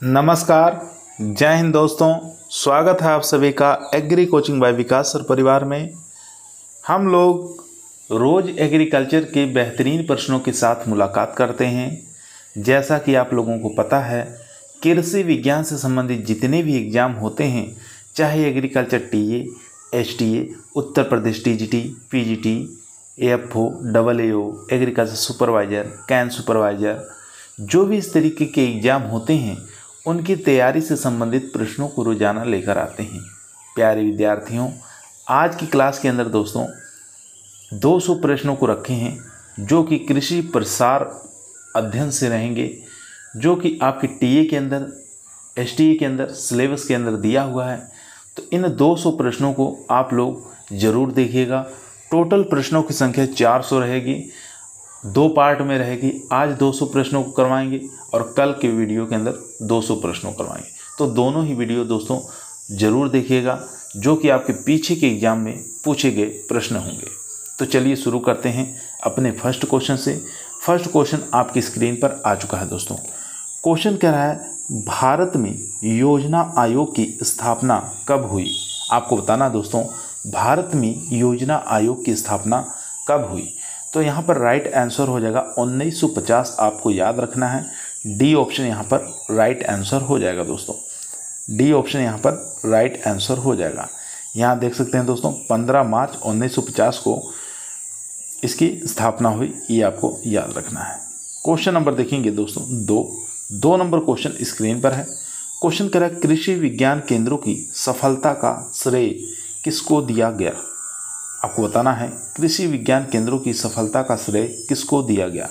नमस्कार, जय हिंद दोस्तों। स्वागत है आप सभी का एग्री कोचिंग बाय विकास सर परिवार में। हम लोग रोज़ एग्रीकल्चर के बेहतरीन प्रश्नों के साथ मुलाकात करते हैं। जैसा कि आप लोगों को पता है, कृषि विज्ञान से संबंधित जितने भी एग्ज़ाम होते हैं, चाहे agriculture TA, HTA, Uttar Pradesh TGT, PGT, AFO, AAO, agriculture supervisor, cane supervisor, जो भी इस तरीके के एग्ज़ाम होते हैं उनकी तैयारी से संबंधित प्रश्नों को रोजाना लेकर आते हैं। प्यारे विद्यार्थियों, आज की क्लास के अंदर दोस्तों 200 प्रश्नों को रखे हैं जो कि कृषि प्रसार अध्ययन से रहेंगे, जो कि आपके टीए के अंदर, एचटीए के अंदर, सिलेबस के अंदर दिया हुआ है। तो इन 200 प्रश्नों को आप लोग ज़रूर देखिएगा। टोटल प्रश्नों की संख्या 400 रहेगी, 2 पार्ट में रहेगी। आज 200 प्रश्नों को करवाएंगे और कल के वीडियो के अंदर 200 प्रश्नों करवाएंगे। तो दोनों ही वीडियो दोस्तों ज़रूर देखिएगा, जो कि आपके पीछे के एग्जाम में पूछे गए प्रश्न होंगे। तो चलिए शुरू करते हैं अपने फर्स्ट क्वेश्चन से। फर्स्ट क्वेश्चन आपकी स्क्रीन पर आ चुका है दोस्तों। क्वेश्चन कह रहा है, भारत में योजना आयोग की स्थापना कब हुई? आपको बताना दोस्तों, भारत में योजना आयोग की स्थापना कब हुई? तो यहाँ पर राइट आंसर हो जाएगा 1950। आपको याद रखना है, डी ऑप्शन यहाँ पर राइट आंसर हो जाएगा दोस्तों। डी ऑप्शन यहाँ पर राइट आंसर हो जाएगा। यहाँ देख सकते हैं दोस्तों, 15 मार्च 1950 को इसकी स्थापना हुई, ये आपको याद रखना है। क्वेश्चन नंबर देखेंगे दोस्तों, दो नंबर क्वेश्चन स्क्रीन पर है। क्वेश्चन कह रहा है, कृषि विज्ञान केंद्रों की सफलता का श्रेय किसको दिया गया? आपको बताना है, कृषि विज्ञान केंद्रों की सफलता का श्रेय किसको दिया गया?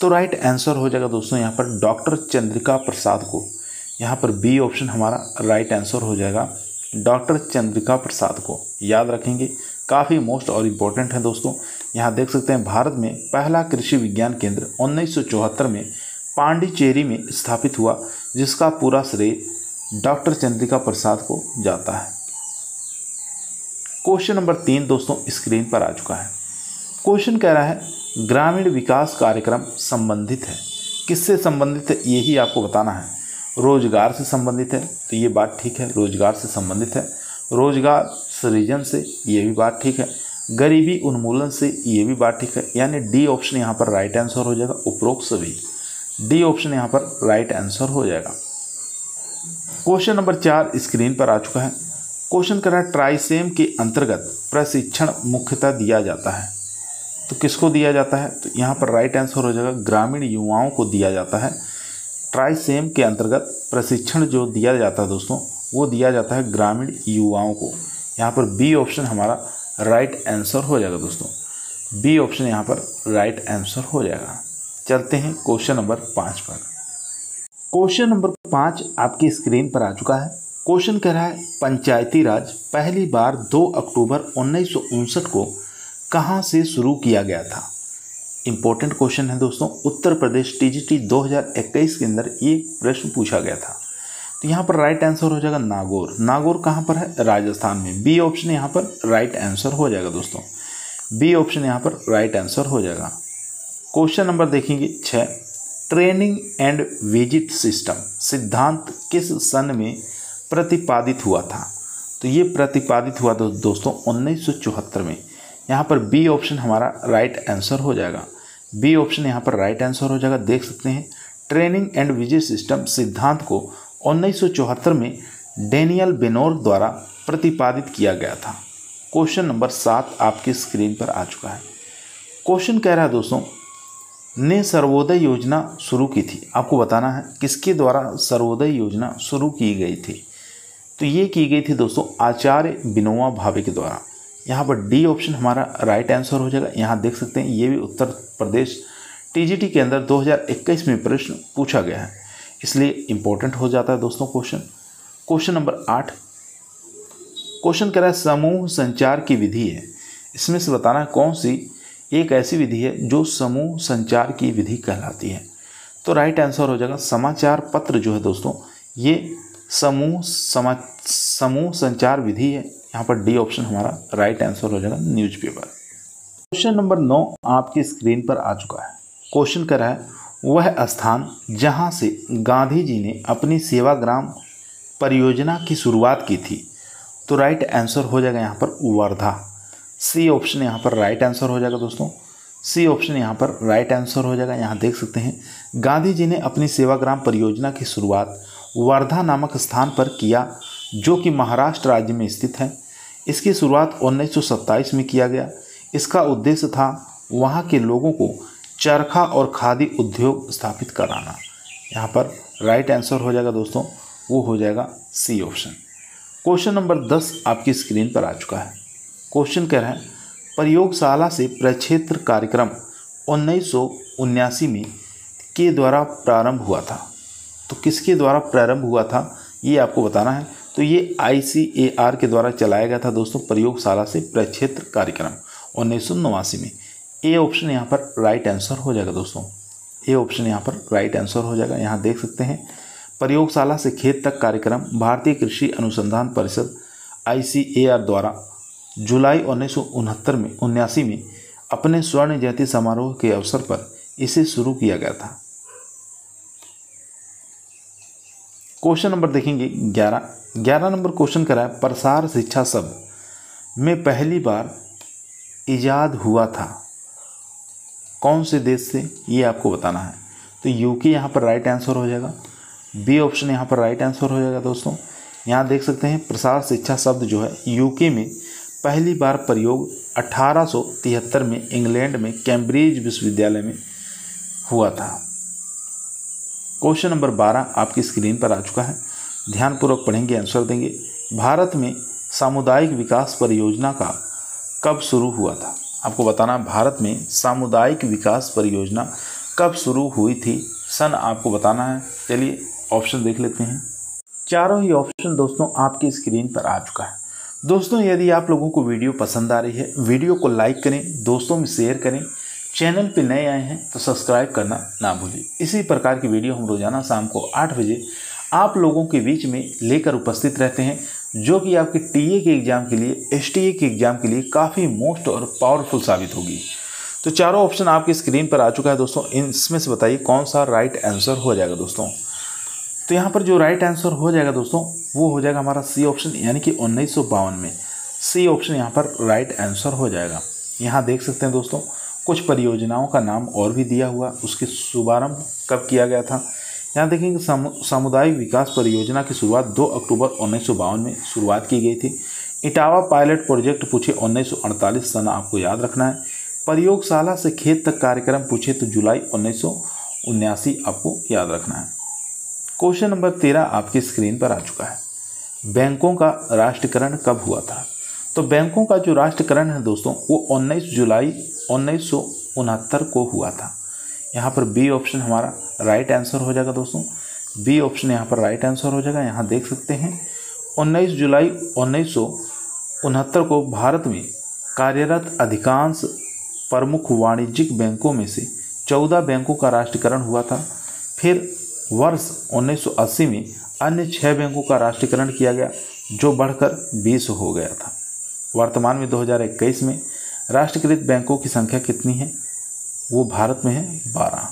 तो राइट आंसर हो जाएगा दोस्तों यहाँ पर डॉक्टर चंद्रिका प्रसाद को। यहाँ पर बी ऑप्शन हमारा राइट आंसर हो जाएगा, डॉक्टर चंद्रिका प्रसाद को। याद रखेंगे, काफ़ी मोस्ट और इम्पोर्टेंट है दोस्तों। यहाँ देख सकते हैं, भारत में पहला कृषि विज्ञान केंद्र 1974 में पांडिचेरी में स्थापित हुआ, जिसका पूरा श्रेय डॉक्टर चंद्रिका प्रसाद को जाता है। क्वेश्चन नंबर 3 दोस्तों स्क्रीन पर आ चुका है। क्वेश्चन कह रहा है, ग्रामीण विकास कार्यक्रम संबंधित है, किससे संबंधित है यही आपको बताना है। रोजगार से संबंधित है, तो ये बात ठीक है, रोजगार से संबंधित है। रोजगार सृजन से, ये भी बात ठीक है। गरीबी उन्मूलन से, ये भी बात ठीक है। यानी डी ऑप्शन यहाँ पर राइट आंसर हो जाएगा, उपरोक्त सभी। डी ऑप्शन यहाँ पर राइट आंसर हो जाएगा। क्वेश्चन नंबर 4 स्क्रीन पर आ चुका है। क्वेश्चन कर रहा है, ट्राइसेम के अंतर्गत प्रशिक्षण मुख्यतः दिया जाता है, तो किसको दिया जाता है? तो यहाँ पर राइट आंसर हो जाएगा, ग्रामीण युवाओं को दिया जाता है। ट्राइसेम के अंतर्गत प्रशिक्षण जो दिया जाता है दोस्तों, वो दिया जाता है ग्रामीण युवाओं को। यहाँ पर बी ऑप्शन हमारा राइट आंसर हो जाएगा दोस्तों। बी ऑप्शन यहाँ पर राइट आंसर हो जाएगा। चलते हैं क्वेश्चन नंबर 5 पर। क्वेश्चन नंबर 5 आपकी स्क्रीन पर आ चुका है। क्वेश्चन कह रहा है, पंचायती राज पहली बार 2 अक्टूबर 1959 को कहाँ से शुरू किया गया था? इम्पोर्टेंट क्वेश्चन है दोस्तों। उत्तर प्रदेश टीजीटी 2021 के अंदर ये प्रश्न पूछा गया था। तो यहाँ पर राइट आंसर हो जाएगा नागौर। नागौर कहाँ पर है? राजस्थान में। बी ऑप्शन यहाँ पर राइट आंसर हो जाएगा दोस्तों। बी ऑप्शन यहाँ पर राइट आंसर हो जाएगा। क्वेश्चन नंबर देखेंगे 6, ट्रेनिंग एंड विजिट सिस्टम सिद्धांत किस सन में प्रतिपादित हुआ था? तो ये प्रतिपादित हुआ दोस्तों 1974 में। यहाँ पर बी ऑप्शन हमारा राइट आंसर हो जाएगा। बी ऑप्शन यहाँ पर राइट आंसर हो जाएगा। देख सकते हैं, ट्रेनिंग एंड विजिट सिस्टम सिद्धांत को 1974 में डेनियल बेनोर द्वारा प्रतिपादित किया गया था। क्वेश्चन नंबर 7 आपकी स्क्रीन पर आ चुका है। क्वेश्चन कह रहा है दोस्तों, ने सर्वोदय योजना शुरू की थी। आपको बताना है किसके द्वारा सर्वोदय योजना शुरू की गई थी। तो ये की गई थी दोस्तों आचार्य विनोबा भावे के द्वारा। यहाँ पर डी ऑप्शन हमारा राइट आंसर हो जाएगा। यहाँ देख सकते हैं, ये भी उत्तर प्रदेश टीजीटी के अंदर 2021 में प्रश्न पूछा गया है, इसलिए इम्पोर्टेंट हो जाता है दोस्तों क्वेश्चन। क्वेश्चन नंबर 8 क्वेश्चन कह रहा है, समूह संचार की विधि है, इसमें से बताना है कौन सी एक ऐसी विधि है जो समूह संचार की विधि कहलाती है। तो राइट आंसर हो जाएगा समाचार पत्र जो है दोस्तों, ये समूह संचार विधि है। यहाँ पर डी ऑप्शन हमारा राइट आंसर हो जाएगा, न्यूज़पेपर। क्वेश्चन नंबर 9 आपकी स्क्रीन पर आ चुका है। क्वेश्चन कर रहा है, वह स्थान जहाँ से गांधी जी ने अपनी सेवाग्राम परियोजना की शुरुआत की थी। तो राइट आंसर हो जाएगा यहाँ पर वर्धा। सी ऑप्शन यहाँ पर राइट आंसर हो जाएगा दोस्तों। सी ऑप्शन यहाँ पर राइट आंसर हो जाएगा। यहाँ देख सकते हैं गांधी जी ने अपनी सेवाग्राम परियोजना की शुरुआत वर्धा नामक स्थान पर किया, जो कि महाराष्ट्र राज्य में स्थित है। इसकी शुरुआत 1927 में किया गया। इसका उद्देश्य था वहाँ के लोगों को चरखा और खादी उद्योग स्थापित कराना। यहाँ पर राइट आंसर हो जाएगा दोस्तों, वो हो जाएगा सी ऑप्शन। क्वेश्चन नंबर 10 आपकी स्क्रीन पर आ चुका है। क्वेश्चन कह रहा है प्रयोगशाला से प्रक्षेत्र कार्यक्रम 1979 में के द्वारा प्रारंभ हुआ था। तो किसके द्वारा प्रारंभ हुआ था ये आपको बताना है। तो ये ICAR के द्वारा चलाया गया था दोस्तों, प्रयोगशाला से प्रक्षेत्र कार्यक्रम 1989 में। ए ऑप्शन यहाँ पर राइट आंसर हो जाएगा दोस्तों। ए ऑप्शन यहाँ पर राइट आंसर हो जाएगा। यहाँ देख सकते हैं प्रयोगशाला से खेत तक कार्यक्रम भारतीय कृषि अनुसंधान परिषद ICAR द्वारा जुलाई 1979 में अपने स्वर्ण जयंती समारोह के अवसर पर इसे शुरू किया गया था। क्वेश्चन नंबर देखेंगे 11 नंबर क्वेश्चन करा है प्रसार शिक्षा शब्द में पहली बार इजाद हुआ था कौन से देश से, ये आपको बताना है। तो यूके यहाँ पर राइट आंसर हो जाएगा। बी ऑप्शन यहाँ पर राइट आंसर हो जाएगा दोस्तों। यहाँ देख सकते हैं प्रसार शिक्षा शब्द जो है यूके में पहली बार प्रयोग 1873 में इंग्लैंड में कैम्ब्रिज विश्वविद्यालय में हुआ था। क्वेश्चन नंबर 12 आपकी स्क्रीन पर आ चुका है। ध्यानपूर्वक पढ़ेंगे, आंसर देंगे। भारत में सामुदायिक विकास परियोजना का कब शुरू हुआ था। आपको बताना भारत में सामुदायिक विकास परियोजना कब शुरू हुई थी, सन आपको बताना है। चलिए ऑप्शन देख लेते हैं। चारों ही ऑप्शन दोस्तों आपकी स्क्रीन पर आ चुका है। दोस्तों यदि आप लोगों को वीडियो पसंद आ रही है, वीडियो को लाइक करें, दोस्तों में शेयर करें। चैनल पे नए आए हैं तो सब्सक्राइब करना ना भूलिए। इसी प्रकार की वीडियो हम रोजाना शाम को 8 बजे आप लोगों के बीच में लेकर उपस्थित रहते हैं, जो कि आपके टीए के एग्ज़ाम के लिए, STA के एग्ज़ाम के लिए काफ़ी मोस्ट और पावरफुल साबित होगी। तो चारों ऑप्शन आपकी स्क्रीन पर आ चुका है दोस्तों। इसमें से बताइए कौन सा राइट आंसर हो जाएगा दोस्तों। तो यहाँ पर जो राइट आंसर हो जाएगा दोस्तों वो हो जाएगा हमारा सी ऑप्शन, यानी कि 1952 में। सी ऑप्शन यहाँ पर राइट आंसर हो जाएगा। यहाँ देख सकते हैं दोस्तों कुछ परियोजनाओं का नाम और भी दिया हुआ, उसकी शुभारंभ कब किया गया था। यहाँ देखेंगे सामुदायिक विकास परियोजना की शुरुआत 2 अक्टूबर 1952 में शुरुआत की गई थी। इटावा पायलट प्रोजेक्ट पूछे 1948 सन आपको याद रखना है। प्रयोगशाला से खेत तक कार्यक्रम पूछे तो जुलाई 1979 आपको याद रखना है। क्वेश्चन नंबर 13 आपकी स्क्रीन पर आ चुका है। बैंकों का राष्ट्रीयकरण कब हुआ था। तो बैंकों का जो राष्ट्रीयकरण है दोस्तों वो 19 जुलाई 1969 को हुआ था। यहाँ पर बी ऑप्शन हमारा राइट आंसर हो जाएगा दोस्तों। बी ऑप्शन यहाँ पर राइट आंसर हो जाएगा। यहाँ देख सकते हैं 19 जुलाई 1969 को भारत में कार्यरत अधिकांश प्रमुख वाणिज्यिक बैंकों में से 14 बैंकों का राष्ट्रीयकरण हुआ था। फिर वर्ष 1980 में अन्य 6 बैंकों का राष्ट्रीयकरण किया गया, जो बढ़कर 20 हो गया था। वर्तमान में 2021 में राष्ट्रीयकृत बैंकों की संख्या कितनी है, वो भारत में है 12।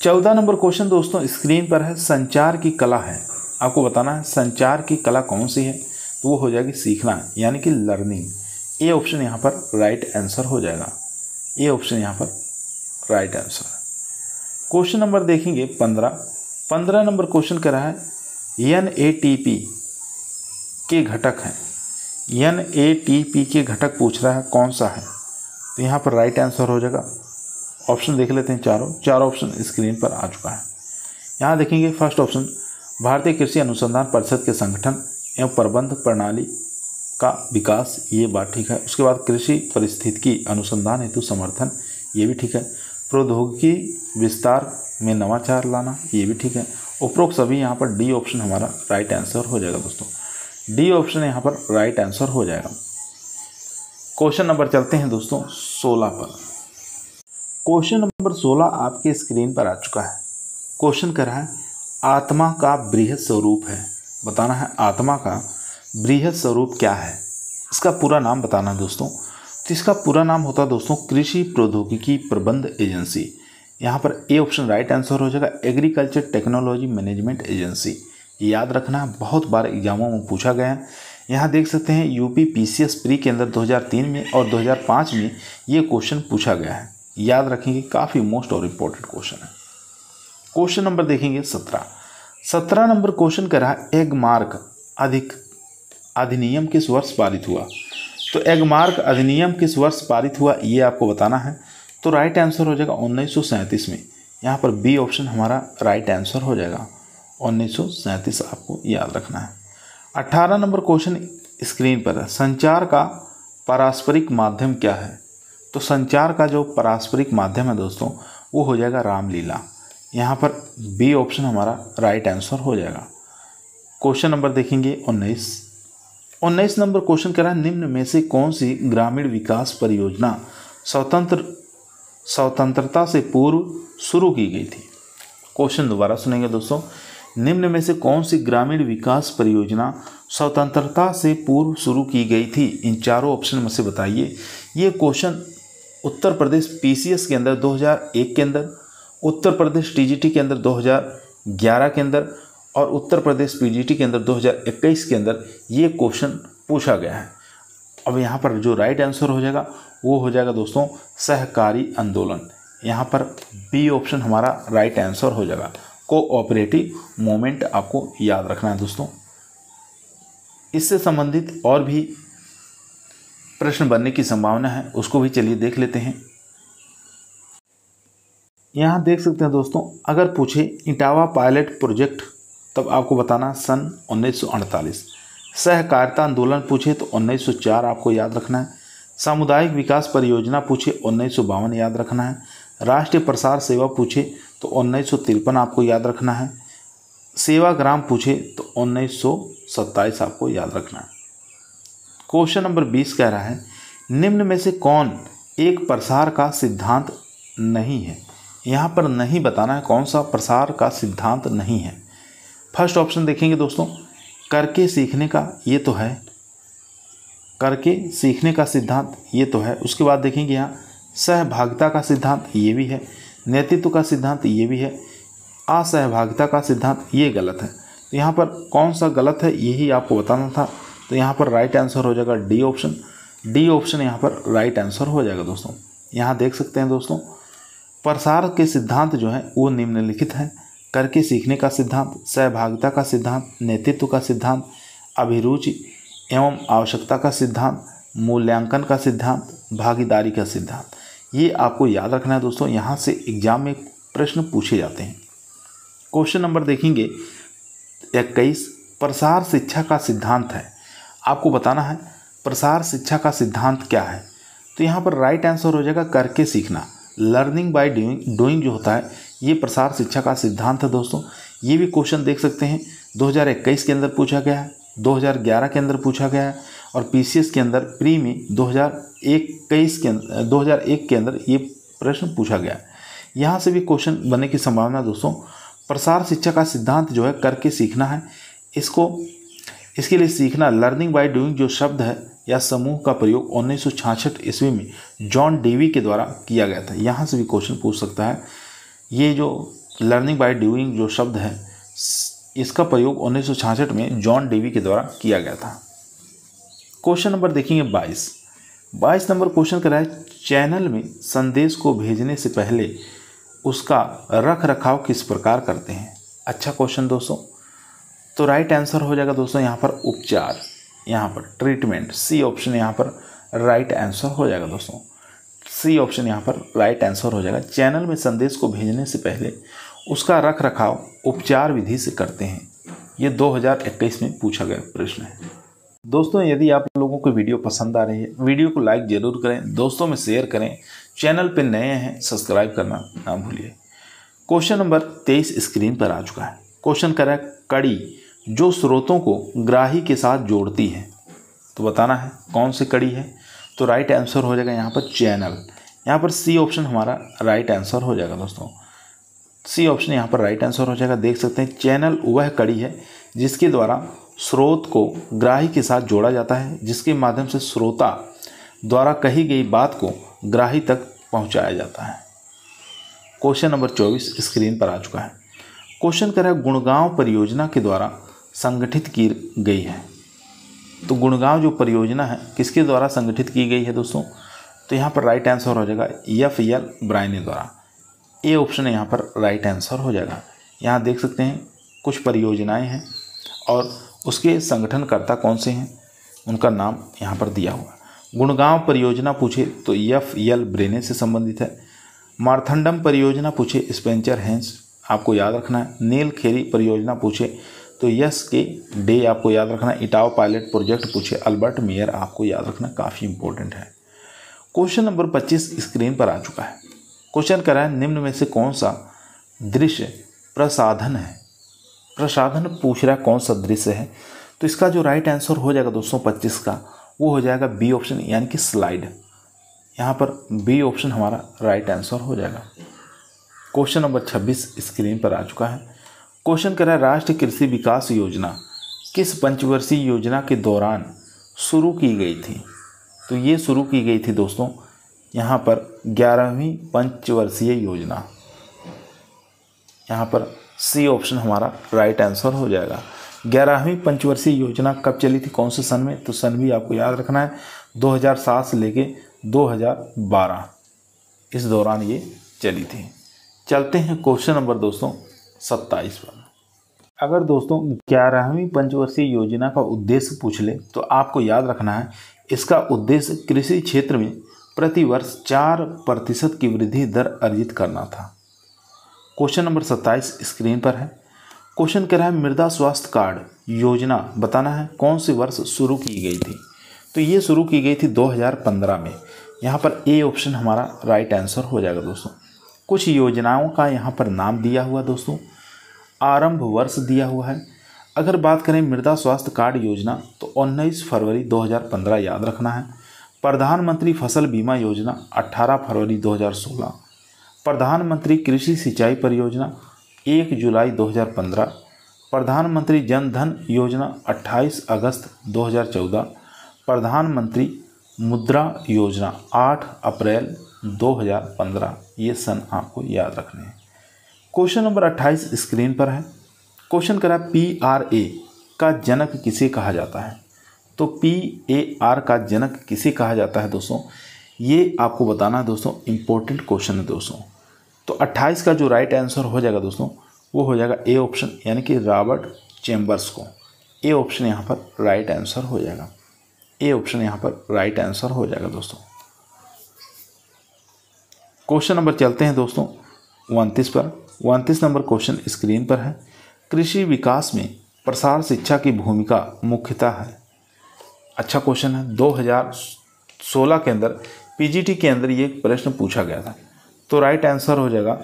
14 नंबर क्वेश्चन दोस्तों स्क्रीन पर है, संचार की कला है। आपको बताना है संचार की कला कौन सी है, तो वो हो जाएगी सीखना, यानी कि लर्निंग। ए ऑप्शन यहाँ पर राइट आंसर हो जाएगा। ए ऑप्शन यहाँ पर राइट आंसर। क्वेश्चन नंबर देखेंगे 15 नंबर क्वेश्चन कह रहा है NATP के घटक हैं। NATP के घटक पूछ रहा है कौन सा है, तो यहाँ पर राइट आंसर हो जाएगा। ऑप्शन देख लेते हैं। चारों ऑप्शन स्क्रीन पर आ चुका है। यहाँ देखेंगे फर्स्ट ऑप्शन भारतीय कृषि अनुसंधान परिषद के संगठन एवं प्रबंध प्रणाली का विकास, ये बात ठीक है। उसके बाद कृषि पारिस्थितिकी अनुसंधान हेतु समर्थन, ये भी ठीक है। प्रौद्योगिकी विस्तार में नवाचार लाना, ये भी ठीक है। उपरोक्त सभी यहाँ पर डी ऑप्शन हमारा राइट आंसर हो जाएगा दोस्तों। डी ऑप्शन यहाँ पर राइट आंसर हो जाएगा। क्वेश्चन नंबर चलते हैं दोस्तों 16 पर। क्वेश्चन नंबर 16 आपके स्क्रीन पर आ चुका है। क्वेश्चन कर रहा है आत्मा का बृहद स्वरूप है। बताना है आत्मा का बृहद स्वरूप क्या है, इसका पूरा नाम बताना है दोस्तों। तो इसका पूरा नाम होता है दोस्तों कृषि प्रौद्योगिकी प्रबंध एजेंसी। यहाँ पर ए ऑप्शन राइट आंसर हो जाएगा, एग्रीकल्चर टेक्नोलॉजी मैनेजमेंट एजेंसी। याद रखना, बहुत बार एग्जामों में पूछा गया है। यहाँ देख सकते हैं यूपी पीसीएस प्री के अंदर 2003 में और 2005 में ये क्वेश्चन पूछा गया है। याद रखेंगे, काफ़ी मोस्ट और इम्पोर्टेंट क्वेश्चन है। क्वेश्चन नंबर देखेंगे 17 नंबर क्वेश्चन कह रहा है एगमार्क अधिनियम किस वर्ष पारित हुआ। तो एगमार्क अधिनियम किस वर्ष पारित हुआ ये आपको बताना है। तो राइट आंसर हो जाएगा 1937 में। यहाँ पर बी ऑप्शन हमारा राइट आंसर हो जाएगा, 1937 आपको याद रखना है। 18 नंबर क्वेश्चन स्क्रीन पर है, संचार का पारस्परिक माध्यम क्या है। तो संचार का जो पारस्परिक माध्यम है दोस्तों वो हो जाएगा रामलीला। यहाँ पर बी ऑप्शन हमारा राइट आंसर हो जाएगा। क्वेश्चन नंबर देखेंगे 19 नंबर क्वेश्चन कह रहा है निम्न में से कौन सी ग्रामीण विकास परियोजना स्वतंत्रता से पूर्व शुरू की गई थी। क्वेश्चन दोबारा सुनेंगे दोस्तों, निम्न में से कौन सी ग्रामीण विकास परियोजना स्वतंत्रता से पूर्व शुरू की गई थी, इन चारों ऑप्शन में से बताइए। ये क्वेश्चन उत्तर प्रदेश पीसीएस के अंदर 2001 के अंदर, उत्तर प्रदेश टीजीटी के अंदर 2011 के अंदर और उत्तर प्रदेश पीजीटी के अंदर 2021 के अंदर ये क्वेश्चन पूछा गया है। अब यहाँ पर जो राइट आंसर हो जाएगा वो हो जाएगा दोस्तों सहकारी आंदोलन। यहाँ पर बी ऑप्शन हमारा राइट आंसर हो जाएगा, कोऑपरेटिव मूवमेंट आपको याद रखना है दोस्तों। इससे संबंधित और भी प्रश्न बनने की संभावना है, उसको भी चलिए देख लेते हैं। यहाँ देख सकते हैं दोस्तों, अगर पूछे इटावा पायलट प्रोजेक्ट तब आपको बताना सन 1948। सहकारिता आंदोलन पूछे तो 1904 आपको याद रखना है। सामुदायिक विकास परियोजना पूछे 1952 याद रखना है। राष्ट्रीय प्रसार सेवा पूछे तो 1953 आपको याद रखना है। सेवाग्राम पूछे तो 1927 आपको याद रखना है। क्वेश्चन नंबर 20 कह रहा है निम्न में से कौन एक प्रसार का सिद्धांत नहीं है। यहाँ पर नहीं बताना है कौन सा प्रसार का सिद्धांत नहीं है। फर्स्ट ऑप्शन देखेंगे दोस्तों, करके सीखने का, ये तो है, करके सीखने का सिद्धांत ये तो है। उसके बाद देखेंगे यहाँ सहभागिता का सिद्धांत, ये भी है। नेतृत्व का सिद्धांत ये भी है। असहभागिता का सिद्धांत ये गलत है। तो यहाँ पर कौन सा गलत है यही आपको बताना था। तो यहाँ पर राइट आंसर हो जाएगा डी ऑप्शन। डी ऑप्शन यहाँ पर राइट आंसर हो जाएगा दोस्तों। यहाँ देख सकते हैं दोस्तों, प्रसार के सिद्धांत जो है वो निम्नलिखित हैं, करके सीखने का सिद्धांत, सहभागिता का सिद्धांत, नेतृत्व का सिद्धांत, अभिरुचि एवं आवश्यकता का सिद्धांत, मूल्यांकन का सिद्धांत, भागीदारी का सिद्धांत। ये आपको याद रखना है दोस्तों, यहाँ से एग्जाम में प्रश्न पूछे जाते हैं। क्वेश्चन नंबर देखेंगे 21, प्रसार शिक्षा का सिद्धांत है। आपको बताना है प्रसार शिक्षा का सिद्धांत क्या है। तो यहाँ पर राइट आंसर हो जाएगा करके सीखना। लर्निंग बाय डूइंग जो होता है ये प्रसार शिक्षा का सिद्धांत है दोस्तों। ये भी क्वेश्चन देख सकते हैं 2021 के अंदर पूछा गया है, 2011 के अंदर पूछा गया है और पीसीएस के अंदर प्री में 2001 के अंदर ये प्रश्न पूछा गया है। यहाँ से भी क्वेश्चन बनने की संभावना दोस्तों। प्रसार शिक्षा का सिद्धांत जो है करके सीखना है। इसके लिए सीखना, लर्निंग बाय डूइंग जो शब्द है या समूह का प्रयोग 1966 ईस्वी में जॉन डेवी के द्वारा किया गया था। यहाँ से भी क्वेश्चन पूछ सकता है। ये जो लर्निंग बाय डूइंग जो शब्द है इसका प्रयोग 1966 में जॉन डेवी के द्वारा किया गया था। क्वेश्चन नंबर देखेंगे 22 नंबर क्वेश्चन कर रहा है चैनल में संदेश को भेजने से पहले उसका रख रखाव किस प्रकार करते हैं। अच्छा क्वेश्चन दोस्तों। तो राइट आंसर हो जाएगा दोस्तों यहाँ पर उपचार, यहाँ पर ट्रीटमेंट। सी ऑप्शन यहाँ पर राइट आंसर हो जाएगा दोस्तों। सी ऑप्शन यहाँ पर राइट आंसर हो जाएगा। चैनल में संदेश को भेजने से पहले उसका रख रखाव उपचार विधि से करते हैं। ये 2021 में पूछा गया प्रश्न है। दोस्तों यदि आप लोगों को वीडियो पसंद आ रही है, वीडियो को लाइक जरूर करें, दोस्तों में शेयर करें, चैनल पर नए हैं सब्सक्राइब करना ना भूलिए। क्वेश्चन नंबर 23 स्क्रीन पर आ चुका है। क्वेश्चन कर रहा है कड़ी जो स्रोतों को ग्राही के साथ जोड़ती है। तो बताना है कौन सी कड़ी है। तो राइट आंसर हो जाएगा यहाँ पर चैनल। यहाँ पर सी ऑप्शन हमारा राइट आंसर हो जाएगा दोस्तों। सी ऑप्शन यहाँ पर राइट आंसर हो जाएगा। देख सकते हैं चैनल वह कड़ी है जिसके द्वारा स्रोत को ग्राही के साथ जोड़ा जाता है, जिसके माध्यम से श्रोता द्वारा कही गई बात को ग्राही तक पहुंचाया जाता है। क्वेश्चन नंबर 24 स्क्रीन पर आ चुका है। क्वेश्चन कह रहा है गुड़गांव परियोजना के द्वारा संगठित की गई है। तो गुड़गांव जो परियोजना है किसके द्वारा संगठित की गई है दोस्तों? तो यहाँ पर राइट आंसर हो जाएगा F.L. ब्रायने द्वारा। ए ऑप्शन यहाँ पर राइट आंसर हो जाएगा। यहाँ देख सकते हैं कुछ परियोजनाएं हैं और उसके संगठनकर्ता कौन से हैं, उनका नाम यहाँ पर दिया हुआ है। गुड़गांव परियोजना पूछे तो F.L. ब्रेने से संबंधित है। मार्थंडम परियोजना पूछे स्पेंसर हेंस, आपको याद रखना है। नील खेरी परियोजना पूछे तो S.K. डे आपको याद रखना है। इटावा पायलट प्रोजेक्ट पूछे अल्बर्ट मेयर, आपको याद रखना काफ़ी इंपॉर्टेंट है। क्वेश्चन नंबर 25 स्क्रीन पर आ चुका है। क्वेश्चन कर रहा है निम्न में से कौन सा दृश्य प्रसाधन है? प्रसाधन पूछ रहा है कौन सा दृश्य है, तो इसका जो राइट आंसर हो जाएगा दोस्तों 25 का वो हो जाएगा बी ऑप्शन यानी कि स्लाइड। यहाँ पर बी ऑप्शन हमारा राइट आंसर हो जाएगा। क्वेश्चन नंबर 26 स्क्रीन पर आ चुका है। क्वेश्चन कर रहा है राष्ट्रीय कृषि विकास योजना किस पंचवर्षीय योजना के दौरान शुरू की गई थी? तो ये शुरू की गई थी दोस्तों यहाँ पर 11वीं पंचवर्षीय योजना। यहाँ पर सी ऑप्शन हमारा राइट आंसर हो जाएगा। 11वीं पंचवर्षीय योजना कब चली थी, कौन से सन में? तो सन भी आपको याद रखना है 2007 से लेके 2012, इस दौरान ये चली थी। चलते हैं क्वेश्चन नंबर दोस्तों 27 पर। अगर दोस्तों 11वीं पंचवर्षीय योजना का उद्देश्य पूछ ले तो आपको याद रखना है इसका उद्देश्य कृषि क्षेत्र में प्रति वर्ष 4% की वृद्धि दर अर्जित करना था। क्वेश्चन नंबर 27 स्क्रीन पर है। क्वेश्चन कह रहा है मृदा स्वास्थ्य कार्ड योजना बताना है कौन से वर्ष शुरू की गई थी? तो ये शुरू की गई थी 2015 में। यहाँ पर ए ऑप्शन हमारा राइट आंसर हो जाएगा दोस्तों। कुछ योजनाओं का यहाँ पर नाम दिया हुआ दोस्तों, आरंभ वर्ष दिया हुआ है। अगर बात करें मृदा स्वास्थ्य कार्ड योजना तो 19 फरवरी 2015 याद रखना है। प्रधानमंत्री फसल बीमा योजना 18 फरवरी 2016। प्रधानमंत्री कृषि सिंचाई परियोजना 1 जुलाई 2015। प्रधानमंत्री जन धन योजना 28 अगस्त 2014। प्रधानमंत्री मुद्रा योजना 8 अप्रैल 2015। ये सन आपको याद रखने हैं। क्वेश्चन नंबर 28 स्क्रीन पर है। क्वेश्चन करा PRA का जनक किसे कहा जाता है? तो PAR का जनक किसे कहा जाता है दोस्तों, ये आपको बताना है दोस्तों। इंपॉर्टेंट क्वेश्चन है दोस्तों। तो 28 का जो राइट आंसर हो जाएगा दोस्तों वो हो जाएगा ए ऑप्शन यानी कि रॉबर्ट चेम्बर्स को। ए ऑप्शन यहाँ पर राइट आंसर हो जाएगा। ए ऑप्शन यहाँ पर राइट आंसर हो जाएगा दोस्तों। क्वेश्चन नंबर चलते हैं दोस्तों 29 पर। 29 नंबर क्वेश्चन स्क्रीन पर है। कृषि विकास में प्रसार शिक्षा की भूमिका मुख्यतः है। अच्छा क्वेश्चन है। 2016 के अंदर PGT के अंदर ये प्रश्न पूछा गया था। तो राइट आंसर हो जाएगा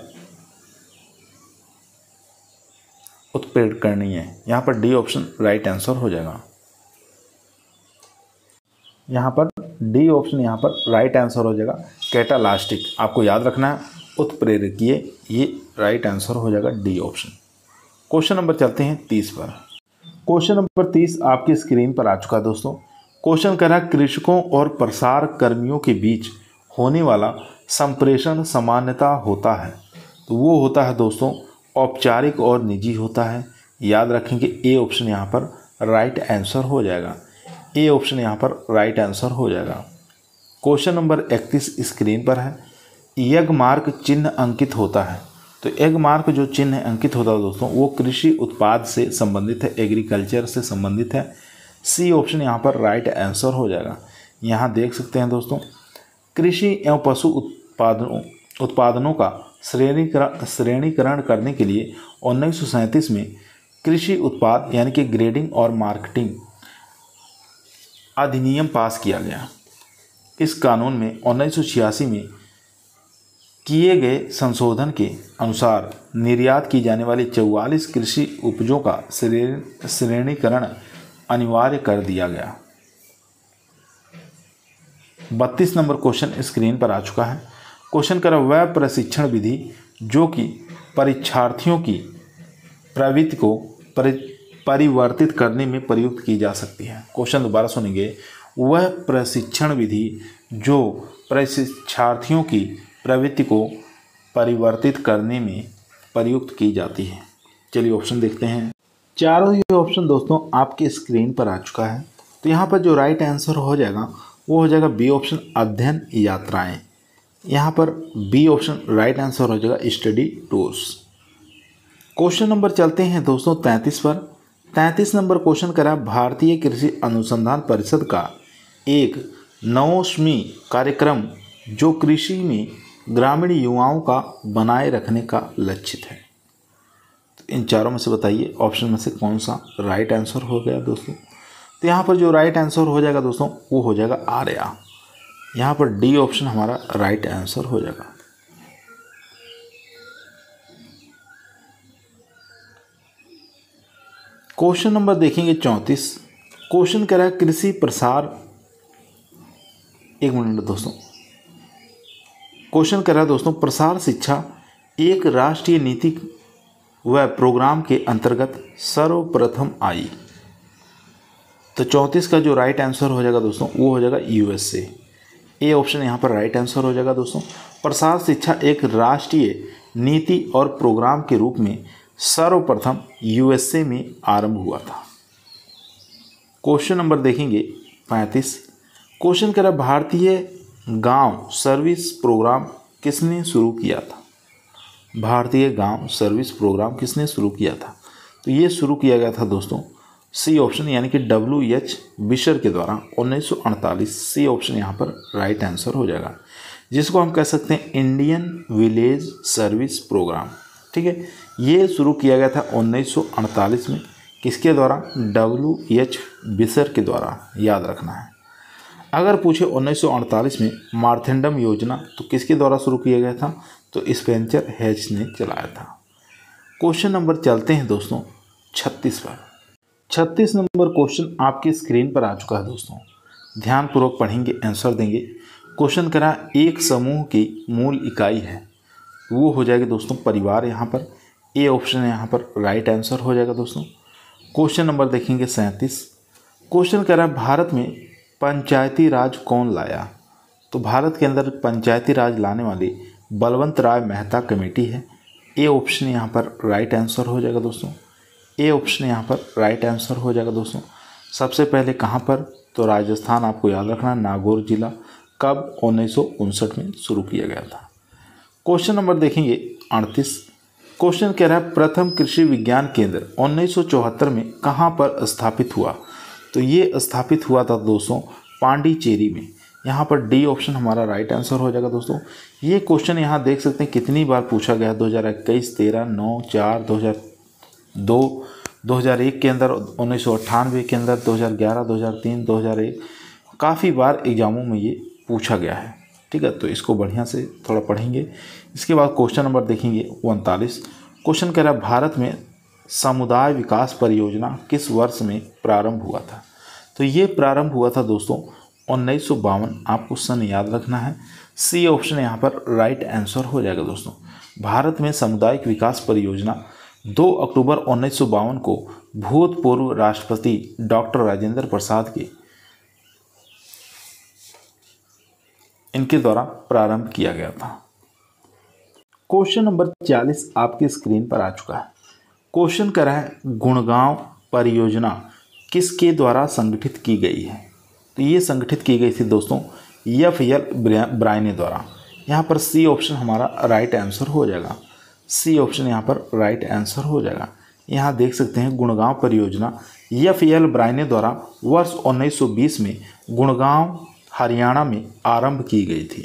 उत्प्रेरणीय। यहाँ पर डी ऑप्शन राइट आंसर हो जाएगा। यहाँ पर डी ऑप्शन यहाँ पर राइट आंसर हो जाएगा। कैटालास्टिक आपको याद रखना है, उत्प्रेरकीय, ये राइट आंसर हो जाएगा डी ऑप्शन। क्वेश्चन नंबर चलते हैं 30 पर। क्वेश्चन नंबर 30 आपकी स्क्रीन पर आ चुका है दोस्तों। क्वेश्चन कह रहा है कृषकों और प्रसार कर्मियों के बीच होने वाला संप्रेषण सामान्यता होता है। तो वो होता है दोस्तों औपचारिक और निजी होता है। याद रखेंगे ए ऑप्शन यहाँ पर राइट आंसर हो जाएगा। ए ऑप्शन यहाँ पर राइट आंसर हो जाएगा। क्वेश्चन नंबर 31 स्क्रीन पर है। यज्ञ मार्क चिन्ह अंकित होता है। तो यज्ञ मार्क जो चिन्ह अंकित होता है दोस्तों वो कृषि उत्पाद से संबंधित है, एग्रीकल्चर से संबंधित है। सी ऑप्शन यहाँ पर राइट आंसर हो जाएगा। यहाँ देख सकते हैं दोस्तों कृषि एवं पशु उत्पादनों का श्रेणीकरण करने के लिए 1937 में कृषि उत्पाद यानी कि ग्रेडिंग और मार्केटिंग अधिनियम पास किया गया। इस कानून में 1986 में किए गए संशोधन के अनुसार निर्यात की जाने वाली 44 कृषि उपजों का श्रेणीकरण अनिवार्य कर दिया गया। 32 नंबर क्वेश्चन स्क्रीन पर आ चुका है। क्वेश्चन कर वह प्रशिक्षण विधि जो कि परीक्षार्थियों की प्रवृत्ति को परिवर्तित करने में प्रयुक्त की जा सकती है। क्वेश्चन दोबारा सुनेंगे। वह प्रशिक्षण विधि जो प्रशिक्षार्थियों की प्रवृत्ति को परिवर्तित करने में प्रयुक्त की जाती है। चलिए ऑप्शन देखते हैं। चारों ही ऑप्शन दोस्तों आपके स्क्रीन पर आ चुका है। तो यहाँ पर जो राइट आंसर हो जाएगा वो हो जाएगा बी ऑप्शन, अध्ययन यात्राएं। यहाँ पर बी ऑप्शन राइट आंसर हो जाएगा, स्टडी टूर्स। क्वेश्चन नंबर चलते हैं दोस्तों 33 पर। 33 नंबर क्वेश्चन करा, भारतीय कृषि अनुसंधान परिषद का एक 9वीं कार्यक्रम जो कृषि में ग्रामीण युवाओं का बनाए रखने का लक्षित है। तो इन चारों में से बताइए ऑप्शन में से कौन सा राइट आंसर हो गया दोस्तों। तो यहाँ पर जो राइट आंसर हो जाएगा दोस्तों वो हो जाएगा आर्या। यहाँ पर डी ऑप्शन हमारा राइट आंसर हो जाएगा। क्वेश्चन नंबर देखेंगे 34। क्वेश्चन कह रहा है कृषि प्रसार, एक मिनट दोस्तों, क्वेश्चन कह रहा है दोस्तों प्रसार शिक्षा एक राष्ट्रीय नीति व प्रोग्राम के अंतर्गत सर्वप्रथम आई। तो 34 का जो राइट आंसर हो जाएगा दोस्तों वो हो जाएगा यूएसए। ए ऑप्शन यहाँ पर राइट आंसर हो जाएगा दोस्तों। प्रसार शिक्षा एक राष्ट्रीय नीति और प्रोग्राम के रूप में सर्वप्रथम यूएसए में आरंभ हुआ था। क्वेश्चन नंबर देखेंगे 35। क्वेश्चन कह रहा भारतीय गांव सर्विस प्रोग्राम किसने शुरू किया था। भारतीय गांव सर्विस प्रोग्राम किसने शुरू किया था। तो ये शुरू किया गया था दोस्तों सी ऑप्शन यानी कि WH बिशर के द्वारा 1948। सी ऑप्शन यहाँ पर राइट आंसर हो जाएगा, जिसको हम कह सकते हैं इंडियन विलेज सर्विस प्रोग्राम। ठीक है, ये शुरू किया गया था 1948 में। किसके द्वारा? WH बिशर के द्वारा, याद रखना है। अगर पूछे 1948 में मार्थिंडम योजना तो किसके द्वारा शुरू किया गया था? तो स्पेंसर हेच ने चलाया था। क्वेश्चन नंबर चलते हैं दोस्तों 36 पर। 36 नंबर क्वेश्चन आपकी स्क्रीन पर आ चुका है दोस्तों, ध्यानपूर्वक पढ़ेंगे, आंसर देंगे। क्वेश्चन करा एक समूह की मूल इकाई है, वो हो जाएगी दोस्तों परिवार। यहाँ पर ए ऑप्शन यहाँ पर राइट आंसर हो जाएगा दोस्तों। क्वेश्चन नंबर देखेंगे 37। क्वेश्चन करा भारत में पंचायती राज कौन लाया। तो भारत के अंदर पंचायती राज लाने वाली बलवंत राय मेहता कमेटी है। ए ऑप्शन यहाँ पर राइट आंसर हो जाएगा दोस्तों। ए ऑप्शन यहाँ पर राइट आंसर हो जाएगा दोस्तों। सबसे पहले कहाँ पर? तो राजस्थान, आपको याद रखना, नागौर जिला। कब? 1959 में शुरू किया गया था। क्वेश्चन नंबर देखेंगे 38। क्वेश्चन कह रहा है प्रथम कृषि विज्ञान केंद्र 1974 में कहाँ पर स्थापित हुआ। तो ये स्थापित हुआ था दोस्तों पांडिचेरी में। यहाँ पर डी ऑप्शन हमारा राइट आंसर हो जाएगा दोस्तों। ये क्वेश्चन यहाँ देख सकते हैं कितनी बार पूछा गया, 2021, 13, 9, 4, 2002, 2001 के अंदर, 1998 के अंदर, 2011, 2003, 2001, काफ़ी बार एग्जामों में ये पूछा गया है। ठीक है, तो इसको बढ़िया से थोड़ा पढ़ेंगे। इसके बाद क्वेश्चन नंबर देखेंगे 39। क्वेश्चन कह रहा है भारत में समुदाय विकास परियोजना किस वर्ष में प्रारंभ हुआ था। तो ये प्रारंभ हुआ था दोस्तों 1952। आपको सन याद रखना है। सी ऑप्शन यहाँ पर राइट आंसर हो जाएगा दोस्तों। भारत में सामुदायिक विकास परियोजना 2 अक्टूबर 1952 को भूतपूर्व राष्ट्रपति डॉक्टर राजेंद्र प्रसाद के इनके द्वारा प्रारंभ किया गया था। क्वेश्चन नंबर 40 आपकी स्क्रीन पर आ चुका है। क्वेश्चन कर रहा है गुड़गांव परियोजना किसके द्वारा संगठित की गई है। तो ये संगठित की गई थी दोस्तों FL ब्रायने द्वारा। यहाँ पर सी ऑप्शन हमारा राइट आंसर हो जाएगा। सी ऑप्शन यहाँ पर राइट आंसर हो जाएगा। यहाँ देख सकते हैं गुड़गांव परियोजना FL ब्रायने द्वारा वर्ष 1920 में गुड़गांव हरियाणा में आरंभ की गई थी।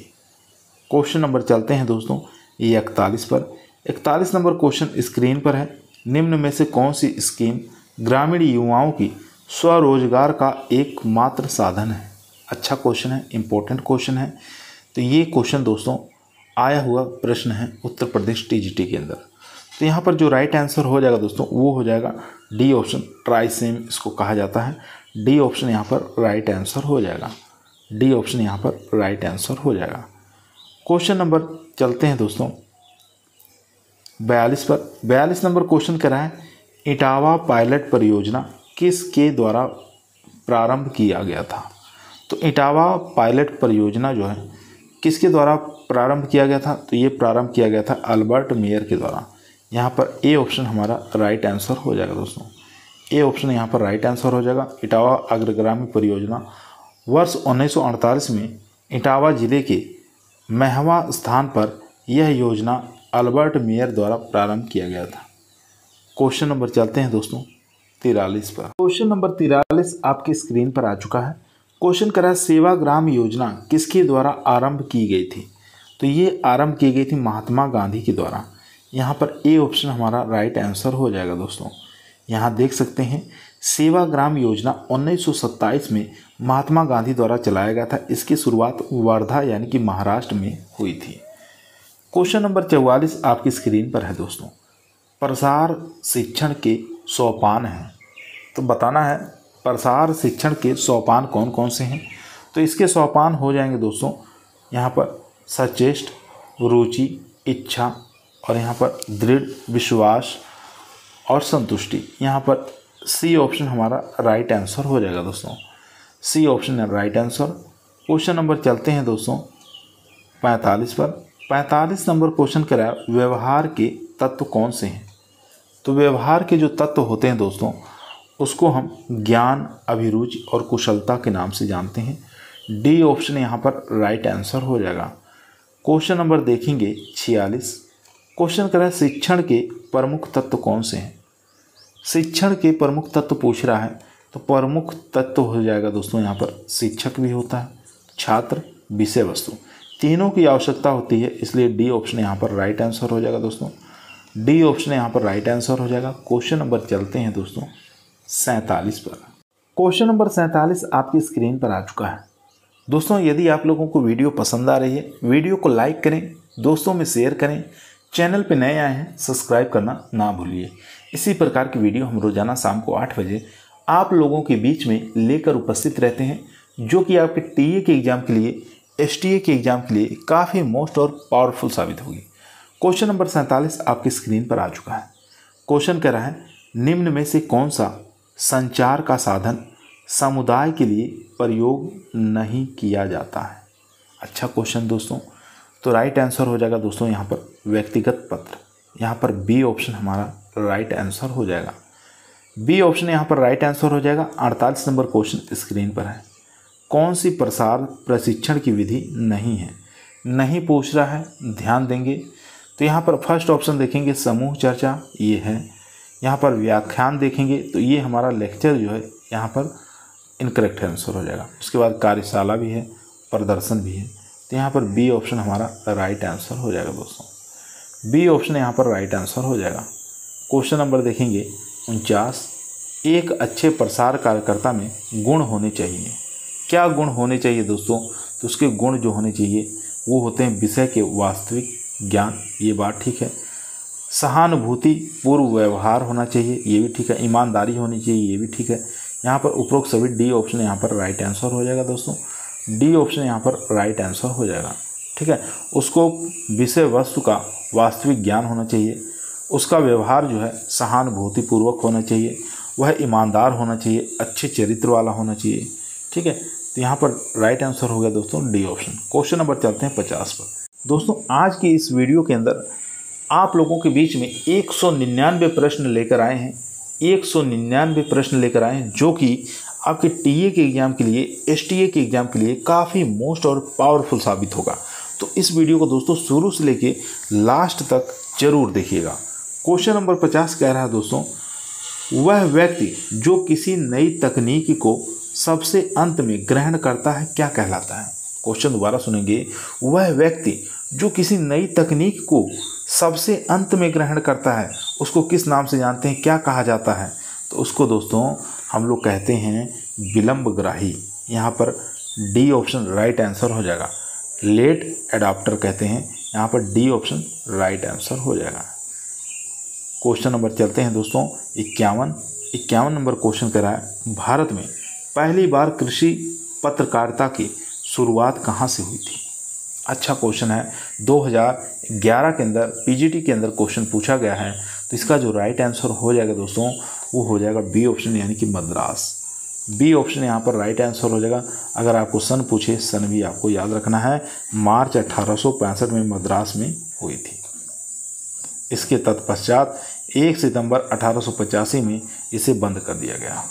क्वेश्चन नंबर चलते हैं दोस्तों ये 41 पर। 41 नंबर क्वेश्चन स्क्रीन पर है। निम्न में से कौन सी स्कीम ग्रामीण युवाओं की स्वरोजगार का एकमात्र साधन है। अच्छा क्वेश्चन है, इंपॉर्टेंट क्वेश्चन है। तो ये क्वेश्चन दोस्तों आया हुआ प्रश्न है उत्तर प्रदेश TGT के अंदर। तो यहाँ पर जो राइट आंसर हो जाएगा दोस्तों वो हो जाएगा डी ऑप्शन, ट्राइसेम इसको कहा जाता है। डी ऑप्शन यहाँ पर राइट आंसर हो जाएगा। डी ऑप्शन यहाँ पर राइट आंसर हो जाएगा। क्वेश्चन नंबर चलते हैं दोस्तों 42 पर। 42 नंबर क्वेश्चन करा है इटावा पायलट परियोजना किसके द्वारा प्रारंभ किया गया था। तो तो इटावा पायलट परियोजना जो है किसके द्वारा प्रारंभ किया गया था? तो ये प्रारंभ किया गया था अल्बर्ट मेयर के द्वारा। यहाँ पर ए ऑप्शन हमारा राइट आंसर हो जाएगा दोस्तों। ए ऑप्शन यहाँ पर राइट आंसर हो जाएगा। इटावा अग्रगामी परियोजना वर्ष 1948 में इटावा जिले के महवा स्थान पर यह योजना अल्बर्ट मेयर द्वारा प्रारंभ किया गया था। क्वेश्चन नंबर चलते हैं दोस्तों 43 पर। क्वेश्चन नंबर 43 आपकी स्क्रीन पर आ चुका है। क्वेश्चन करा है सेवाग्राम योजना किसके द्वारा आरंभ की गई थी? तो ये आरंभ की गई थी महात्मा गांधी के द्वारा। यहाँ पर ए ऑप्शन हमारा राइट आंसर हो जाएगा दोस्तों। यहाँ देख सकते हैं सेवाग्राम योजना 1927 में महात्मा गांधी द्वारा चलाया गया था। इसकी शुरुआत वर्धा यानी कि महाराष्ट्र में हुई थी। क्वेश्चन नंबर 44 आपकी स्क्रीन पर है दोस्तों। प्रसार शिक्षण के सोपान हैं, तो बताना है प्रसार शिक्षण के सोपान कौन कौन से हैं। तो इसके सोपान हो जाएंगे दोस्तों यहाँ पर सचेष्ट, रुचि, इच्छा और यहाँ पर दृढ़ विश्वास और संतुष्टि। यहाँ पर सी ऑप्शन हमारा राइट आंसर हो जाएगा दोस्तों। सी ऑप्शन है राइट आंसर। क्वेश्चन नंबर चलते हैं दोस्तों 45 पर। 45 नंबर क्वेश्चन करा व्यवहार के तत्व कौन से हैं? तो व्यवहार के जो तत्व होते हैं दोस्तों उसको हम ज्ञान, अभिरुचि और कुशलता के नाम से जानते हैं। डी ऑप्शन यहाँ पर राइट आंसर हो जाएगा। क्वेश्चन नंबर देखेंगे 46। क्वेश्चन करा शिक्षण के प्रमुख तत्व कौन से हैं? शिक्षण के प्रमुख तत्व पूछ रहा है, तो प्रमुख तत्व हो जाएगा दोस्तों यहाँ पर शिक्षक भी होता है, छात्र, विषय वस्तु, तीनों की आवश्यकता होती है। इसलिए डी ऑप्शन यहाँ पर राइट आंसर हो जाएगा दोस्तों। डी ऑप्शन यहाँ पर राइट आंसर हो जाएगा। क्वेश्चन नंबर चलते हैं दोस्तों 47 पर। क्वेश्चन नंबर 47 आपकी स्क्रीन पर आ चुका है दोस्तों। यदि आप लोगों को वीडियो पसंद आ रही है, वीडियो को लाइक करें, दोस्तों में शेयर करें, चैनल पे नए आए हैं सब्सक्राइब करना ना भूलिए। इसी प्रकार की वीडियो हम रोजाना शाम को 8 बजे आप लोगों के बीच में लेकर उपस्थित रहते हैं, जो कि आपके टीए के एग्ज़ाम के लिए, एसटीए के एग्ज़ाम के लिए काफ़ी मोस्ट और पावरफुल साबित होगी। क्वेश्चन नंबर 47 आपकी स्क्रीन पर आ चुका है। क्वेश्चन कह रहा है निम्न में से कौन सा संचार का साधन समुदाय के लिए प्रयोग नहीं किया जाता है? अच्छा क्वेश्चन दोस्तों। तो राइट आंसर हो जाएगा दोस्तों यहाँ पर व्यक्तिगत पत्र। यहाँ पर बी ऑप्शन हमारा राइट आंसर हो जाएगा। बी ऑप्शन यहाँ पर राइट आंसर हो जाएगा। 48 नंबर क्वेश्चन स्क्रीन पर है। कौन सी प्रसार प्रशिक्षण की विधि नहीं है? नहीं पूछ रहा है, ध्यान देंगे तो यहाँ पर फर्स्ट ऑप्शन देखेंगे समूह चर्चा, ये है। यहाँ पर व्याख्यान देखेंगे तो ये हमारा लेक्चर जो है यहाँ पर इनकरेक्ट आंसर हो जाएगा। उसके बाद कार्यशाला भी है, प्रदर्शन भी है। तो यहाँ पर बी ऑप्शन हमारा राइट आंसर हो जाएगा दोस्तों। बी ऑप्शन यहाँ पर राइट आंसर हो जाएगा। क्वेश्चन नंबर देखेंगे 49। एक अच्छे प्रसार कार्यकर्ता में गुण होने चाहिए। क्या गुण होने चाहिए दोस्तों? तो उसके गुण जो होने चाहिए वो होते हैं विषय के वास्तविक ज्ञान, ये बात ठीक है। सहानुभूति पूर्व व्यवहार होना चाहिए, ये भी ठीक है। ईमानदारी होनी चाहिए, ये भी ठीक है। यहाँ पर उपरोक्त सभी डी ऑप्शन यहाँ पर राइट आंसर हो जाएगा दोस्तों। डी ऑप्शन यहाँ पर राइट आंसर हो जाएगा, ठीक है। उसको विषय वस्तु का वास्तविक ज्ञान होना चाहिए, उसका व्यवहार जो है सहानुभूतिपूर्वक होना चाहिए, वह ईमानदार होना चाहिए, अच्छे चरित्र वाला होना चाहिए, ठीक है। तो यहाँ पर राइट आंसर हो गया दोस्तों डी ऑप्शन। क्वेश्चन नंबर चलते हैं 50 पर। दोस्तों आज की इस वीडियो के अंदर आप लोगों के बीच में 199 प्रश्न लेकर आए हैं। 199 प्रश्न लेकर आए हैं जो कि आपके टीए के एग्ज़ाम के लिए, एसटीए के एग्ज़ाम के लिए काफ़ी मोस्ट और पावरफुल साबित होगा। तो इस वीडियो को दोस्तों शुरू से लेके लास्ट तक जरूर देखिएगा। क्वेश्चन नंबर 50 कह रहा है दोस्तों, वह व्यक्ति जो किसी नई तकनीक को सबसे अंत में ग्रहण करता है क्या कहलाता है? क्वेश्चन दोबारा सुनेंगे। वह व्यक्ति जो किसी नई तकनीक को सबसे अंत में ग्रहण करता है उसको किस नाम से जानते हैं, क्या कहा जाता है? तो उसको दोस्तों हम लोग कहते हैं विलंबग्राही। यहाँ पर डी ऑप्शन राइट आंसर हो जाएगा। लेट एडाप्टर कहते हैं, यहाँ पर डी ऑप्शन राइट आंसर हो जाएगा। क्वेश्चन नंबर चलते हैं दोस्तों 51 नंबर क्वेश्चन कह रहा है, भारत में पहली बार कृषि पत्रकारिता की शुरुआत कहाँ से हुई थी? अच्छा क्वेश्चन है। 2011 के अंदर पीजीटी के अंदर क्वेश्चन पूछा गया है। तो इसका जो राइट आंसर हो जाएगा दोस्तों वो हो जाएगा बी ऑप्शन यानी कि मद्रास। बी ऑप्शन यहाँ पर राइट आंसर हो जाएगा। अगर आपको सन पूछे, सन भी आपको याद रखना है, मार्च 1865 में मद्रास में हुई थी। इसके तत्पश्चात 1 सितंबर 1885 में इसे बंद कर दिया गया।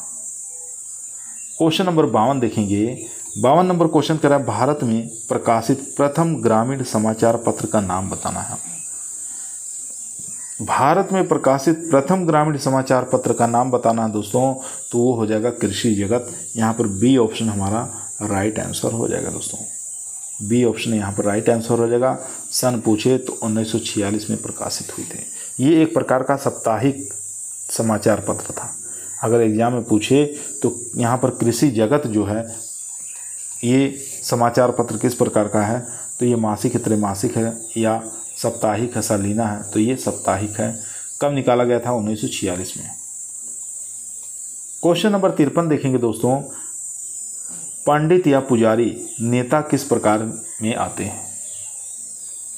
क्वेश्चन नंबर 52 देखेंगे। 52 नंबर क्वेश्चन कह रहा है भारत में प्रकाशित प्रथम ग्रामीण समाचार पत्र का नाम बताना है। भारत में प्रकाशित प्रथम ग्रामीण समाचार पत्र का नाम बताना है दोस्तों, तो वो हो जाएगा कृषि जगत। यहाँ पर बी ऑप्शन हमारा राइट आंसर हो जाएगा दोस्तों। बी ऑप्शन यहाँ पर राइट आंसर हो जाएगा। सन पूछे तो 1946 में प्रकाशित हुए थे। ये एक प्रकार का साप्ताहिक समाचार पत्र था। अगर एग्जाम में पूछे तो यहाँ पर कृषि जगत जो है, ये समाचार पत्र किस प्रकार का है, तो ये मासिक है, त्रैमासिक है या साप्ताहिक है, सालीना है, तो ये साप्ताहिक है। कब निकाला गया था? 1946 में। क्वेश्चन नंबर 53 देखेंगे दोस्तों। पंडित या पुजारी नेता किस प्रकार में आते हैं?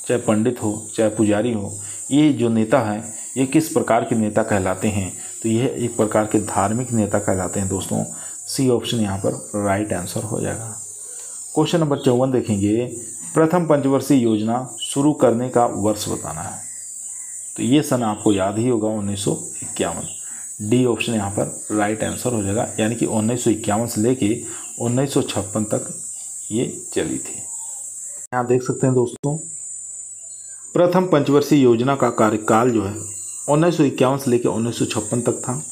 चाहे पंडित हो चाहे पुजारी हो, ये जो नेता है ये किस प्रकार के नेता कहलाते हैं? तो यह एक प्रकार के धार्मिक नेता कहलाते हैं दोस्तों। सी ऑप्शन यहाँ पर राइट आंसर हो जाएगा। क्वेश्चन नंबर 54 देखेंगे। प्रथम पंचवर्षीय योजना शुरू करने का वर्ष बताना है। तो ये सन आपको याद ही होगा, 1951। डी ऑप्शन यहाँ पर राइट आंसर हो जाएगा, यानी कि 1951 से लेके 1956 तक ये चली थी। यहाँ देख सकते हैं दोस्तों, प्रथम पंचवर्षीय योजना का कार्यकाल जो है 1951 से लेके 1956 तक था।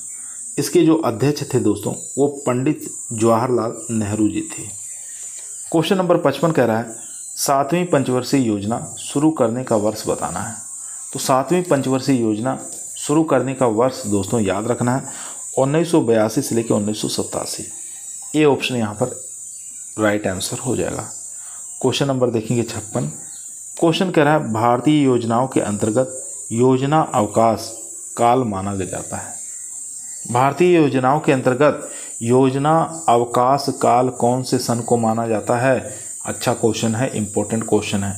इसके जो अध्यक्ष थे दोस्तों वो पंडित जवाहरलाल नेहरू जी थे। क्वेश्चन नंबर 55 कह रहा है 7वीं पंचवर्षीय योजना शुरू करने का वर्ष बताना है। तो 7वीं पंचवर्षीय योजना शुरू करने का वर्ष दोस्तों याद रखना है 1982 से लेकर 1987। ए ऑप्शन यहाँ पर राइट आंसर हो जाएगा। क्वेश्चन नंबर देखेंगे 56। क्वेश्चन कह रहा है भारतीय योजनाओं के अंतर्गत योजना अवकाश काल माना जाता है। भारतीय योजनाओं के अंतर्गत योजना अवकाश काल कौन से सन को माना जाता है? अच्छा क्वेश्चन है, इंपॉर्टेंट क्वेश्चन है।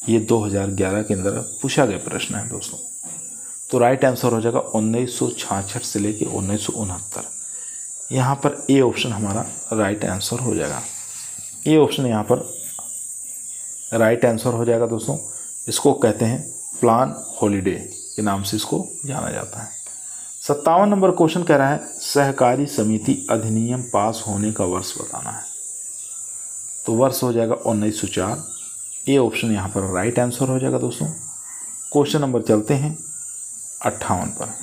ये 2011 के अंदर पूछा गया प्रश्न है दोस्तों। तो राइट आंसर हो जाएगा 1966 से लेके 1969। यहाँ पर ए ऑप्शन हमारा राइट आंसर हो जाएगा। ए ऑप्शन यहाँ पर राइट आंसर हो जाएगा दोस्तों। इसको कहते हैं प्लान हॉलीडे के नाम से इसको जाना जाता है। 57 नंबर क्वेश्चन कह रहा है सहकारी समिति अधिनियम पास होने का वर्ष बताना है। तो वर्ष हो जाएगा 1904। ए ऑप्शन यहाँ पर राइट आंसर हो जाएगा दोस्तों। क्वेश्चन नंबर चलते हैं 58 पर।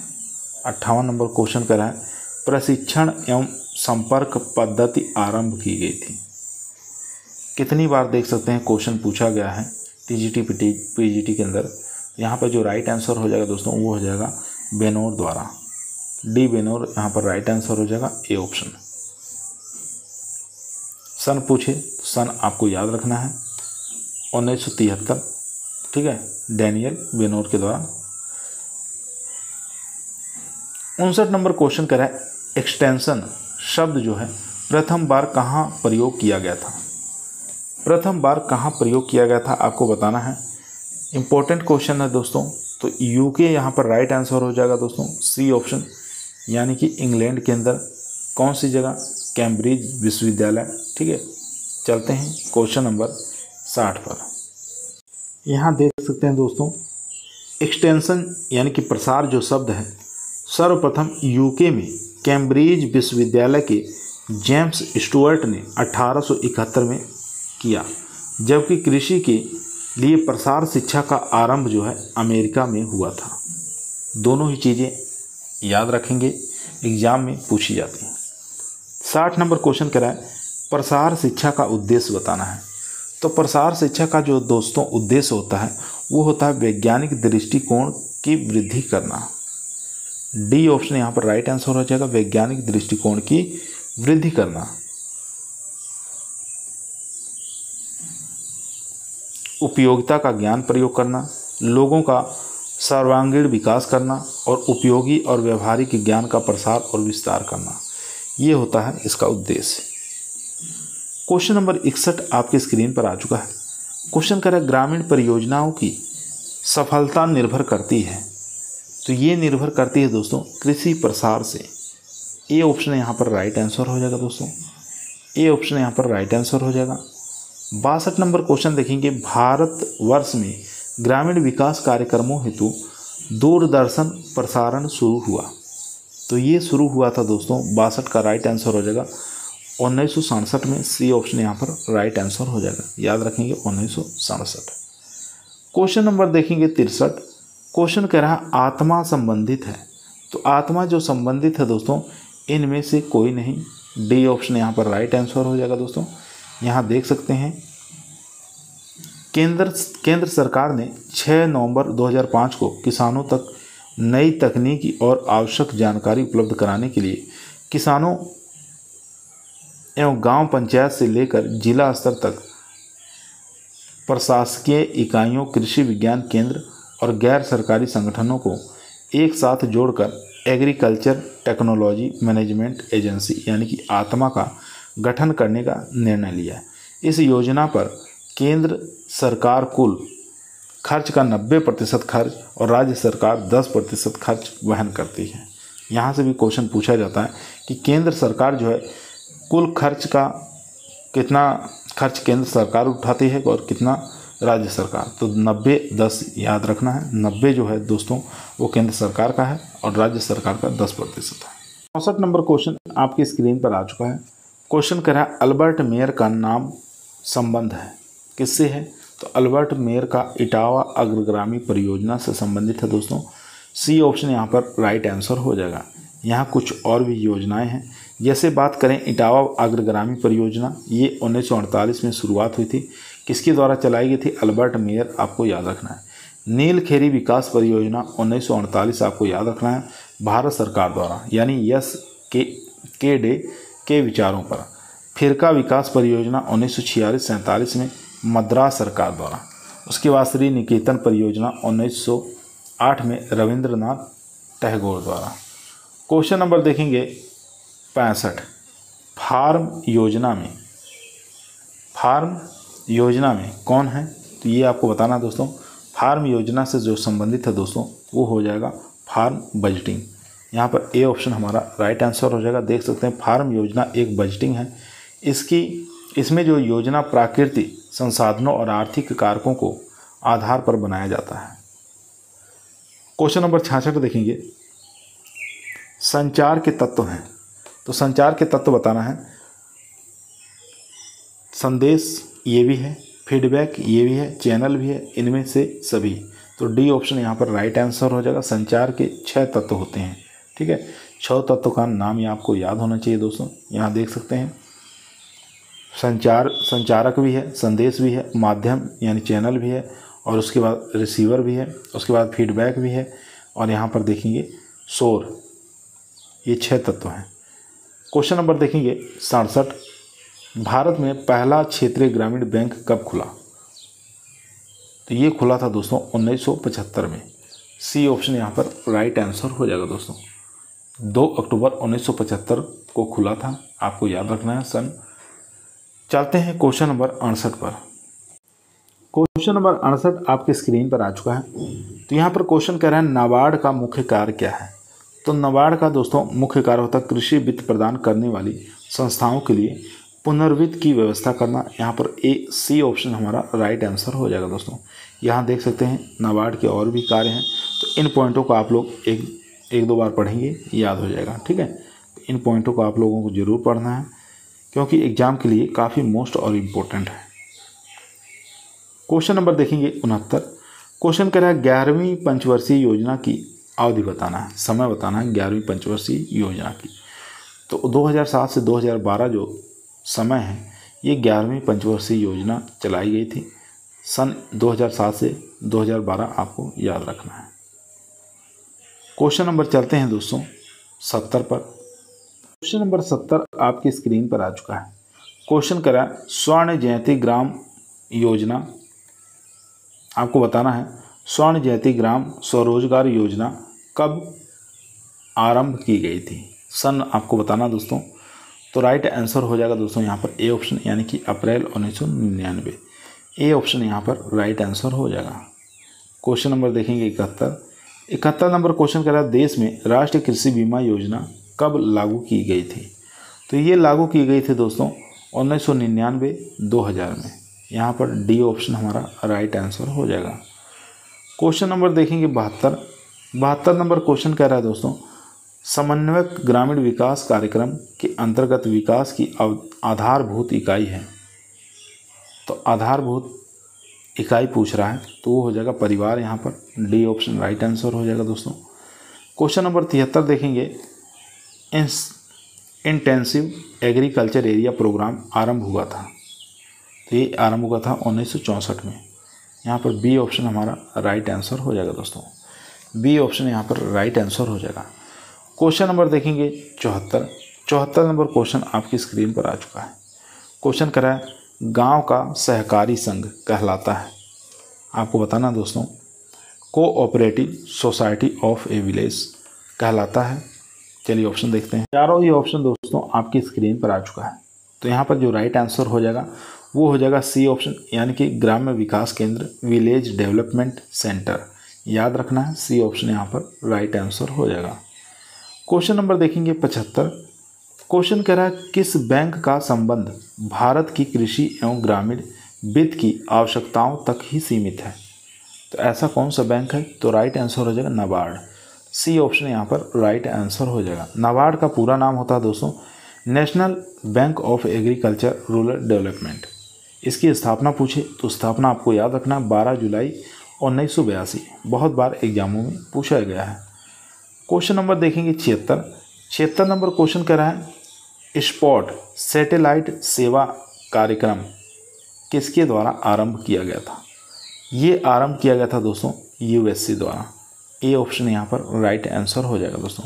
58 नंबर क्वेश्चन कह रहा है प्रशिक्षण एवं संपर्क पद्धति आरंभ की गई थी। कितनी बार देख सकते हैं क्वेश्चन पूछा गया है टीजीटी पीजीटी के अंदर। यहाँ पर जो राइट आंसर हो जाएगा दोस्तों वो हो जाएगा बेनोर द्वारा। डी बेनोर यहाँ पर राइट आंसर हो जाएगा। A option. सन पूछे तो सन आपको याद रखना है 1973, ठीक है, डैनियल बेनोर के द्वारा। 59 नंबर क्वेश्चन कह रहा है एक्सटेंशन शब्द जो है प्रथम बार कहाँ प्रयोग किया गया था? प्रथम बार कहाँ प्रयोग किया गया था आपको बताना है। इंपॉर्टेंट क्वेश्चन है दोस्तों। तो यूके यहाँ पर राइट आंसर हो जाएगा दोस्तों। सी ऑप्शन, यानी कि इंग्लैंड के अंदर कौन सी जगह? कैम्ब्रिज विश्वविद्यालय, ठीक है। चलते हैं क्वेश्चन नंबर 60 पर। यहाँ देख सकते हैं दोस्तों एक्सटेंशन यानी कि प्रसार जो शब्द है सर्वप्रथम यूके में कैम्ब्रिज विश्वविद्यालय के जेम्स स्टुअर्ट ने 1871 में किया, जबकि कृषि के लिए प्रसार शिक्षा का आरंभ जो है अमेरिका में हुआ था। दोनों ही चीज़ें याद रखेंगे, एग्जाम में पूछी जाती हैं। 60 नंबर क्वेश्चन कह रहा है प्रसार शिक्षा का उद्देश्य बताना है। तो प्रसार शिक्षा का जो दोस्तों उद्देश्य होता है वो होता है वैज्ञानिक दृष्टिकोण की वृद्धि करना। डी ऑप्शन यहाँ पर राइट आंसर हो जाएगा, वैज्ञानिक दृष्टिकोण की वृद्धि करना। उपयोगिता का ज्ञान प्रयोग करना, लोगों का सर्वांगीण विकास करना और उपयोगी और व्यवहारिक ज्ञान का प्रसार और विस्तार करना, ये होता है इसका उद्देश्य। क्वेश्चन नंबर 61 आपके स्क्रीन पर आ चुका है। क्वेश्चन कर रहा है ग्रामीण परियोजनाओं की सफलता निर्भर करती है। तो ये निर्भर करती है दोस्तों कृषि प्रसार से। ए ऑप्शन यहाँ पर राइट आंसर हो जाएगा दोस्तों, ए ऑप्शन यहाँ पर राइट आंसर हो जाएगा। 62 नंबर क्वेश्चन देखेंगे, भारतवर्ष में ग्रामीण विकास कार्यक्रमों हेतु दूरदर्शन प्रसारण शुरू हुआ। तो ये शुरू हुआ था दोस्तों, 62 का राइट आंसर हो जाएगा 1967 में। सी ऑप्शन यहाँ पर राइट आंसर हो जाएगा, याद रखेंगे 1967। क्वेश्चन नंबर देखेंगे 63। क्वेश्चन कह रहा है आत्मा संबंधित है। तो आत्मा जो संबंधित है दोस्तों, इनमें से कोई नहीं। डी ऑप्शन यहाँ पर राइट आंसर हो जाएगा दोस्तों। यहाँ देख सकते हैं केंद्र सरकार ने 6 नवंबर 2005 को किसानों तक नई तकनीकी और आवश्यक जानकारी उपलब्ध कराने के लिए किसानों एवं गांव पंचायत से लेकर जिला स्तर तक प्रशासकीय इकाइयों, कृषि विज्ञान केंद्र और गैर सरकारी संगठनों को एक साथ जोड़कर एग्रीकल्चर टेक्नोलॉजी मैनेजमेंट एजेंसी यानी कि आत्मा का गठन करने का निर्णय लिया है। इस योजना पर केंद्र सरकार कुल खर्च का 90% खर्च और राज्य सरकार 10% खर्च वहन करती है। यहाँ से भी क्वेश्चन पूछा जाता है कि केंद्र सरकार जो है कुल खर्च का कितना खर्च केंद्र सरकार उठाती है और कितना राज्य सरकार। तो 90-10 याद रखना है। 90 जो है दोस्तों वो केंद्र सरकार का है और राज्य सरकार का 10% है। 64 नंबर क्वेश्चन आपकी स्क्रीन पर आ चुका है। क्वेश्चन कह रहा है अल्बर्ट मेयर का नाम संबंध है, किससे है? तो अल्बर्ट मेयर का इटावा अग्रगामी परियोजना से संबंधित है दोस्तों। सी ऑप्शन यहाँ पर राइट आंसर हो जाएगा। यहाँ कुछ और भी योजनाएं हैं, जैसे बात करें इटावा अग्रगामी परियोजना, ये 1948 में शुरुआत हुई थी। किसके द्वारा चलाई गई थी? अल्बर्ट मेयर, आपको याद रखना है। नीलखेरी विकास परियोजना 1948 आपको याद रखना है, भारत सरकार द्वारा, यानी यस के डे के विचारों पर। फिरका विकास परियोजना 1946-47 में मद्रास सरकार द्वारा। उसके बाद श्री निकेतन परियोजना 1908 में रविंद्रनाथ टैगोर द्वारा। क्वेश्चन नंबर देखेंगे 65। फार्म योजना में कौन है? तो ये आपको बताना दोस्तों। फार्म योजना से जो संबंधित है दोस्तों वो हो जाएगा फार्म बजटिंग। यहाँ पर ए ऑप्शन हमारा राइट आंसर हो जाएगा। देख सकते हैं फार्म योजना एक बजटिंग है। इसमें जो योजना प्राकृतिक संसाधनों और आर्थिक कारकों को आधार पर बनाया जाता है। क्वेश्चन नंबर 66 देखेंगे, संचार के तत्व हैं। तो संचार के तत्व बताना है। संदेश ये भी है, फीडबैक ये भी है, चैनल भी है, इनमें से सभी। तो डी ऑप्शन यहाँ पर राइट आंसर हो जाएगा। संचार के 6 तत्व होते हैं, ठीक है। 6 तत्व का नाम ये आपको याद होना चाहिए दोस्तों। यहाँ देख सकते हैं संचारक भी है, संदेश भी है, माध्यम यानी चैनल भी है, और उसके बाद रिसीवर भी है, उसके बाद फीडबैक भी है, और यहाँ पर देखेंगे शोर। ये 6 तत्व हैं। क्वेश्चन नंबर देखेंगे 67। भारत में पहला क्षेत्रीय ग्रामीण बैंक कब खुला? तो ये खुला था दोस्तों 1975 में। सी ऑप्शन यहाँ पर राइट आंसर हो जाएगा दोस्तों। 2 अक्टूबर 1975 को खुला था, आपको याद रखना है सन। चलते हैं क्वेश्चन नंबर 68 पर। क्वेश्चन नंबर 68 आपके स्क्रीन पर आ चुका है। तो यहाँ पर क्वेश्चन कह रहा है नाबार्ड का मुख्य कार्य क्या है? तो नाबार्ड का दोस्तों मुख्य कार्य होता है कृषि वित्त प्रदान करने वाली संस्थाओं के लिए पुनर्वित्त की व्यवस्था करना। यहाँ पर सी ऑप्शन हमारा राइट आंसर हो जाएगा दोस्तों। यहाँ देख सकते हैं नाबार्ड के और भी कार्य हैं। तो इन पॉइंटों को आप लोग एक दो बार पढ़ेंगे, याद हो जाएगा, ठीक है। इन पॉइंटों को आप लोगों को जरूर पढ़ना है, क्योंकि एग्जाम के लिए काफ़ी मोस्ट और इम्पोर्टेंट है। क्वेश्चन नंबर देखेंगे 69। क्वेश्चन कह रहा है 11वीं पंचवर्षीय योजना की अवधि बताना है, समय बताना है 11वीं पंचवर्षीय योजना की। तो 2007 से 2012 जो समय है, ये 11वीं पंचवर्षीय योजना चलाई गई थी। सन 2007 से 2012 आपको याद रखना है। क्वेश्चन नंबर चलते हैं दोस्तों 70 पर। क्वेश्चन नंबर 70 आपकी स्क्रीन पर आ चुका है। क्वेश्चन करा स्वर्ण जयंती ग्राम योजना, आपको बताना है स्वर्ण जयंती ग्राम स्वरोजगार योजना कब आरंभ की गई थी? सन आपको बताना दोस्तों। तो राइट आंसर हो जाएगा दोस्तों यहाँ पर ए ऑप्शन, यानी कि अप्रैल 1999। ए ऑप्शन यहाँ पर राइट आंसर हो जाएगा। क्वेश्चन नंबर देखेंगे 71 नंबर क्वेश्चन कर रहा है देश में राष्ट्रीय कृषि बीमा योजना कब लागू की गई थी? तो ये लागू की गई थी दोस्तों 1999-2000 में। यहाँ पर डी ऑप्शन हमारा राइट आंसर हो जाएगा। क्वेश्चन नंबर देखेंगे 72 नंबर क्वेश्चन कह रहा है दोस्तों, समन्वयक ग्रामीण विकास कार्यक्रम के अंतर्गत विकास की आधारभूत इकाई है। तो आधारभूत इकाई पूछ रहा है तो वो हो जाएगा परिवार। यहाँ पर डी ऑप्शन राइट आंसर हो जाएगा दोस्तों। क्वेश्चन नंबर 73 देखेंगे, इंटेंसिव एग्रीकल्चर एरिया प्रोग्राम आरंभ हुआ था। तो ये आरंभ हुआ था 1964 में। यहाँ पर बी ऑप्शन हमारा राइट आंसर हो जाएगा दोस्तों। बी ऑप्शन यहाँ पर राइट आंसर हो जाएगा। क्वेश्चन नंबर देखेंगे 74 नंबर क्वेश्चन आपकी स्क्रीन पर आ चुका है। क्वेश्चन करा है, गांव का सहकारी संघ कहलाता है। आपको बताना दोस्तों, cooperative society of A village कहलाता है। चलिए ऑप्शन देखते हैं। चारों ही ऑप्शन दोस्तों आपकी स्क्रीन पर आ चुका है। तो यहाँ पर जो राइट आंसर हो जाएगा वो हो जाएगा सी ऑप्शन, यानी कि ग्राम्य विकास केंद्र, विलेज डेवलपमेंट सेंटर। याद रखना है, सी ऑप्शन यहाँ पर राइट आंसर हो जाएगा। क्वेश्चन नंबर देखेंगे 75। क्वेश्चन कह रहा है, किस बैंक का संबंध भारत की कृषि एवं ग्रामीण वित्त की आवश्यकताओं तक ही सीमित है? तो ऐसा कौन सा बैंक है? तो राइट आंसर हो जाएगा नाबार्ड। सी ऑप्शन यहाँ पर राइट आंसर हो जाएगा। नाबार्ड का पूरा नाम होता है दोस्तों national bank of agriculture rural development. इसकी स्थापना पूछे तो स्थापना आपको याद रखना 12 जुलाई 1982। बहुत बार एग्जामों में पूछा गया है। क्वेश्चन नंबर देखेंगे 76 नंबर क्वेश्चन कह रहा है, स्पॉट सैटेलाइट सेवा कार्यक्रम किसके द्वारा आरंभ किया गया था? ये आरंभ किया गया था दोस्तों यूएसए द्वारा। ए ऑप्शन यहाँ पर राइट आंसर हो जाएगा दोस्तों,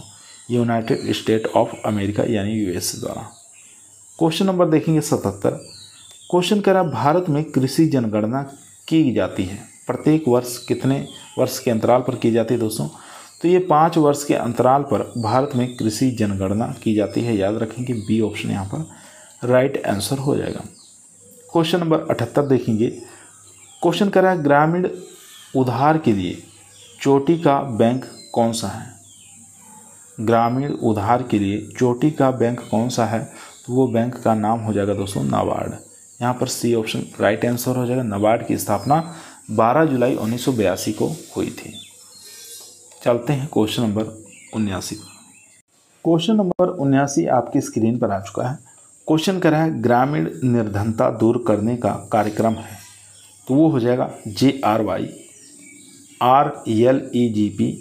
यूनाइटेड स्टेट ऑफ अमेरिका यानी यूएसए द्वारा। क्वेश्चन नंबर देखेंगे 77। क्वेश्चन कह रहा है, भारत में कृषि जनगणना की जाती है प्रत्येक वर्ष कितने वर्ष के अंतराल पर की जाती है दोस्तों? तो ये 5 वर्ष के अंतराल पर भारत में कृषि जनगणना की जाती है। याद रखेंगे बी ऑप्शन यहाँ पर राइट आंसर हो जाएगा। क्वेश्चन नंबर 78 देखेंगे। क्वेश्चन कर रहा है, ग्रामीण उधार के लिए चोटी का बैंक कौन सा है? ग्रामीण उधार के लिए चोटी का बैंक कौन सा है? तो वो बैंक का नाम हो जाएगा दोस्तों नाबार्ड। यहाँ पर सी ऑप्शन राइट आंसर हो जाएगा। नाबार्ड की स्थापना 12 जुलाई 1982 को हुई थी। चलते हैं क्वेश्चन नंबर 79 पर। क्वेश्चन नंबर 79 आपकी स्क्रीन पर आ चुका है। क्वेश्चन कर रहा है, ग्रामीण निर्धनता दूर करने का कार्यक्रम है। तो वो हो जाएगा JRY, RLEGP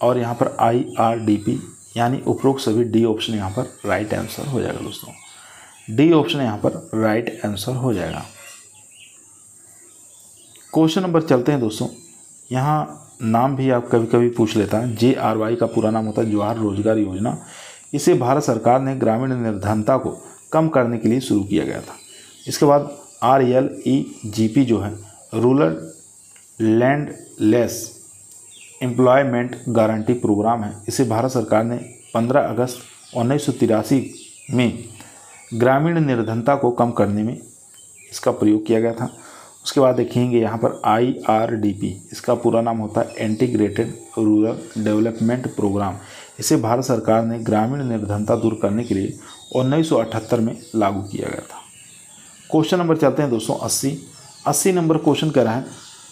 और यहाँ पर IRDP, यानी उपरोक्त सभी डी ऑप्शन यहाँ पर राइट आंसर हो जाएगा दोस्तों। डी ऑप्शन यहाँ पर राइट आंसर हो जाएगा। क्वेश्चन नंबर चलते हैं दोस्तों। यहाँ नाम भी आप कभी कभी पूछ लेता है। JRY का पूरा नाम होता है जवाहर रोजगार योजना। इसे भारत सरकार ने ग्रामीण निर्धनता को कम करने के लिए शुरू किया गया था। इसके बाद RLEGP जो है rural landless employment guarantee programme है। इसे भारत सरकार ने 15 अगस्त 1983 में ग्रामीण निर्धनता को कम करने में इसका प्रयोग किया गया था। उसके बाद देखेंगे यहाँ पर IRDP, इसका पूरा नाम होता है इंटीग्रेटेड रूरल डेवलपमेंट प्रोग्राम। इसे भारत सरकार ने ग्रामीण निर्धनता दूर करने के लिए 1978 में लागू किया गया था। क्वेश्चन नंबर चलते हैं दोस्तों 80 नंबर क्वेश्चन कह रहा है,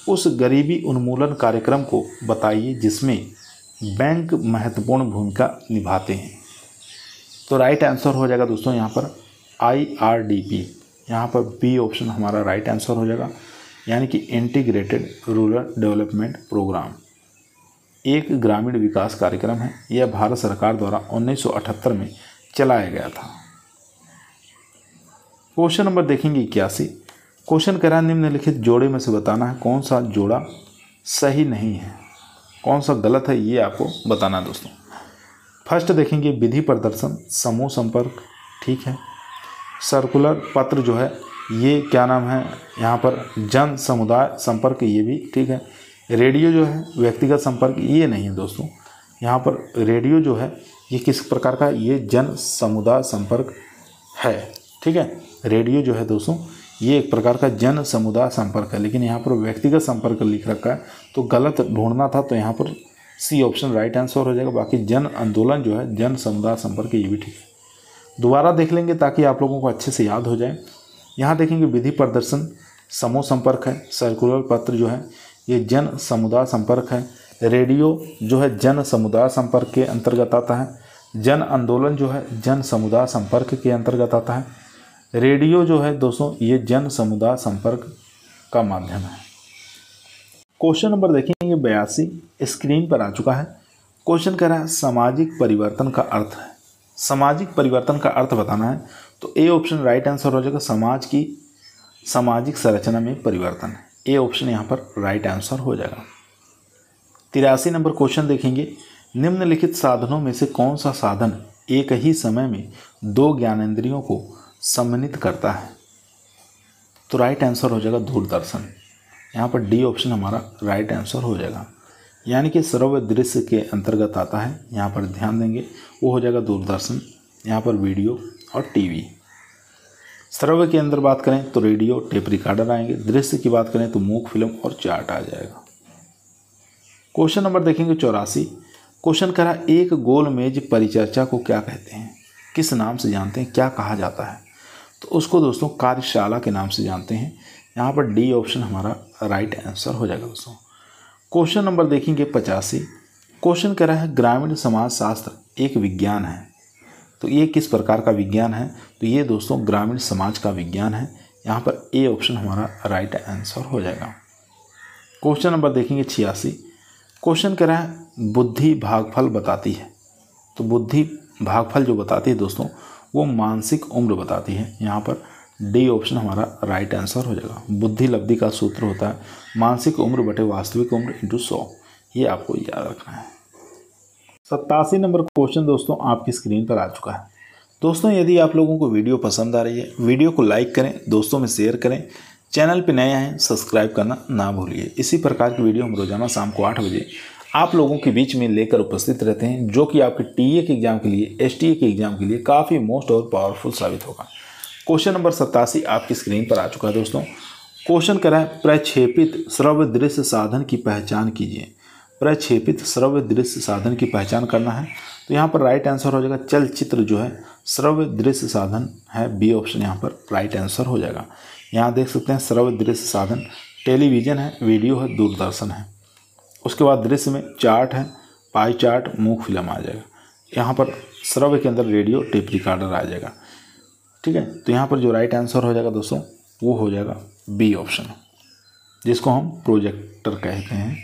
उस गरीबी उन्मूलन कार्यक्रम को बताइए जिसमें बैंक महत्वपूर्ण भूमिका निभाते हैं। तो राइट आंसर हो जाएगा दोस्तों यहाँ पर IRDP। यहाँ पर बी ऑप्शन हमारा राइट आंसर हो जाएगा, यानी कि इंटीग्रेटेड रूरल डेवलपमेंट प्रोग्राम एक ग्रामीण विकास कार्यक्रम है। यह भारत सरकार द्वारा 1978 में चलाया गया था। क्वेश्चन नंबर देखेंगे 81। क्वेश्चन कह रहा है, निम्नलिखित जोड़े में से बताना है कौन सा जोड़ा सही नहीं है, कौन सा गलत है, ये आपको बताना है दोस्तों। फर्स्ट देखेंगे विधि प्रदर्शन समूह संपर्क, ठीक है। सर्कुलर पत्र जो है ये क्या नाम है, यहाँ पर जन समुदाय संपर्क, ये भी ठीक है। रेडियो जो है व्यक्तिगत संपर्क, ये नहीं है दोस्तों। यहाँ पर रेडियो जो है ये किस प्रकार का, ये जन समुदाय संपर्क है, ठीक है। रेडियो जो है दोस्तों ये एक प्रकार का जन समुदाय संपर्क है, लेकिन यहाँ पर व्यक्तिगत संपर्क लिख रखा है तो गलत ढूंढना था। तो यहाँ पर सी ऑप्शन राइट आंसर हो जाएगा। बाकी जन आंदोलन जो है जन समुदाय संपर्क, ये भी ठीक है। दोबारा देख लेंगे ताकि आप लोगों को अच्छे से याद हो जाए। यहाँ देखेंगे विधि प्रदर्शन समूह संपर्क है, सर्कुलर पत्र जो है ये जन समुदाय संपर्क है, रेडियो जो है जन समुदाय संपर्क के अंतर्गत आता है, जन आंदोलन जो है जन समुदाय संपर्क के अंतर्गत आता है, रेडियो जो है दोस्तों ये जन समुदाय संपर्क का माध्यम है। क्वेश्चन नंबर देखेंगे 82 स्क्रीन पर आ चुका है। क्वेश्चन कह रहा है सामाजिक परिवर्तन का अर्थ है। सामाजिक परिवर्तन का अर्थ बताना है तो ए ऑप्शन राइट आंसर हो जाएगा। समाज की सामाजिक संरचना में परिवर्तन, ए ऑप्शन यहाँ पर राइट आंसर हो जाएगा। 83 नंबर क्वेश्चन देखेंगे निम्नलिखित साधनों में से कौन सा साधन एक ही समय में दो ज्ञानेंद्रियों को सम्मिलित करता है? तो राइट आंसर हो जाएगा दूरदर्शन। यहाँ पर डी ऑप्शन हमारा राइट आंसर हो जाएगा, यानी कि श्रव्य दृश्य के अंतर्गत आता है। यहाँ पर ध्यान देंगे वो हो जाएगा दूरदर्शन, यहाँ पर वीडियो और टीवी। श्रव्य के अंदर बात करें तो रेडियो टेप रिकॉर्डर आएंगे, दृश्य की बात करें तो मूक फिल्म और चार्ट आ जाएगा। क्वेश्चन नंबर देखेंगे 84। क्वेश्चन करा एक गोल मेज परिचर्चा को क्या कहते हैं, किस नाम से जानते हैं, क्या कहा जाता है? तो उसको दोस्तों कार्यशाला के नाम से जानते हैं। यहाँ पर डी ऑप्शन हमारा राइट आंसर हो जाएगा दोस्तों। क्वेश्चन नंबर देखेंगे 85। क्वेश्चन कह रहा है ग्रामीण समाज शास्त्र एक विज्ञान है, तो ये किस प्रकार का विज्ञान है? तो ये दोस्तों ग्रामीण समाज का विज्ञान है। यहाँ पर ए ऑप्शन हमारा राइट आंसर हो जाएगा। क्वेश्चन नंबर देखेंगे 86। क्वेश्चन कह रहा है बुद्धि भागफल बताती है, तो बुद्धि भागफल जो बताती है दोस्तों वो मानसिक उम्र बताती है। यहाँ पर डी ऑप्शन हमारा राइट आंसर हो जाएगा। बुद्धि लब्धि का सूत्र होता है मानसिक उम्र बटे वास्तविक उम्र इंटू 100, ये आपको याद रखना है। 87 नंबर क्वेश्चन दोस्तों आपकी स्क्रीन पर आ चुका है। दोस्तों यदि आप लोगों को वीडियो पसंद आ रही है, वीडियो को लाइक करें, दोस्तों में शेयर करें, चैनल पर नए आए सब्सक्राइब करना ना भूलिए। इसी प्रकार की वीडियो हम रोजाना शाम को 8 बजे आप लोगों के बीच में लेकर उपस्थित रहते हैं, जो कि आपके टीए के एग्जाम के लिए, एसटीए के एग्जाम के लिए काफ़ी मोस्ट और पावरफुल साबित होगा। क्वेश्चन नंबर 87 आपकी स्क्रीन पर आ चुका है दोस्तों। क्वेश्चन कह रहा है प्रक्षेपित श्रव्य दृश्य साधन की पहचान कीजिए। प्रक्षेपित श्रव्य दृश्य साधन की पहचान करना है तो यहाँ पर राइट आंसर हो जाएगा चलचित्र जो है श्रव्य दृश्य साधन है, बी ऑप्शन यहाँ पर राइट आंसर हो जाएगा। यहाँ देख सकते हैं श्रव्य दृश्य साधन टेलीविज़न है, वीडियो है, दूरदर्शन है। उसके बाद दृश्य में चार्ट है, पाई चार्ट, मूक फिल्म आ जाएगा। यहाँ पर श्रव्य के अंदर रेडियो टेप रिकॉर्डर आ जाएगा। ठीक है, तो यहाँ पर जो राइट आंसर हो जाएगा दोस्तों वो हो जाएगा बी ऑप्शन, जिसको हम प्रोजेक्टर कहते हैं।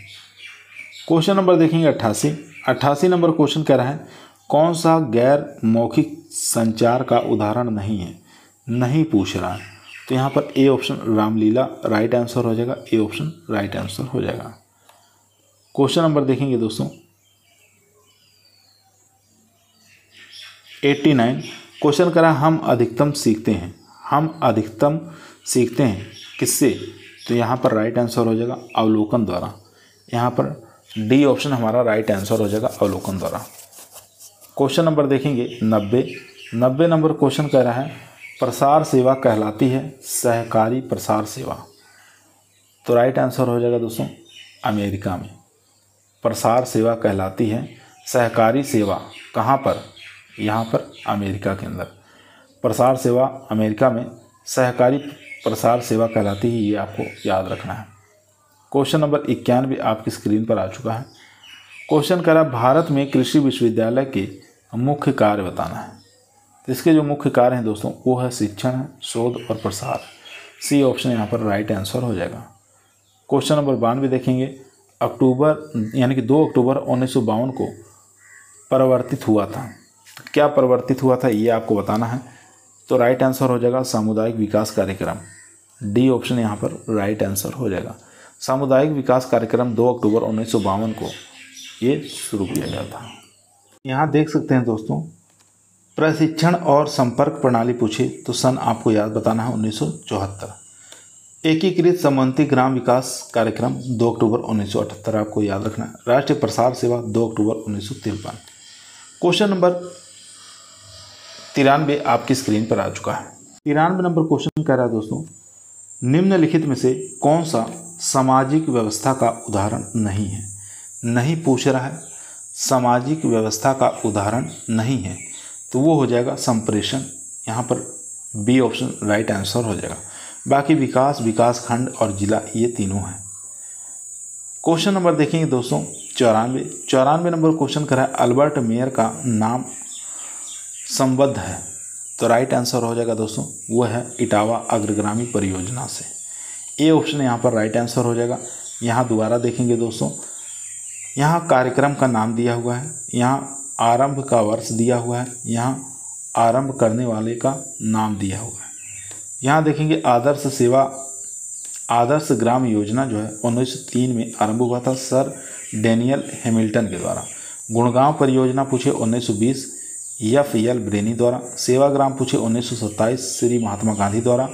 क्वेश्चन नंबर देखेंगे 88 नंबर क्वेश्चन कह रहा है कौन सा गैर मौखिक संचार का उदाहरण नहीं है, नहीं पूछ रहा है। तो यहाँ पर A option Ramlila right answer हो जाएगा, ए ऑप्शन राइट आंसर हो जाएगा। क्वेश्चन नंबर देखेंगे दोस्तों 89। क्वेश्चन करा हम अधिकतम सीखते हैं, हम अधिकतम सीखते हैं किससे? तो यहाँ पर राइट आंसर हो जाएगा अवलोकन द्वारा। यहाँ पर डी ऑप्शन हमारा राइट आंसर हो जाएगा अवलोकन द्वारा। क्वेश्चन नंबर देखेंगे 90 नंबर क्वेश्चन कह रहा है प्रसार सेवा कहलाती है सहकारी प्रसार सेवा। तो राइट आंसर हो जाएगा दोस्तों अमेरिका में प्रसार सेवा कहलाती है सहकारी सेवा। कहाँ पर? यहाँ पर अमेरिका के अंदर प्रसार सेवा अमेरिका में सहकारी प्रसार सेवा कहलाती है, ये आपको याद रखना है। क्वेश्चन नंबर 91 आपकी स्क्रीन पर आ चुका है। क्वेश्चन करा भारत में कृषि विश्वविद्यालय के मुख्य कार्य बताना है। तो इसके जो मुख्य कार्य हैं दोस्तों वो है शिक्षण, शोध और प्रसार। सी ऑप्शन यहाँ पर राइट आंसर हो जाएगा। क्वेश्चन नंबर 92 देखेंगे अक्टूबर यानी कि 2 अक्टूबर 1952 को परिवर्तित हुआ था। क्या परिवर्तित हुआ था ये आपको बताना है। तो राइट आंसर हो जाएगा सामुदायिक विकास कार्यक्रम, डी ऑप्शन यहाँ पर राइट आंसर हो जाएगा। सामुदायिक विकास कार्यक्रम 2 अक्टूबर 1952 को ये शुरू किया गया था। यहाँ देख सकते हैं दोस्तों प्रशिक्षण और संपर्क प्रणाली पूछे तो सन आपको याद बताना है 1974। एकीकृत समन्वित ग्राम विकास कार्यक्रम 2 अक्टूबर 1978 आपको याद रखना है। राष्ट्रीय प्रसार सेवा 2 अक्टूबर 1953। क्वेश्चन नंबर 93 आपकी स्क्रीन पर आ चुका है। 93 नंबर क्वेश्चन कह रहा है दोस्तों निम्नलिखित में से कौन सा सामाजिक व्यवस्था का उदाहरण नहीं है? नहीं पूछ रहा है, सामाजिक व्यवस्था का उदाहरण नहीं है, तो वो हो जाएगा संप्रेषण। यहाँ पर बी ऑप्शन राइट आंसर हो जाएगा। बाकी विकास, विकास खंड और जिला ये तीनों हैं। क्वेश्चन नंबर देखेंगे दोस्तों 94 नंबर क्वेश्चन करा है अल्बर्ट मेयर का नाम संबद्ध है, तो राइट आंसर हो जाएगा दोस्तों वो है इटावा अग्रगामी परियोजना से। ए ऑप्शन यहाँ पर राइट आंसर हो जाएगा। यहाँ दोबारा देखेंगे दोस्तों, यहाँ कार्यक्रम का नाम दिया हुआ है, यहाँ आरंभ का वर्ष दिया हुआ है, यहाँ आरंभ करने वाले का नाम दिया हुआ है। यहाँ देखेंगे आदर्श ग्राम योजना जो है 1903 में आरंभ हुआ था सर डेनियल हैमिल्टन के द्वारा। गुणगांव परियोजना पूछे 1920 एफ.एल. ब्रेनी द्वारा। सेवाग्राम पूछे 1927 श्री महात्मा गांधी द्वारा।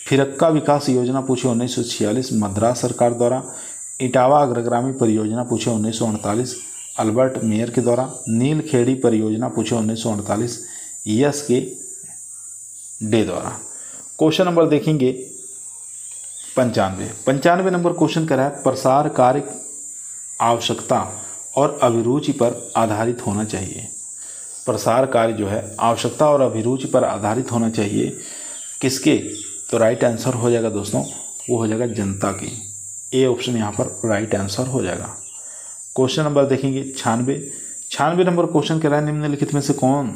फिरक्का विकास योजना पूछे 1946 मद्रास सरकार द्वारा। इटावा अग्रगामी परियोजना पूछे 1948 अल्बर्ट मेयर के द्वारा। नीलखेड़ी परियोजना पूछे 1948 एस के डे द्वारा। क्वेश्चन नंबर देखेंगे 95 नंबर क्वेश्चन करा है प्रसार कार्य आवश्यकता और अभिरुचि पर आधारित होना चाहिए। प्रसार कार्य जो है आवश्यकता और अभिरुचि पर आधारित होना चाहिए किसके, तो राइट आंसर हो जाएगा दोस्तों वो हो जाएगा जनता की। ए ऑप्शन यहाँ पर राइट आंसर हो जाएगा। क्वेश्चन नंबर देखेंगे 96 नंबर क्वेश्चन कह रहा है निम्नलिखित में से कौन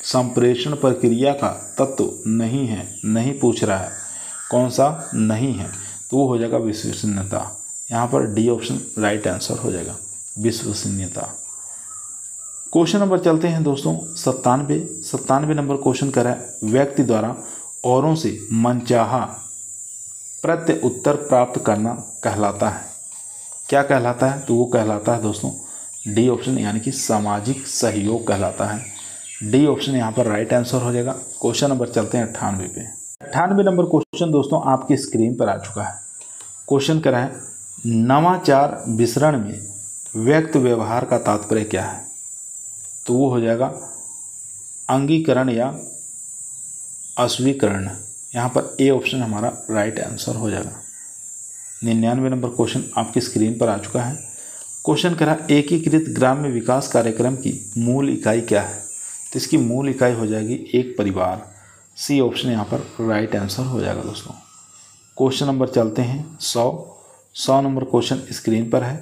संप्रेषण प्रक्रिया का तत्व नहीं है, नहीं पूछ रहा है, कौन सा नहीं है, तो वो हो जाएगा विश्वसनीयता। यहाँ पर डी ऑप्शन राइट आंसर हो जाएगा विश्वसनीयता। क्वेश्चन नंबर चलते हैं दोस्तों 97 नंबर क्वेश्चन कर रहा है व्यक्ति द्वारा औरों से मनचाहा प्रत्य उत्तर प्राप्त करना कहलाता है, क्या कहलाता है, तो वो कहलाता है दोस्तों डी ऑप्शन यानी कि सामाजिक सहयोग कहलाता है। डी ऑप्शन यहाँ पर राइट आंसर हो जाएगा। क्वेश्चन नंबर चलते हैं 98 पे। 98 नंबर क्वेश्चन दोस्तों आपकी स्क्रीन पर आ चुका है। क्वेश्चन करा है नवाचार विसरण में व्यक्त व्यवहार का तात्पर्य क्या है, तो वो हो जाएगा अंगीकरण या अस्वीकरण। यहाँ पर ए ऑप्शन हमारा राइट आंसर हो जाएगा। 99 नंबर क्वेश्चन आपकी स्क्रीन पर आ चुका है। क्वेश्चन करा एकीकृत ग्राम्य विकास कार्यक्रम की मूल इकाई क्या है, तो इसकी मूल इकाई हो जाएगी एक परिवार। सी ऑप्शन यहाँ पर राइट आंसर हो जाएगा दोस्तों। क्वेश्चन नंबर चलते हैं 100 नंबर क्वेश्चन स्क्रीन पर है।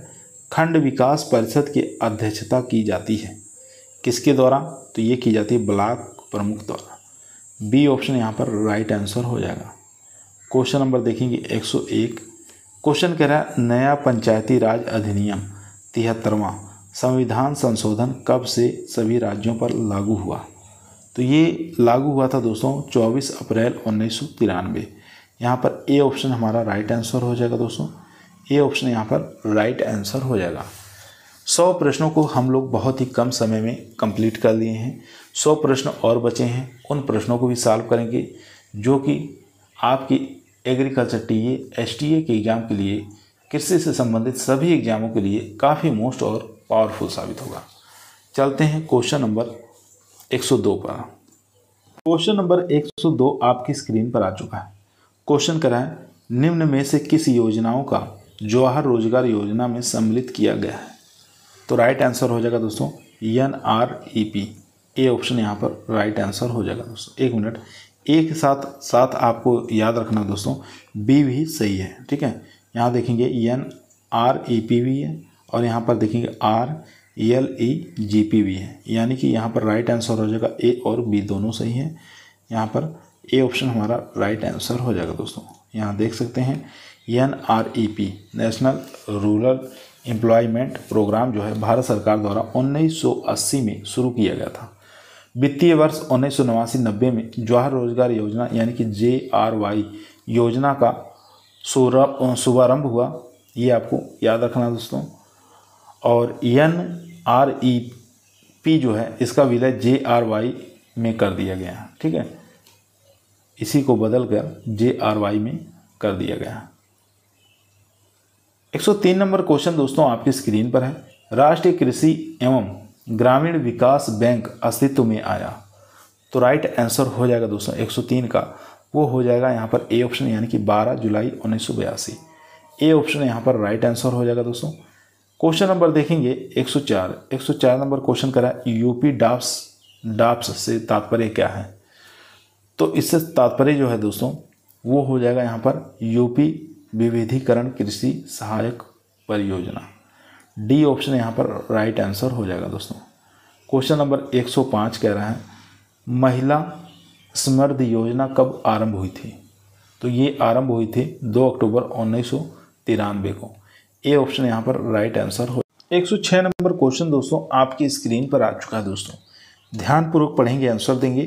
खंड विकास परिषद की अध्यक्षता की जाती है किसके द्वारा, तो ये की जाती है ब्लॉक प्रमुख द्वारा। बी ऑप्शन यहाँ पर राइट आंसर हो जाएगा। क्वेश्चन नंबर देखेंगे 101। क्वेश्चन कह रहा है नया पंचायती राज अधिनियम 73वां संविधान संशोधन कब से सभी राज्यों पर लागू हुआ, तो ये लागू हुआ था दोस्तों 24 अप्रैल 1993। यहाँ पर ए ऑप्शन हमारा राइट आंसर हो जाएगा दोस्तों। ए ऑप्शन यहाँ पर राइट आंसर हो जाएगा। 100 प्रश्नों को हम लोग बहुत ही कम समय में कंप्लीट कर लिए हैं। 100 प्रश्न और बचे हैं, उन प्रश्नों को भी सॉल्व करेंगे जो कि आपकी एग्रीकल्चर टीए एसटीए के एग्ज़ाम के लिए, कृषि से संबंधित सभी एग्जामों के लिए काफ़ी मोस्ट और पावरफुल साबित होगा। चलते हैं क्वेश्चन नंबर 102 पर। क्वेश्चन नंबर 102 आपकी स्क्रीन पर आ चुका है। क्वेश्चन करा है निम्न में से किस योजनाओं का जवाहर रोजगार योजना में सम्मिलित किया गया है, तो राइट आंसर हो जाएगा दोस्तों NREP। ए ऑप्शन यहाँ पर राइट आंसर हो जाएगा दोस्तों। 1 मिनट, एक साथ आपको याद रखना दोस्तों, बी भी सही है, ठीक है। यहाँ देखेंगे NREP भी है और यहाँ पर देखेंगे RLEGP भी है, यानी कि यहाँ पर राइट आंसर हो जाएगा ए और बी दोनों सही है। यहाँ पर ए ऑप्शन हमारा राइट आंसर हो जाएगा दोस्तों। यहाँ देख सकते हैं NREP national rural employment programme जो है भारत सरकार द्वारा 1980 में शुरू किया गया था। वित्तीय वर्ष 1989-90 में जवाहर रोजगार योजना यानी कि JRY योजना का शुभारंभ हुआ, ये आपको याद रखना दोस्तों। और NREP जो है इसका विलय JRY में कर दिया गया, ठीक है, इसी को बदल कर JRY में कर दिया गया। 103 नंबर क्वेश्चन दोस्तों आपकी स्क्रीन पर है। राष्ट्रीय कृषि एवं ग्रामीण विकास बैंक अस्तित्व में आया, तो राइट आंसर हो जाएगा दोस्तों 103 का, वो हो जाएगा यहाँ पर ए ऑप्शन यानी कि 12 जुलाई 1982। ए ऑप्शन यहाँ पर राइट आंसर हो जाएगा दोस्तों। क्वेश्चन नंबर देखेंगे 104 नंबर क्वेश्चन करा यूपी डाप्स से तात्पर्य क्या है। तो इससे तात्पर्य जो है दोस्तों वो हो जाएगा यहाँ पर यूपी विविधीकरण कृषि सहायक परियोजना। डी ऑप्शन यहाँ पर राइट आंसर हो जाएगा दोस्तों। क्वेश्चन नंबर 105 कह रहा है महिला समृद्धि योजना कब आरंभ हुई थी। तो ये आरंभ हुई थी 2 अक्टूबर 1993 को। ए ऑप्शन यहाँ पर राइट आंसर हो। 106 नंबर क्वेश्चन दोस्तों आपकी स्क्रीन पर आ चुका है दोस्तों, ध्यानपूर्वक पढ़ेंगे आंसर देंगे।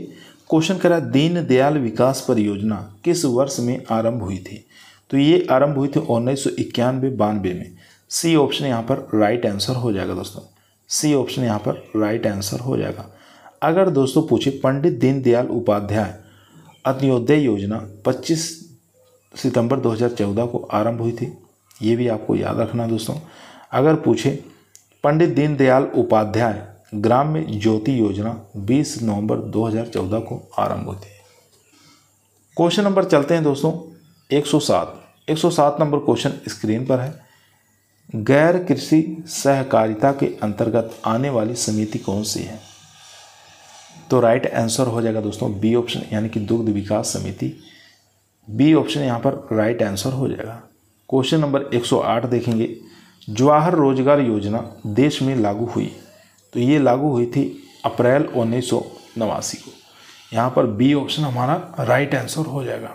क्वेश्चन करा दीन दयाल विकास परियोजना किस वर्ष में आरंभ हुई थी। तो ये आरंभ हुई थी 1991-92 में। सी ऑप्शन यहाँ पर राइट आंसर हो जाएगा दोस्तों। सी ऑप्शन यहाँ पर राइट आंसर हो जाएगा। अगर दोस्तों पूछे पंडित दीनदयाल उपाध्याय अंत्योदय योजना 25 सितंबर 2014 को आरंभ हुई थी, ये भी आपको याद रखना दोस्तों। अगर पूछे पंडित दीनदयाल उपाध्याय ग्राम्य ज्योति योजना 20 नवंबर 2014 को आरंभ हुई थी। क्वेश्चन नंबर चलते हैं दोस्तों 107 नंबर क्वेश्चन स्क्रीन पर है। गैर कृषि सहकारिता के अंतर्गत आने वाली समिति कौन सी है। तो राइट आंसर हो जाएगा दोस्तों बी ऑप्शन यानी कि दुग्ध विकास समिति। बी ऑप्शन यहाँ पर राइट आंसर हो जाएगा। क्वेश्चन नंबर 108 देखेंगे जवाहर रोजगार योजना देश में लागू हुई। तो ये लागू हुई थी अप्रैल 1989 को। यहाँ पर बी ऑप्शन हमारा राइट आंसर हो जाएगा।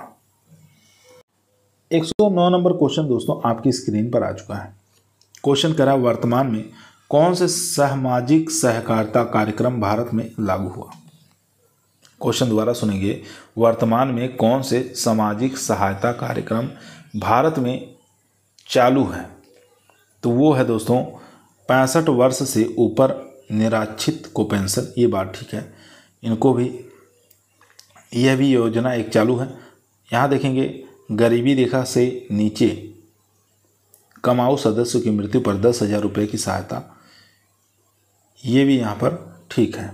109 नंबर क्वेश्चन दोस्तों आपकी स्क्रीन पर आ चुका है। क्वेश्चन करा वर्तमान में कौन से सामाजिक सहकारिता कार्यक्रम भारत में लागू हुआ। क्वेश्चन दोबारा सुनेंगे वर्तमान में कौन से सामाजिक सहायता कार्यक्रम भारत में चालू है। तो वो है दोस्तों 65 वर्ष से ऊपर निराश्रित को पेंशन। ये बात ठीक है, इनको भी यह भी योजना एक चालू है। यहाँ देखेंगे गरीबी रेखा से नीचे कमाऊ सदस्यों की मृत्यु पर 10,000 रुपये की सहायता, ये भी यहाँ पर ठीक है।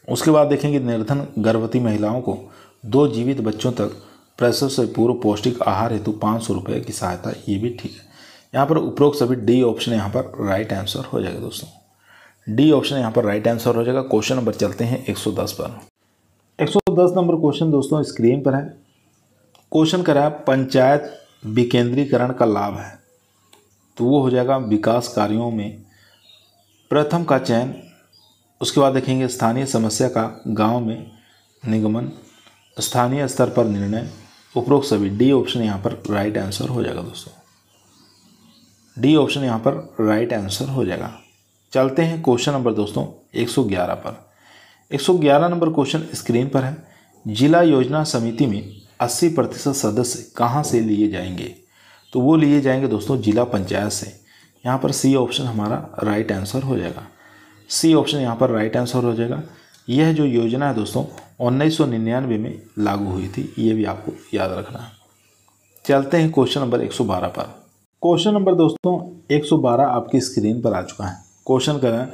उसके बाद देखेंगे निर्धन गर्भवती महिलाओं को 2 जीवित बच्चों तक प्रसव से पूर्व पौष्टिक आहार हेतु 500 रुपये की सहायता, ये भी ठीक है। यहाँ पर उपरोक्त सभी डी ऑप्शन यहाँ पर राइट आंसर हो जाएगा दोस्तों। डी ऑप्शन यहाँ पर राइट आंसर हो जाएगा। क्वेश्चन नंबर चलते हैं 110 पर। 110 नंबर क्वेश्चन दोस्तों स्क्रीन पर है। क्वेश्चन करा है पंचायत विकेंद्रीकरण का लाभ है। तो वो हो जाएगा विकास कार्यों में प्रथम का चयन। उसके बाद देखेंगे स्थानीय समस्या का गांव में निगमन, स्थानीय स्तर पर निर्णय, उपरोक्त सभी। डी ऑप्शन यहाँ पर राइट आंसर हो जाएगा दोस्तों। डी ऑप्शन यहाँ पर राइट आंसर हो जाएगा। चलते हैं क्वेश्चन नंबर दोस्तों 111 पर। 111 नंबर क्वेश्चन स्क्रीन पर है। जिला योजना समिति में 80% सदस्य कहाँ से लिए जाएंगे। तो वो लिए जाएंगे दोस्तों जिला पंचायत से। यहाँ पर सी ऑप्शन हमारा राइट आंसर हो जाएगा। सी ऑप्शन यहाँ पर राइट आंसर हो जाएगा। यह जो योजना है दोस्तों 1999 में लागू हुई थी, ये भी आपको याद रखना है। चलते हैं क्वेश्चन नंबर 112 पर। क्वेश्चन नंबर दोस्तों 112 आपकी स्क्रीन पर आ चुका है। क्वेश्चन करें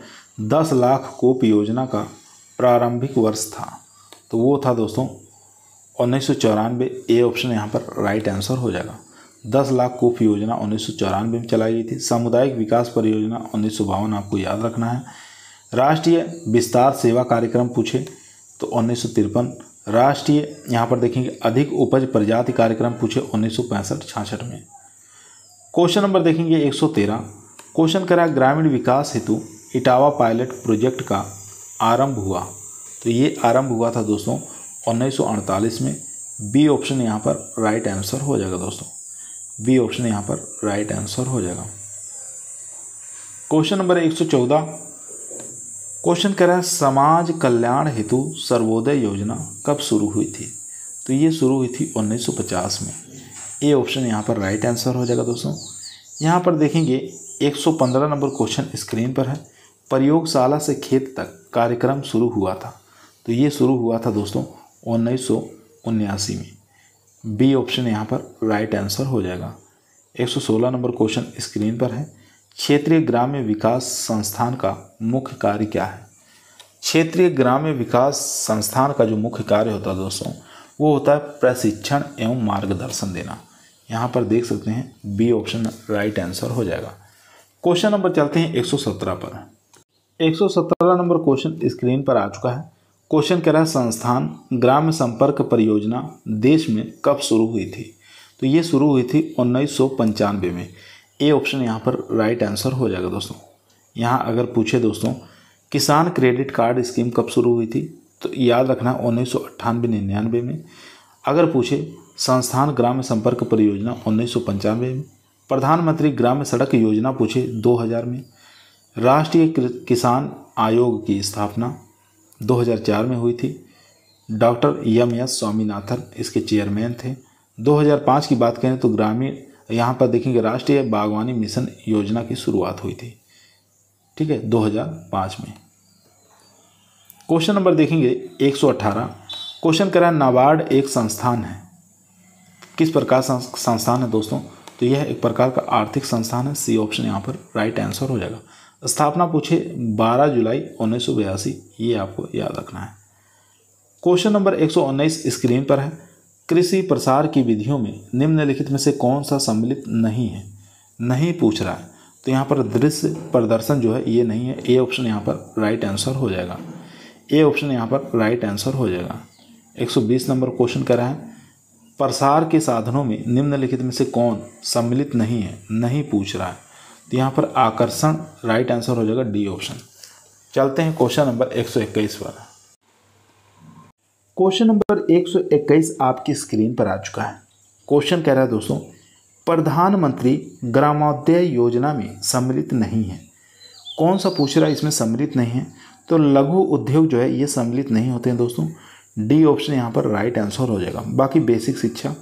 10 लाख कूप योजना का प्रारंभिक वर्ष था। तो वो था दोस्तों 1994। ए ऑप्शन यहाँ पर राइट आंसर हो जाएगा। 10 लाख कूप योजना 1994 में चलाई गई थी। सामुदायिक विकास परियोजना 1952 आपको याद रखना है। राष्ट्रीय विस्तार सेवा कार्यक्रम पूछे तो 1953। राष्ट्रीय यहाँ पर देखेंगे अधिक उपज प्रजाति कार्यक्रम पूछे 1965-66 में। क्वेश्चन नंबर देखेंगे 113। क्वेश्चन करा ग्रामीण विकास हेतु इटावा पायलट प्रोजेक्ट का आरंभ हुआ। तो ये आरंभ हुआ था दोस्तों 1948 में। बी ऑप्शन यहाँ पर राइट आंसर हो जाएगा दोस्तों। बी ऑप्शन यहाँ पर राइट आंसर हो जाएगा। Question number 114। क्वेश्चन कह रहा है समाज कल्याण हेतु सर्वोदय योजना कब शुरू हुई थी। तो ये शुरू हुई थी 1950 में। ए ऑप्शन यहाँ पर राइट आंसर हो जाएगा दोस्तों। यहाँ पर देखेंगे 115 नंबर क्वेश्चन स्क्रीन पर है। प्रयोगशाला से खेत तक कार्यक्रम शुरू हुआ था। तो ये शुरू हुआ था दोस्तों 1979 में। बी ऑप्शन यहाँ पर राइट आंसर हो जाएगा। 116 नंबर क्वेश्चन स्क्रीन पर है। क्षेत्रीय ग्राम्य विकास संस्थान का मुख्य कार्य क्या है। क्षेत्रीय ग्राम्य विकास संस्थान का जो मुख्य कार्य होता है दोस्तों वो होता है प्रशिक्षण एवं मार्गदर्शन देना। यहाँ पर देख सकते हैं बी ऑप्शन राइट आंसर हो जाएगा। क्वेश्चन नंबर चलते हैं 117 पर। 117 नंबर क्वेश्चन स्क्रीन पर आ चुका है। क्वेश्चन कह रहा है संस्थान ग्राम्य संपर्क परियोजना देश में कब शुरू हुई थी? तो ये शुरू हुई थी 1995 में। ए ऑप्शन यहाँ पर राइट आंसर हो जाएगा दोस्तों। यहाँ अगर पूछे दोस्तों किसान क्रेडिट कार्ड स्कीम कब शुरू हुई थी, तो याद रखना 1998-99 में। अगर पूछे संस्थान ग्राम्य संपर्क परियोजना 1995 में। प्रधानमंत्री ग्राम्य सड़क योजना पूछे 2000 में। राष्ट्रीय किसान आयोग की स्थापना 2004 में हुई थी। Doctor MS. स्वामीनाथन इसके चेयरमैन थे। 2005 की बात करें तो ग्रामीण, यहाँ पर देखेंगे राष्ट्रीय बागवानी मिशन योजना की शुरुआत हुई थी, ठीक है, 2005 में। क्वेश्चन नंबर देखेंगे 118। क्वेश्चन कह रहा है नाबार्ड एक संस्थान है। किस प्रकार संस्थान है दोस्तों? तो यह एक प्रकार का आर्थिक संस्थान है। सी ऑप्शन यहाँ पर राइट आंसर हो जाएगा। स्थापना पूछे 12 जुलाई 1982, ये आपको याद रखना है। क्वेश्चन नंबर 119 स्क्रीन पर है। कृषि प्रसार की विधियों में निम्नलिखित में से कौन सा सम्मिलित नहीं है? नहीं पूछ रहा है, तो यहाँ पर दृश्य प्रदर्शन जो है ये नहीं है। ए ऑप्शन यहाँ पर राइट आंसर हो जाएगा। ए ऑप्शन यहाँ पर राइट आंसर हो जाएगा। 120 नंबर क्वेश्चन कर रहा है प्रसार के साधनों में निम्नलिखित में से कौन सम्मिलित नहीं है? नहीं पूछ रहा है, तो यहाँ पर आकर्षण राइट आंसर हो जाएगा, डी ऑप्शन। चलते हैं क्वेश्चन नंबर 121 पर। क्वेश्चन नंबर 121 आपकी स्क्रीन पर आ चुका है। क्वेश्चन कह रहा है दोस्तों प्रधानमंत्री ग्रामोदय योजना में सम्मिलित नहीं है। कौन सा पूछ रहा है इसमें सम्मिलित नहीं है? तो लघु उद्योग जो है ये सम्मिलित नहीं होते हैं दोस्तों। डी ऑप्शन यहाँ पर राइट आंसर हो जाएगा। बाकी बेसिक शिक्षा,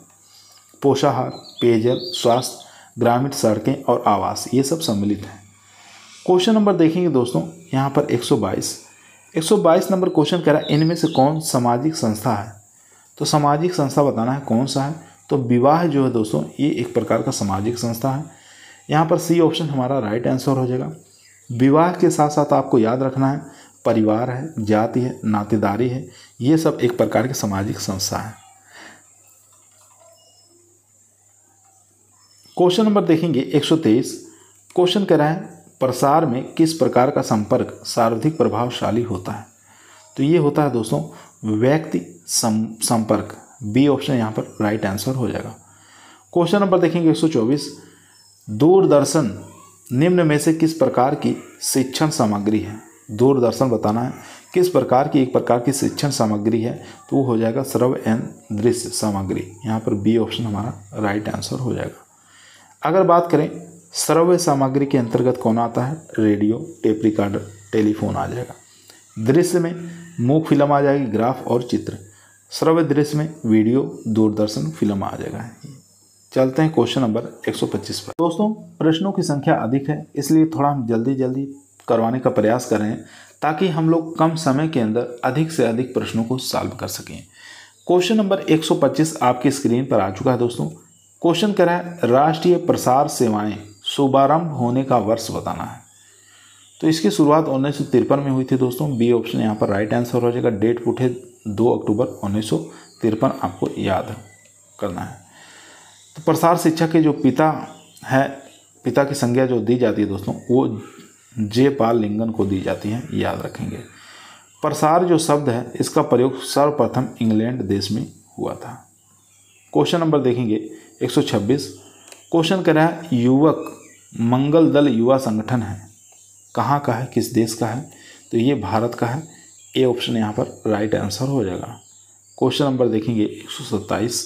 पोषाहार, पेयजल, स्वास्थ्य, ग्रामीण सड़कें और आवास, ये सब सम्मिलित हैं। क्वेश्चन नंबर देखेंगे दोस्तों यहाँ पर 122 नंबर क्वेश्चन कह रहा है इनमें से कौन सामाजिक संस्था है? तो सामाजिक संस्था बताना है कौन सा है। तो विवाह जो है दोस्तों ये एक प्रकार का सामाजिक संस्था है। यहाँ पर सी ऑप्शन हमारा राइट आंसर हो जाएगा। विवाह के साथ साथ आपको याद रखना है परिवार है, जाति है, नातेदारी है, ये सब एक प्रकार की सामाजिक संस्था है। क्वेश्चन नंबर देखेंगे 123। क्वेश्चन कह रहा है प्रसार में किस प्रकार का संपर्क सर्वाधिक प्रभावशाली होता है? तो ये होता है दोस्तों व्यक्ति संपर्क। बी ऑप्शन यहाँ पर राइट आंसर हो जाएगा। क्वेश्चन नंबर देखेंगे 124। दूरदर्शन निम्न में से किस प्रकार की शिक्षण सामग्री है? दूरदर्शन बताना है किस प्रकार की एक प्रकार की शिक्षण सामग्री है, तो वो हो जाएगा श्रव्य एवं दृश्य सामग्री। यहाँ पर बी ऑप्शन हमारा राइट आंसर हो जाएगा। अगर बात करें श्रव्य सामग्री के अंतर्गत कौन आता है? रेडियो, टेप रिकॉर्डर, टेलीफोन आ जाएगा। दृश्य में मूक फिल्म आ जाएगी, ग्राफ और चित्र। श्रव्य दृश्य में वीडियो, दूरदर्शन, फिल्म आ जाएगा। चलते हैं क्वेश्चन नंबर 125 पर। दोस्तों प्रश्नों की संख्या अधिक है, इसलिए थोड़ा हम जल्दी करवाने का प्रयास कर रहे हैं ताकि हम लोग कम समय के अंदर अधिक से अधिक प्रश्नों को सॉल्व कर सकें। क्वेश्चन नंबर 125 आपकी स्क्रीन पर आ चुका है दोस्तों। क्वेश्चन कह रहा है राष्ट्रीय प्रसार सेवाएं शुभारंभ होने का वर्ष बताना है। तो इसकी शुरुआत 1953 में हुई थी दोस्तों। बी ऑप्शन यहाँ पर राइट आंसर हो जाएगा। डेट पूछे 2 अक्टूबर 1953 आपको याद करना है। तो प्रसार शिक्षा के जो पिता है, पिता की संज्ञा जो दी जाती है दोस्तों वो जे पाल लिंगन को दी जाती है, याद रखेंगे। प्रसार जो शब्द है इसका प्रयोग सर्वप्रथम इंग्लैंड देश में हुआ था। क्वेश्चन नंबर देखेंगे 126। क्वेश्चन कह रहा है युवक मंगल दल युवा संगठन है, कहाँ का है, किस देश का है? तो ये भारत का है। ए ऑप्शन यहाँ पर राइट आंसर हो जाएगा। क्वेश्चन नंबर देखेंगे 127।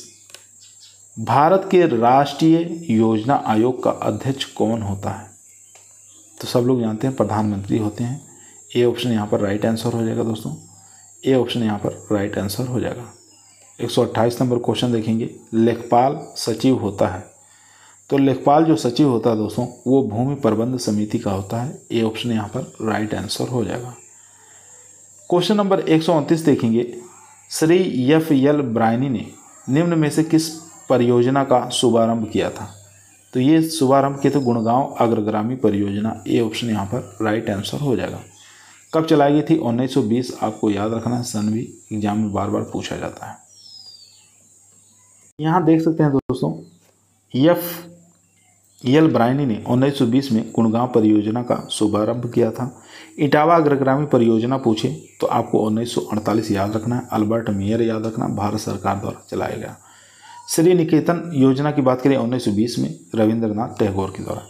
भारत के राष्ट्रीय योजना आयोग का अध्यक्ष कौन होता है? तो सब लोग जानते हैं प्रधानमंत्री होते हैं। ए ऑप्शन यहाँ पर राइट आंसर हो जाएगा दोस्तों। ए ऑप्शन यहाँ पर राइट आंसर हो जाएगा। 128 नंबर क्वेश्चन देखेंगे लेखपाल सचिव होता है। तो लेखपाल जो सचिव होता है दोस्तों वो भूमि प्रबंध समिति का होता है। ए ऑप्शन यहाँ पर राइट आंसर हो जाएगा। क्वेश्चन नंबर 129 देखेंगे श्री एफ.एल. ब्रायनी ने निम्न में से किस परियोजना का शुभारंभ किया था? तो ये शुभारंभ किया था गुड़गांव अग्रगामी परियोजना। ए ऑप्शन यहाँ पर राइट आंसर हो जाएगा। कब चलाई गई थी? 1920। आपको याद रखना है, सन भी एग्जाम में बार बार पूछा जाता है। यहाँ देख सकते हैं दोस्तों एल ब्रायनी ने 1920 में गुड़गांव परियोजना का शुभारंभ किया था। इटावा अग्रगामी परियोजना पूछे तो आपको 1948 याद रखना है। अल्बर्ट मेयर याद रखना, भारत सरकार द्वारा चलाया गया। श्री निकेतन योजना की बात करें 1920 में रविंद्रनाथ टैगोर के द्वारा।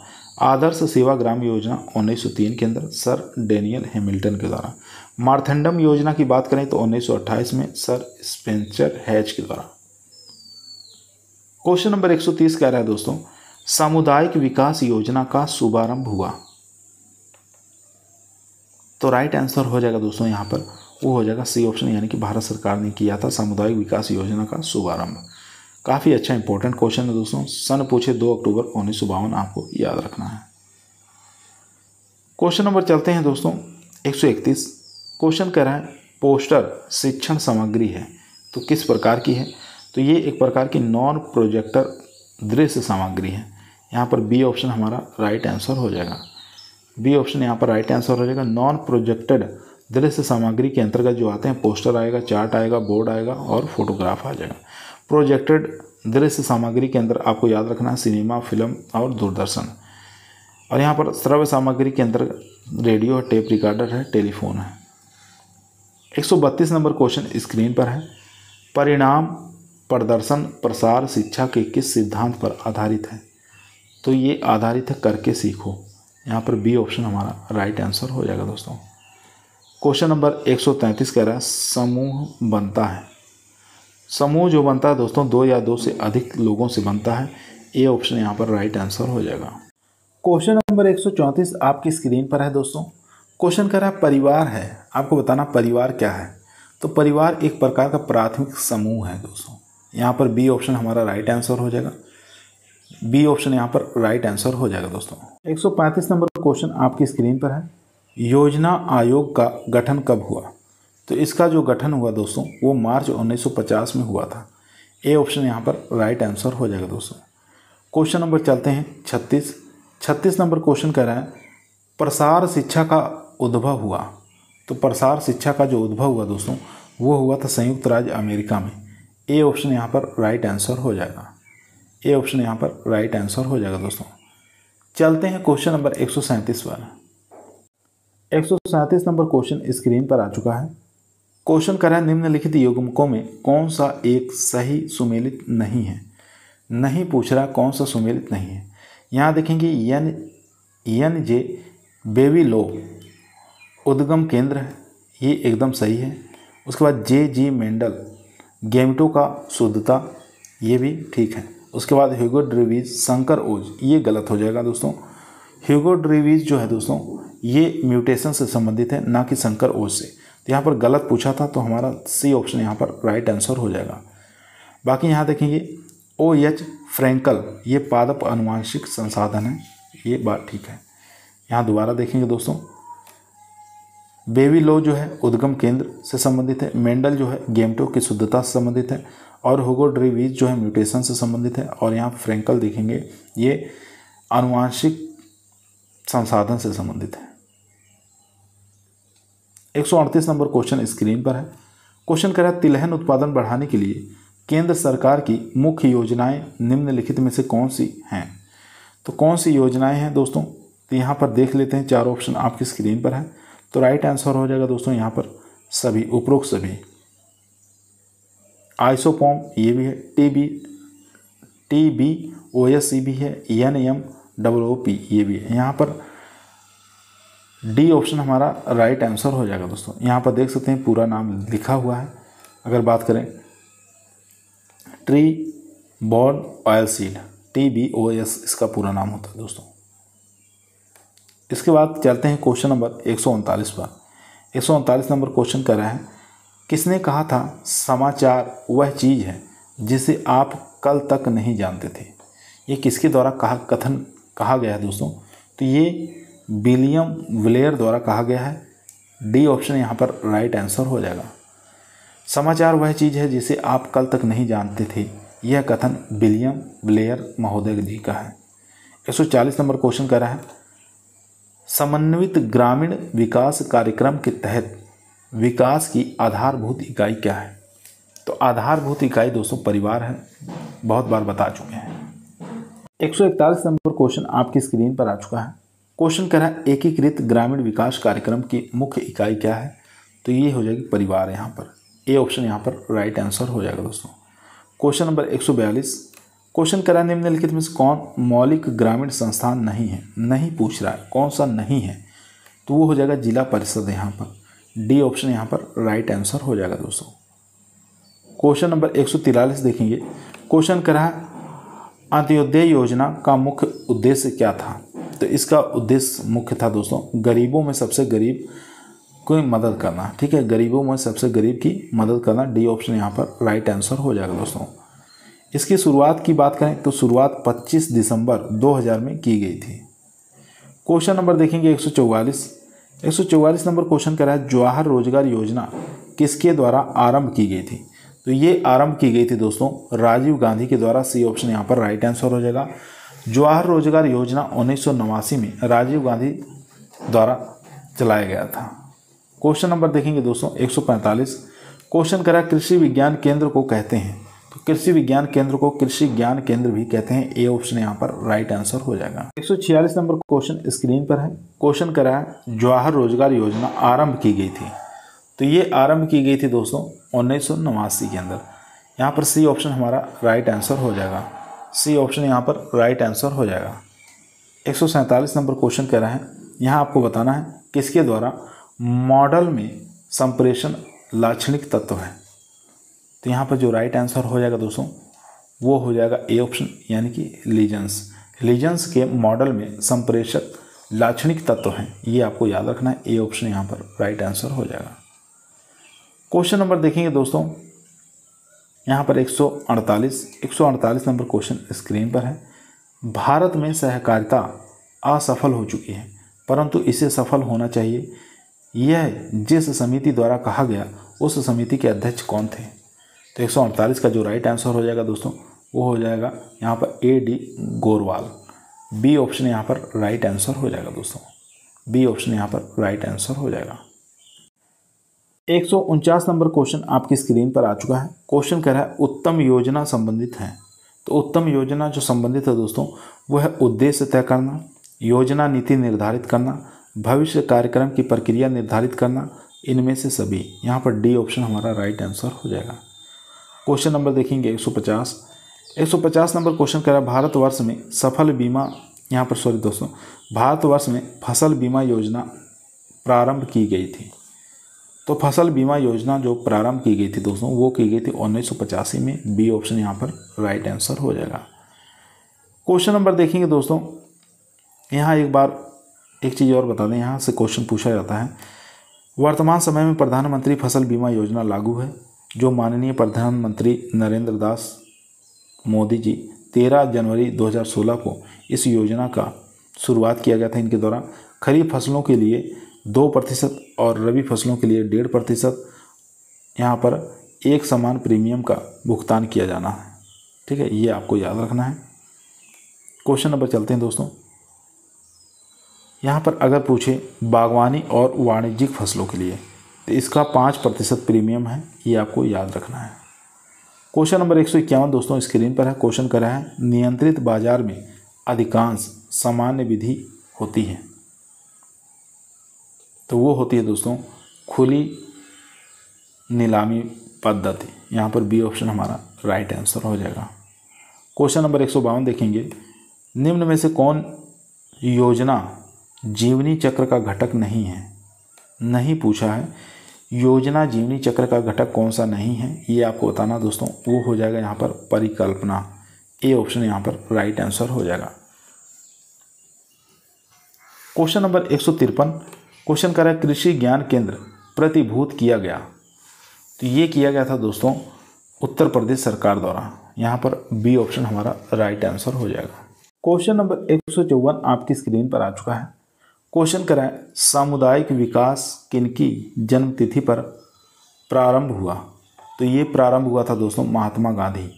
आदर्श सेवा ग्राम योजना 1903 के अंदर सर डेनियल हैमिल्टन के द्वारा। मार्थंडम योजना की बात करें तो 1928 में सर स्पेंसर हैच के द्वारा। क्वेश्चन नंबर 130 कह रहा है दोस्तों, सामुदायिक विकास योजना का शुभारंभ हुआ। तो राइट आंसर हो जाएगा दोस्तों यहाँ पर, वो हो जाएगा सी ऑप्शन, यानी कि भारत सरकार ने किया था सामुदायिक विकास योजना का शुभारंभ। काफ़ी अच्छा इंपॉर्टेंट क्वेश्चन है दोस्तों। सन पूछे 2 अक्टूबर 1952 आपको याद रखना है। क्वेश्चन नंबर चलते हैं दोस्तों 131। क्वेश्चन कह रहा है पोस्टर शिक्षण सामग्री है, तो किस प्रकार की है? तो ये एक प्रकार की नॉन प्रोजेक्टर दृश्य सामग्री है। यहाँ पर बी ऑप्शन हमारा राइट आंसर हो जाएगा। बी ऑप्शन यहाँ पर राइट आंसर हो जाएगा। नॉन प्रोजेक्टेड दृश्य सामग्री के अंतर्गत जो आते हैं पोस्टर आएगा, चार्ट आएगा, बोर्ड आएगा और फोटोग्राफ आ जाएगा। प्रोजेक्टेड दृश्य सामग्री के अंदर आपको याद रखना है सिनेमा, फिल्म और दूरदर्शन। और यहाँ पर श्रव्य सामग्री के अंदर रेडियो है, टेप रिकॉर्डर है, टेलीफोन है। 132 नंबर क्वेश्चन स्क्रीन पर है। परिणाम प्रदर्शन प्रसार शिक्षा के किस सिद्धांत पर आधारित है? तो ये आधारित है करके सीखो। यहाँ पर बी ऑप्शन हमारा राइट आंसर हो जाएगा दोस्तों। क्वेश्चन नंबर 133 कह रहा है समूह बनता है। समूह जो बनता है दोस्तों 2 या 2 से अधिक लोगों से बनता है। ए ऑप्शन यहाँ पर राइट आंसर हो जाएगा। क्वेश्चन नंबर 134 आपकी स्क्रीन पर है दोस्तों। क्वेश्चन कह रहा है परिवार है, आपको बताना परिवार क्या है। तो परिवार एक प्रकार का प्राथमिक समूह है दोस्तों। यहाँ पर बी ऑप्शन हमारा राइट आंसर हो जाएगा। बी ऑप्शन यहाँ पर राइट आंसर हो जाएगा दोस्तों। 135 नंबर क्वेश्चन आपकी स्क्रीन पर है। योजना आयोग का गठन कब हुआ? तो इसका जो गठन हुआ दोस्तों वो मार्च 1950 में हुआ था। ए ऑप्शन यहाँ पर राइट आंसर हो जाएगा दोस्तों। क्वेश्चन नंबर चलते हैं 36 नंबर क्वेश्चन कह रहा है प्रसार शिक्षा का उद्भव हुआ। तो प्रसार शिक्षा का जो उद्भव हुआ दोस्तों वो हुआ था संयुक्त राज्य अमेरिका में। ए ऑप्शन यहाँ पर राइट आंसर हो जाएगा। ए ऑप्शन यहाँ पर राइट आंसर हो जाएगा दोस्तों। चलते हैं क्वेश्चन नंबर 137 पर। 137 नंबर क्वेश्चन स्क्रीन पर आ चुका है। क्वेश्चन कर रहा है निम्नलिखित युग्मकों में कौन सा एक सही सुमेलित नहीं है? नहीं पूछ रहा कौन सा सुमेलित नहीं है। यहाँ देखेंगे एन जे बेबी लो उद्गम केंद्र है, ये एकदम सही है। उसके बाद जे जी मेंडल गेमेटो का शुद्धता, ये भी ठीक है। उसके बाद ह्यूगो ड्रीवीज संकर ओज, ये गलत हो जाएगा दोस्तों। ह्यूगो ड्रीवीज जो है दोस्तों ये म्यूटेशन से संबंधित है, ना कि संकर ओज से। तो यहाँ पर गलत पूछा था, तो हमारा सी ऑप्शन यहाँ पर राइट आंसर हो जाएगा। बाकी यहाँ देखेंगे OH फ्रैंकल, ये पादप आनुवांशिक संसाधन है, ये बात ठीक है। यहाँ दोबारा देखेंगे दोस्तों बेबी लो जो है उद्गम केंद्र से संबंधित है, मेंडल जो है गेमेटो की शुद्धता से संबंधित है, और ह्यूगो ड्रीवीज जो है म्यूटेशन से संबंधित है, और यहाँ फ्रैंकल देखेंगे ये आनुवांशिक संसाधन से संबंधित है। 138 नंबर क्वेश्चन स्क्रीन पर है। क्वेश्चन कह रहा है तिलहन उत्पादन बढ़ाने के लिए केंद्र सरकार की मुख्य योजनाएं निम्नलिखित में से कौन सी हैं? तो कौन सी योजनाएं हैं दोस्तों? तो यहाँ पर देख लेते हैं, 4 ऑप्शन आपकी स्क्रीन पर है। तो राइट आंसर हो जाएगा दोस्तों यहाँ पर सभी, उपरोक्त सभी। आइसोपॉम ये भी है, TBOS भी है, NMOOP ये भी है। यहाँ पर डी ऑप्शन हमारा राइट आंसर हो जाएगा दोस्तों। यहाँ पर देख सकते हैं पूरा नाम लिखा हुआ है। अगर बात करें tree born oil seed, TBOS इसका पूरा नाम होता है दोस्तों। इसके बाद चलते हैं क्वेश्चन नंबर 139 पर। 139 नंबर क्वेश्चन कर रहा है किसने कहा था समाचार वह चीज़ है जिसे आप कल तक नहीं जानते थे? ये किसके द्वारा कथन कहा गया है दोस्तों? तो ये विलियम ब्लेयर द्वारा कहा गया है। डी ऑप्शन यहाँ पर राइट आंसर हो जाएगा। समाचार वह चीज़ है जिसे आप कल तक नहीं जानते थे, यह कथन विलियम ब्लेयर महोदय जी का है। 140 नंबर क्वेश्चन कर रहा है समन्वित ग्रामीण विकास कार्यक्रम के तहत विकास की आधारभूत इकाई क्या है? तो आधारभूत इकाई दोस्तों परिवार है, बहुत बार बता चुके हैं। 141 नंबर क्वेश्चन आपकी स्क्रीन पर आ चुका है। क्वेश्चन कह रहा है एकीकृत ग्रामीण विकास कार्यक्रम की मुख्य इकाई क्या है? तो ये हो जाएगी परिवार। यहाँ पर ए ऑप्शन यहाँ पर राइट आंसर हो जाएगा दोस्तों। क्वेश्चन नंबर 142, क्वेश्चन कह रहा है निम्नलिखित में से कौन मौलिक ग्रामीण संस्थान नहीं है? नहीं पूछ रहा है, कौन सा नहीं है? तो वो हो जाएगा जिला परिषद। यहाँ पर डी ऑप्शन यहाँ पर राइट आंसर हो जाएगा दोस्तों। क्वेश्चन नंबर 143 देखेंगे। क्वेश्चन कह रहा है अंत्योदय योजना का मुख्य उद्देश्य क्या था? तो इसका उद्देश्य मुख्य था दोस्तों गरीबों में सबसे गरीब को मदद करना। ठीक है, गरीबों में सबसे गरीब की मदद करना। डी ऑप्शन यहाँ पर राइट आंसर हो जाएगा दोस्तों। इसकी शुरुआत की बात करें तो शुरुआत 25 दिसंबर 2000 में की गई थी। क्वेश्चन नंबर देखेंगे 144 नंबर क्वेश्चन कह रहा है जवाहर रोजगार योजना किसके द्वारा आरंभ की गई थी? तो ये आरंभ की गई थी दोस्तों राजीव गांधी के द्वारा। सी ऑप्शन यहाँ पर राइट आंसर हो जाएगा। जवाहर रोजगार योजना 1989 में राजीव गांधी द्वारा चलाया गया था। क्वेश्चन नंबर देखेंगे दोस्तों 145, क्वेश्चन करा कृषि विज्ञान केंद्र को कहते हैं? तो कृषि विज्ञान केंद्र को कृषि ज्ञान केंद्र भी कहते हैं। ए ऑप्शन यहाँ पर राइट आंसर हो जाएगा। 146 नंबर क्वेश्चन स्क्रीन पर है। क्वेश्चन करा है जवाहर रोजगार योजना आरंभ की गई थी? तो ये आरंभ की गई थी दोस्तों 1989 के अंदर। यहाँ पर सी ऑप्शन हमारा राइट आंसर हो जाएगा। सी ऑप्शन यहाँ पर राइट आंसर हो जाएगा। 147 नंबर क्वेश्चन कह रहा है यहाँ आपको बताना है किसके द्वारा मॉडल में संप्रेषण लाक्षणिक तत्व है? तो यहाँ पर जो राइट आंसर हो जाएगा दोस्तों वो हो जाएगा ए ऑप्शन यानी कि लीजेंस के मॉडल में संप्रेषक लाक्षणिक तत्व हैं। ये आपको याद रखना है। ए ऑप्शन यहाँ पर राइट आंसर हो जाएगा। क्वेश्चन नंबर देखेंगे दोस्तों यहाँ पर 148 नंबर क्वेश्चन स्क्रीन पर है। भारत में सहकारिता असफल हो चुकी है परंतु इसे सफल होना चाहिए, यह जिस समिति द्वारा कहा गया उस समिति के अध्यक्ष कौन थे? तो 148 का जो राइट आंसर हो जाएगा दोस्तों वो हो जाएगा यहाँ पर A D Garhwal. B option यहाँ पर राइट आंसर हो जाएगा दोस्तों। बी ऑप्शन यहाँ पर राइट आंसर हो जाएगा। 149 नंबर क्वेश्चन आपकी स्क्रीन पर आ चुका है। क्वेश्चन कह रहा है उत्तम योजना संबंधित है? तो उत्तम योजना जो संबंधित है दोस्तों वो है उद्देश्य तय करना, योजना नीति निर्धारित करना, भविष्य कार्यक्रम की प्रक्रिया निर्धारित करना, इनमें से सभी। यहाँ पर डी ऑप्शन हमारा राइट आंसर हो जाएगा। क्वेश्चन नंबर देखेंगे 150 नंबर क्वेश्चन कह रहा है भारतवर्ष में सफल बीमा यहाँ पर सॉरी दोस्तों भारतवर्ष में फसल बीमा योजना प्रारंभ की गई थी? तो फसल बीमा योजना जो प्रारंभ की गई थी दोस्तों वो की गई थी 1985 में। बी ऑप्शन यहाँ पर राइट आंसर हो जाएगा। क्वेश्चन नंबर देखेंगे दोस्तों यहाँ एक चीज़ और बता दें, यहाँ से क्वेश्चन पूछा जाता है वर्तमान समय में प्रधानमंत्री फसल बीमा योजना लागू है जो माननीय प्रधानमंत्री नरेंद्र दास मोदी जी 13 जनवरी 2016 को इस योजना का शुरुआत किया गया था। इनके द्वारा खरीफ फसलों के लिए 2% और रबी फसलों के लिए 1.5% यहाँ पर एक समान प्रीमियम का भुगतान किया जाना है। ठीक है, ये आपको याद रखना है। क्वेश्चन नंबर चलते हैं दोस्तों। यहाँ पर अगर पूछे बागवानी और वाणिज्यिक फसलों के लिए तो इसका 5% प्रीमियम है, ये आपको याद रखना है। क्वेश्चन नंबर 151 दोस्तों स्क्रीन पर है। क्वेश्चन कर रहा है नियंत्रित बाजार में अधिकांश सामान्य विधि होती है? तो वो होती है दोस्तों खुली नीलामी पद्धति। यहाँ पर बी ऑप्शन हमारा राइट आंसर हो जाएगा। क्वेश्चन नंबर 152 देखेंगे निम्न में से कौन योजना जीवनी चक्र का घटक नहीं है? नहीं पूछा है, योजना जीवनी चक्र का घटक कौन सा नहीं है ये आपको बताना दोस्तों। वो हो जाएगा यहाँ पर परिकल्पना। ए ऑप्शन यहाँ पर राइट आंसर हो जाएगा। क्वेश्चन नंबर 153 क्वेश्चन कर रहा है कृषि ज्ञान केंद्र प्रतिभूत किया गया? तो ये किया गया था दोस्तों उत्तर प्रदेश सरकार द्वारा। यहाँ पर बी ऑप्शन हमारा राइट आंसर हो जाएगा। क्वेश्चन नंबर 154 आपकी स्क्रीन पर आ चुका है। क्वेश्चन कर रहा है सामुदायिक विकास किनकी जन्म तिथि पर प्रारंभ हुआ? तो ये प्रारंभ हुआ था दोस्तों महात्मा गांधी।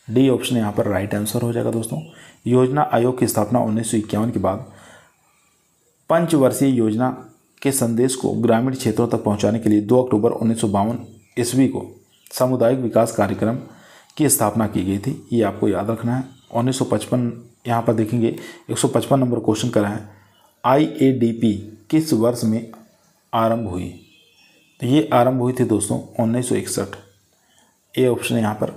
डी ऑप्शन यहाँ पर राइट आंसर हो जाएगा दोस्तों। योजना आयोग की स्थापना 1951 के बाद पंचवर्षीय योजना के संदेश को ग्रामीण क्षेत्रों तक पहुंचाने के लिए 2 अक्टूबर 1952 ईस्वी को सामुदायिक विकास कार्यक्रम की स्थापना की गई थी। ये आपको याद रखना है। 1955 यहाँ पर देखेंगे 155 नंबर क्वेश्चन करा है, IADP किस वर्ष में आरंभ हुई? तो ये आरंभ हुई थी दोस्तों 1961। ए ऑप्शन यहाँ पर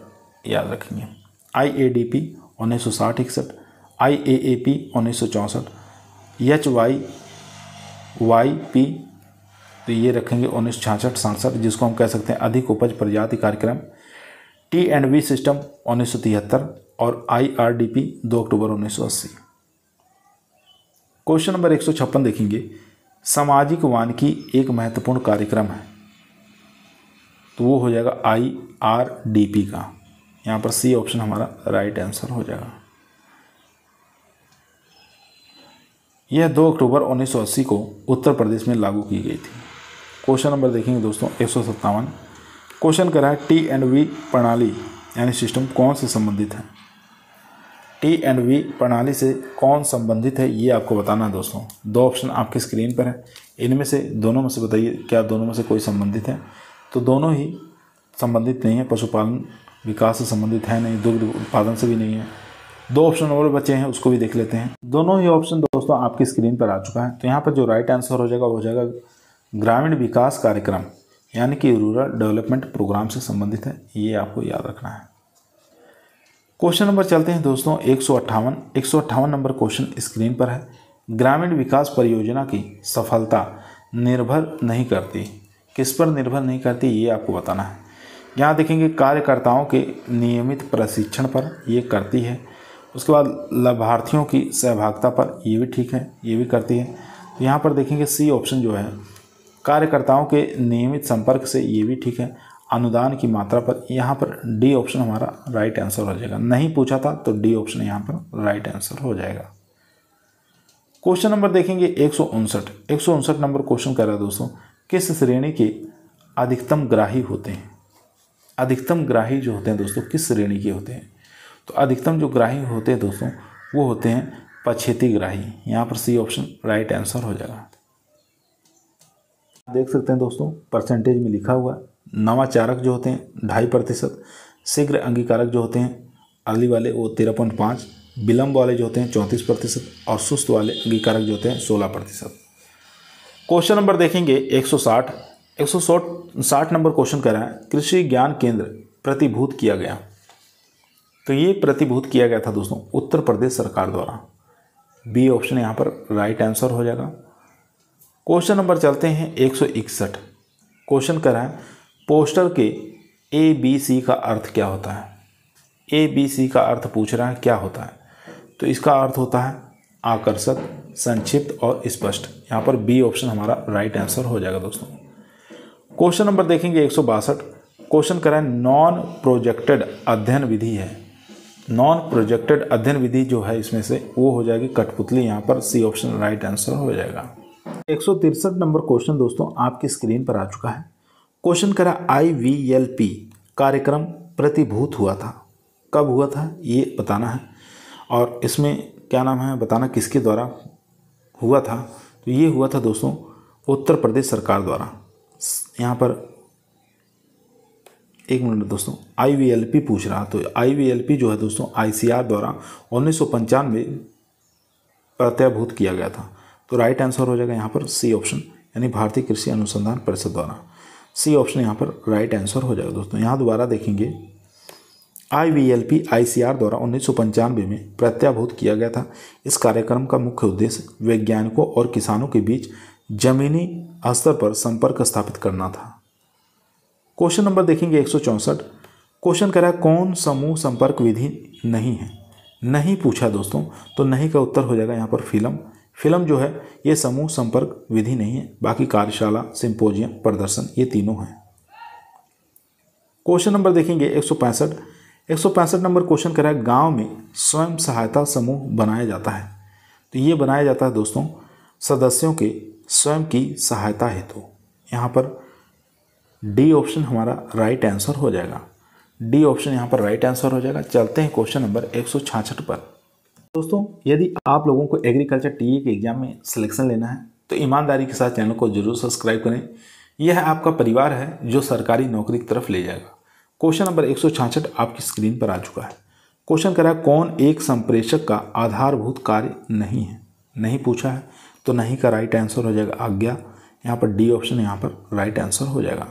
याद रखेंगे। IADP 1960-61, IAAP 1964, HYYP तो ये रखेंगे 1966-67 जिसको हम कह सकते हैं अधिक उपज प्रजाति कार्यक्रम, T&V सिस्टम 1973 और IRDP 2 अक्टूबर 1980। क्वेश्चन नंबर 156 देखेंगे, सामाजिक वानिकी एक महत्वपूर्ण कार्यक्रम है, तो वो हो जाएगा IRDP का। यहाँ पर सी ऑप्शन हमारा राइट आंसर हो जाएगा। यह 2 अक्टूबर 1980 को उत्तर प्रदेश में लागू की गई थी। क्वेश्चन नंबर देखेंगे दोस्तों 157। क्वेश्चन करा है T&V प्रणाली यानी सिस्टम कौन से संबंधित है? T&V प्रणाली से कौन संबंधित है ये आपको बताना है दोस्तों। दो ऑप्शन आपकी स्क्रीन पर है, इनमें से दोनों में से बताइए क्या दोनों में से कोई संबंधित है? तो दोनों ही संबंधित नहीं है, पशुपालन विकास से संबंधित है नहीं, दुग्ध उत्पादन से भी नहीं है। दो ऑप्शन और बचे हैं, उसको भी देख लेते हैं। दोनों ही ऑप्शन दोस्तों आपकी स्क्रीन पर आ चुका है। तो यहाँ पर जो राइट आंसर हो जाएगा वो हो जाएगा ग्रामीण विकास कार्यक्रम यानी कि रूरल डेवलपमेंट प्रोग्राम से संबंधित है, ये आपको याद रखना है। क्वेश्चन नंबर चलते हैं दोस्तों 158 नंबर क्वेश्चन स्क्रीन पर है। ग्रामीण विकास परियोजना की सफलता निर्भर नहीं करती, किस पर निर्भर नहीं करती ये आपको बताना है। यहाँ देखेंगे कार्यकर्ताओं के नियमित प्रशिक्षण पर ये करती है, उसके बाद लाभार्थियों की सहभागिता पर ये भी ठीक है, ये भी करती है। तो यहाँ पर देखेंगे सी ऑप्शन जो है कार्यकर्ताओं के नियमित संपर्क से, ये भी ठीक है। अनुदान की मात्रा पर, यहाँ पर डी ऑप्शन हमारा राइट आंसर हो जाएगा। नहीं पूछा था तो डी ऑप्शन यहाँ पर राइट आंसर हो जाएगा। क्वेश्चन नंबर देखेंगे 159 नंबर क्वेश्चन कर रहा है दोस्तों, किस श्रेणी के अधिकतम ग्राही होते हैं? अधिकतम ग्राही जो होते हैं दोस्तों किस श्रेणी के होते हैं? तो अधिकतम जो ग्राही होते हैं दोस्तों वो होते हैं पछेती ग्राही। यहाँ पर सी ऑप्शन राइट आंसर हो जाएगा। देख सकते हैं दोस्तों परसेंटेज में लिखा हुआ, नवाचारक जो होते हैं 2.5%, शीघ्र अंगीकारक जो होते हैं अर्ली वाले वो 13.5, विलम्ब वाले जो होते हैं 34% और सुस्त वाले अंगीकारक जो होते हैं 16%। क्वेश्चन नंबर देखेंगे 160 नंबर क्वेश्चन कर रहा है, कृषि ज्ञान केंद्र प्रतिभूत किया गया। तो ये प्रतिभूत किया गया था दोस्तों उत्तर प्रदेश सरकार द्वारा। बी ऑप्शन यहाँ पर राइट आंसर हो जाएगा। क्वेश्चन नंबर चलते हैं 161। क्वेश्चन कर रहा है पोस्टर के ABC का अर्थ क्या होता है? ABC का अर्थ पूछ रहा है क्या होता है? तो इसका अर्थ होता है आकर्षक, संक्षिप्त और स्पष्ट। यहाँ पर बी ऑप्शन हमारा राइट आंसर हो जाएगा दोस्तों। क्वेश्चन नंबर देखेंगे 162। क्वेश्चन करा है नॉन प्रोजेक्टेड अध्ययन विधि है। नॉन प्रोजेक्टेड अध्ययन विधि जो है इसमें से वो हो जाएगी कठपुतली। यहाँ पर सी ऑप्शन राइट आंसर हो जाएगा। 163 नंबर क्वेश्चन दोस्तों आपकी स्क्रीन पर आ चुका है। क्वेश्चन करा IVLP कार्यक्रम प्रतिभूत हुआ था, कब हुआ था ये बताना है, और इसमें क्या नाम है बताना किसके द्वारा हुआ था। तो ये हुआ था दोस्तों उत्तर प्रदेश सरकार द्वारा। यहाँ पर एक मिनट दोस्तों, IVLP पूछ रहा, तो IVLP जो है दोस्तों ICR द्वारा 1995 में प्रत्याभूत किया गया था। तो राइट आंसर हो जाएगा यहाँ पर सी ऑप्शन यानी भारतीय कृषि अनुसंधान परिषद द्वारा। सी ऑप्शन यहाँ पर राइट आंसर हो जाएगा दोस्तों। यहाँ दोबारा देखेंगे IVLP ICR द्वारा 1995 में प्रत्याभूत किया गया था। इस कार्यक्रम का मुख्य उद्देश्य वैज्ञानिकों और किसानों के बीच जमीनी स्तर पर संपर्क स्थापित करना था। क्वेश्चन नंबर देखेंगे 164। क्वेश्चन करा कौन समूह संपर्क विधि नहीं है? नहीं पूछा दोस्तों, तो नहीं का उत्तर हो जाएगा यहाँ पर फिल्म जो है ये समूह संपर्क विधि नहीं है। बाकी कार्यशाला, सिंपोजियम, प्रदर्शन ये तीनों हैं। क्वेश्चन नंबर देखेंगे 165 नंबर क्वेश्चन करा है गांव में स्वयं सहायता समूह बनाया जाता है। तो ये बनाया जाता है दोस्तों सदस्यों के स्वयं की सहायता हेतु। यहाँ पर डी ऑप्शन हमारा राइट आंसर हो जाएगा। डी ऑप्शन यहाँ पर राइट आंसर हो जाएगा। चलते हैं क्वेश्चन नंबर 166 पर। दोस्तों यदि आप लोगों को एग्रीकल्चर टीए के एग्जाम में सिलेक्शन लेना है तो ईमानदारी के साथ चैनल को जरूर सब्सक्राइब करें। यह आपका परिवार है जो सरकारी नौकरी की तरफ ले जाएगा। क्वेश्चन नंबर 166 आपकी स्क्रीन पर आ चुका है। क्वेश्चन कह रहा है कौन एक संप्रेषक का आधारभूत कार्य नहीं है, नहीं पूछा है, तो नहीं का राइट आंसर हो जाएगा आज्ञा। यहाँ पर डी ऑप्शन यहाँ पर राइट आंसर हो जाएगा।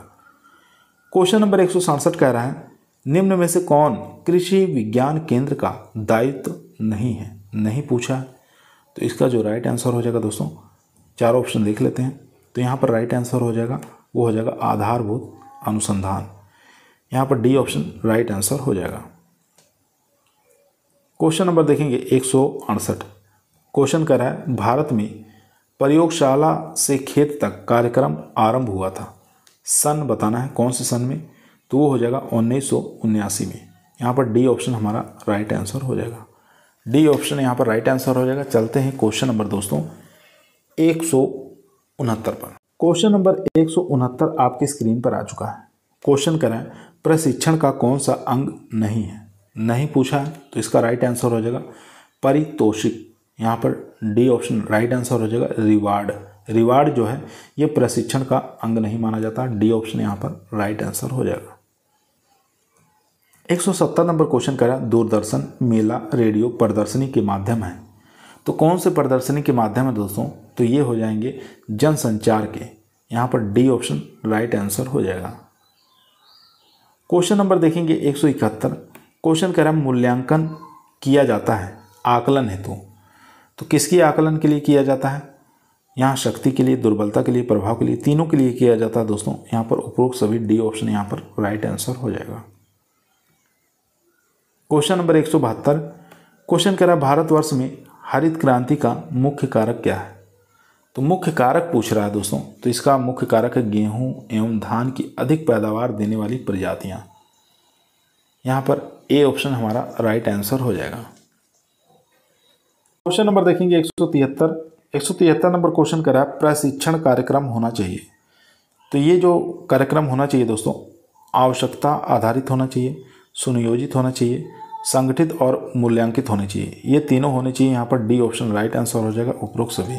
क्वेश्चन नंबर 167 कह रहा है निम्न में से कौन कृषि विज्ञान केंद्र का दायित्व नहीं है, नहीं पूछा है, तो इसका जो राइट आंसर हो जाएगा दोस्तों, चार ऑप्शन देख लेते हैं। तो यहाँ पर राइट आंसर हो जाएगा वो हो जाएगा आधारभूत अनुसंधान। यहाँ पर डी ऑप्शन राइट आंसर हो जाएगा। क्वेश्चन नंबर देखेंगे 168। क्वेश्चन कर रहा है भारत में प्रयोगशाला से खेत तक कार्यक्रम आरंभ हुआ था, सन बताना है कौन से सन में, तो वो हो जाएगा 1979 में। यहाँ पर डी ऑप्शन हमारा राइट आंसर हो जाएगा। डी ऑप्शन यहाँ पर राइट आंसर हो जाएगा। चलते हैं क्वेश्चन नंबर दोस्तों 169 पर। क्वेश्चन नंबर 169 आपकी स्क्रीन पर आ चुका है। क्वेश्चन करें प्रशिक्षण का कौन सा अंग नहीं है, नहीं पूछा है, तो इसका राइट आंसर हो जाएगा पारितोषिक। यहाँ पर डी ऑप्शन राइट आंसर हो जाएगा रिवार्ड। रिवार्ड जो है ये प्रशिक्षण का अंग नहीं माना जाता। डी ऑप्शन यहाँ पर राइट आंसर हो जाएगा। 170 नंबर क्वेश्चन करा दूरदर्शन मेला रेडियो प्रदर्शनी के माध्यम है, तो कौन से प्रदर्शनी के माध्यम है दोस्तों, तो ये हो जाएंगे जनसंचार के। यहाँ पर डी ऑप्शन राइट आंसर हो जाएगा। क्वेश्चन नंबर देखेंगे 171। क्वेश्चन कह रहा है मूल्यांकन किया जाता है आकलन हेतु, तो किसकी आकलन के लिए किया जाता है, यहाँ शक्ति के लिए, दुर्बलता के लिए, प्रभाव के लिए, तीनों के लिए किया जाता है दोस्तों। यहाँ पर उपरोक्त सभी डी ऑप्शन यहाँ पर राइट आंसर हो जाएगा। Question number 172। क्वेश्चन कह रहा है भारतवर्ष में हरित क्रांति का मुख्य कारक क्या है, तो मुख्य कारक पूछ रहा है दोस्तों, तो इसका मुख्य कारक है गेहूं एवं धान की अधिक पैदावार देने वाली प्रजातियां। यहाँ पर ए ऑप्शन हमारा राइट आंसर हो जाएगा। क्वेश्चन नंबर देखेंगे 173। 173 नंबर क्वेश्चन करा है प्रशिक्षण कार्यक्रम होना चाहिए, तो ये जो कार्यक्रम होना चाहिए दोस्तों आवश्यकता आधारित होना चाहिए, सुनियोजित होना चाहिए, संगठित और मूल्यांकित होने चाहिए, ये तीनों होने चाहिए। यहाँ पर डी ऑप्शन राइट आंसर हो जाएगा उपरोक्त सभी।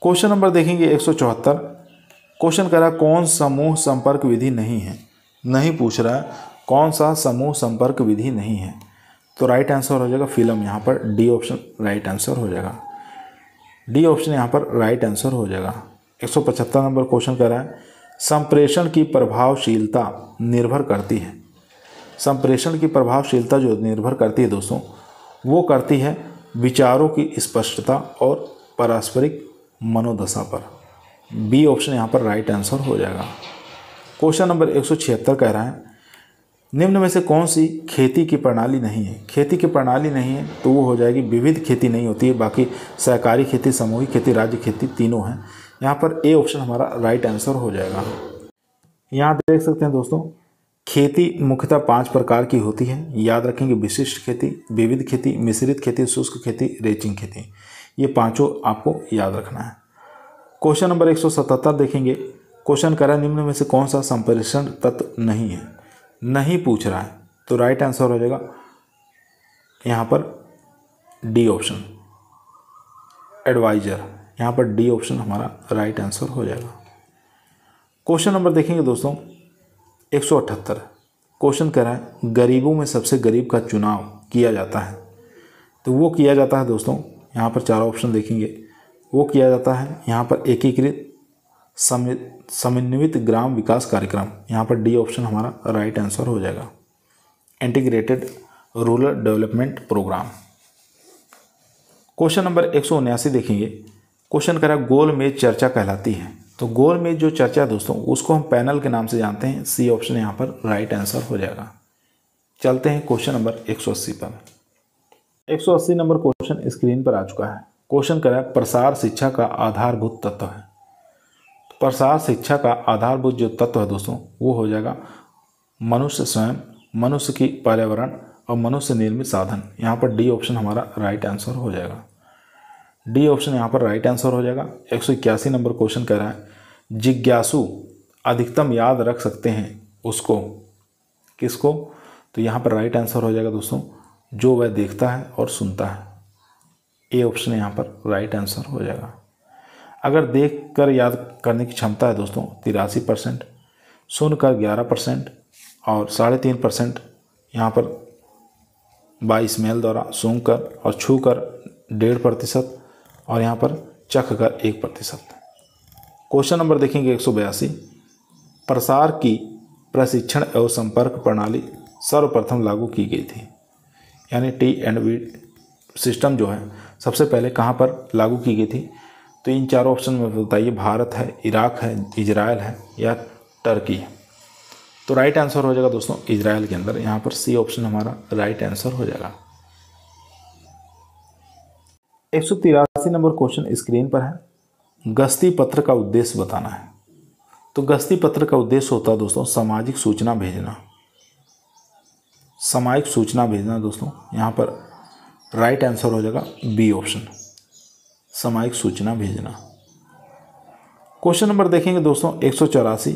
क्वेश्चन नंबर देखेंगे 174। क्वेश्चन कह रहा है कौन समूह संपर्क विधि नहीं है, नहीं पूछ रहा है कौन सा समूह संपर्क विधि नहीं है, तो राइट आंसर हो जाएगा फिल्म। यहाँ पर डी ऑप्शन राइट आंसर हो जाएगा। डी ऑप्शन यहाँ पर राइट आंसर हो जाएगा। 175 नंबर क्वेश्चन कह रहा है संप्रेषण की प्रभावशीलता निर्भर करती है, संप्रेषण की प्रभावशीलता जो निर्भर करती है दोस्तों वो करती है विचारों की स्पष्टता और पारस्परिक मनोदशा पर। बी ऑप्शन यहाँ पर राइट आंसर हो जाएगा। क्वेश्चन नंबर 176 कह रहा है निम्न में से कौन सी खेती की प्रणाली नहीं है, खेती की प्रणाली नहीं है तो वो हो जाएगी विविध खेती नहीं होती है, बाकी सहकारी खेती, सामूहिक खेती, राज्य खेती तीनों हैं। यहाँ पर ए ऑप्शन हमारा राइट आंसर हो जाएगा। यहाँ देख सकते हैं दोस्तों खेती मुख्यतः 5 प्रकार की होती है, याद रखेंगे विशिष्ट खेती, विविध खेती, मिश्रित खेती, शुष्क खेती, रेचिंग खेती, ये पांचों आपको याद रखना है। क्वेश्चन नंबर 177 देखेंगे। क्वेश्चन करा निम्न में से कौन सा संप्रेषण तत्व नहीं है, नहीं पूछ रहा है, तो राइट आंसर हो जाएगा यहाँ पर डी ऑप्शन एडवाइजर। यहाँ पर डी ऑप्शन हमारा राइट आंसर हो जाएगा। क्वेश्चन नंबर देखेंगे दोस्तों 178। क्वेश्चन कह रहा है गरीबों में सबसे गरीब का चुनाव किया जाता है, तो वो किया जाता है दोस्तों, यहाँ पर 4 ऑप्शन देखेंगे, वो किया जाता है यहाँ पर एकीकृत समन्वित ग्राम विकास कार्यक्रम। यहाँ पर डी ऑप्शन हमारा राइट आंसर हो जाएगा, integrated rural development programme. Question number 179 देखेंगे। क्वेश्चन कह रहा है गोल मेज चर्चा कहलाती है, तो गोल मेज जो चर्चा दोस्तों उसको हम पैनल के नाम से जानते हैं। सी ऑप्शन यहाँ पर राइट आंसर हो जाएगा। चलते हैं क्वेश्चन नंबर 180 पर। 180 नंबर क्वेश्चन स्क्रीन पर आ चुका है। क्वेश्चन कह रहा है प्रसार शिक्षा का आधारभूत तत्व है, प्रसार शिक्षा का आधारभूत जो तत्व है दोस्तों वो हो जाएगा मनुष्य स्वयं, मनुष्य की पर्यावरण और मनुष्य निर्मित साधन। यहाँ पर डी ऑप्शन हमारा राइट आंसर हो जाएगा। डी ऑप्शन यहाँ पर राइट आंसर हो जाएगा। 181 नंबर क्वेश्चन कह रहा है जिज्ञासु अधिकतम याद रख सकते हैं उसको, किसको, तो यहाँ पर राइट आंसर हो जाएगा दोस्तों जो वह देखता है और सुनता है। ए ऑप्शन यहाँ पर राइट आंसर हो जाएगा। अगर देख कर याद करने की क्षमता है दोस्तों 83%, सुनकर 11% और 3.5% यहाँ पर बाई स्मेल द्वारा, सूंघकर और छूकर 1.5% और यहाँ पर चखकर 1%। क्वेश्चन नंबर देखेंगे 182, प्रसार की प्रशिक्षण एवं संपर्क प्रणाली सर्वप्रथम लागू की गई थी, यानी T&V सिस्टम जो है सबसे पहले कहाँ पर लागू की गई थी? तो इन चारों ऑप्शन में बताइए, भारत है, इराक है, इजराइल है या टर्की है। तो राइट आंसर हो जाएगा दोस्तों इजराइल के अंदर, यहाँ पर सी ऑप्शन हमारा राइट आंसर हो जाएगा। 183 नंबर क्वेश्चन स्क्रीन पर है, गश्ती पत्र का उद्देश्य बताना है। तो गश्ती पत्र का उद्देश्य होता है दोस्तों सामाजिक सूचना भेजना, सामाजिक सूचना भेजना दोस्तों। यहाँ पर राइट आंसर हो जाएगा बी ऑप्शन, सामाजिक सूचना भेजना। क्वेश्चन नंबर देखेंगे दोस्तों 184,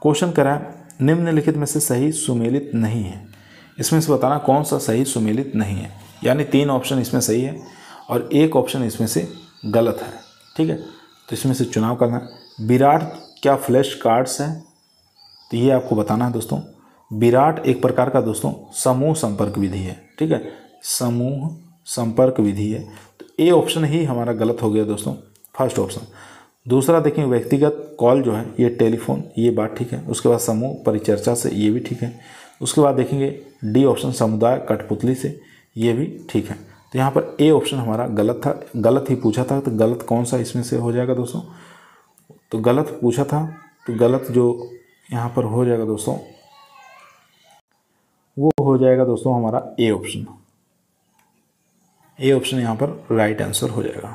क्वेश्चन करा निम्नलिखित में से सही सुमेलित नहीं है। इसमें से बताना कौन सा सही सुमेलित नहीं है, यानी 3 ऑप्शन इसमें सही है और 1 ऑप्शन इसमें से गलत है। ठीक है, तो इसमें से चुनाव करना है। विराट क्या फ्लैश कार्ड्स हैं? तो ये आपको बताना है दोस्तों। विराट एक प्रकार का दोस्तों समूह संपर्क विधि है। ठीक है, समूह संपर्क विधि है। तो ए ऑप्शन ही हमारा गलत हो गया दोस्तों, फर्स्ट ऑप्शन। दूसरा देखें व्यक्तिगत कॉल जो है ये टेलीफोन, ये बात ठीक है। उसके बाद समूह परिचर्चा से, ये भी ठीक है। उसके बाद देखेंगे डी ऑप्शन समुदाय कठपुतली से, ये भी ठीक है। तो यहाँ पर ए ऑप्शन हमारा गलत था, गलत ही पूछा था। तो गलत कौन सा इसमें से हो जाएगा दोस्तों? तो गलत पूछा था, तो गलत जो यहाँ पर हो जाएगा दोस्तों वो हो जाएगा दोस्तों हमारा ए ऑप्शन। ए ऑप्शन यहाँ पर राइट आंसर हो जाएगा।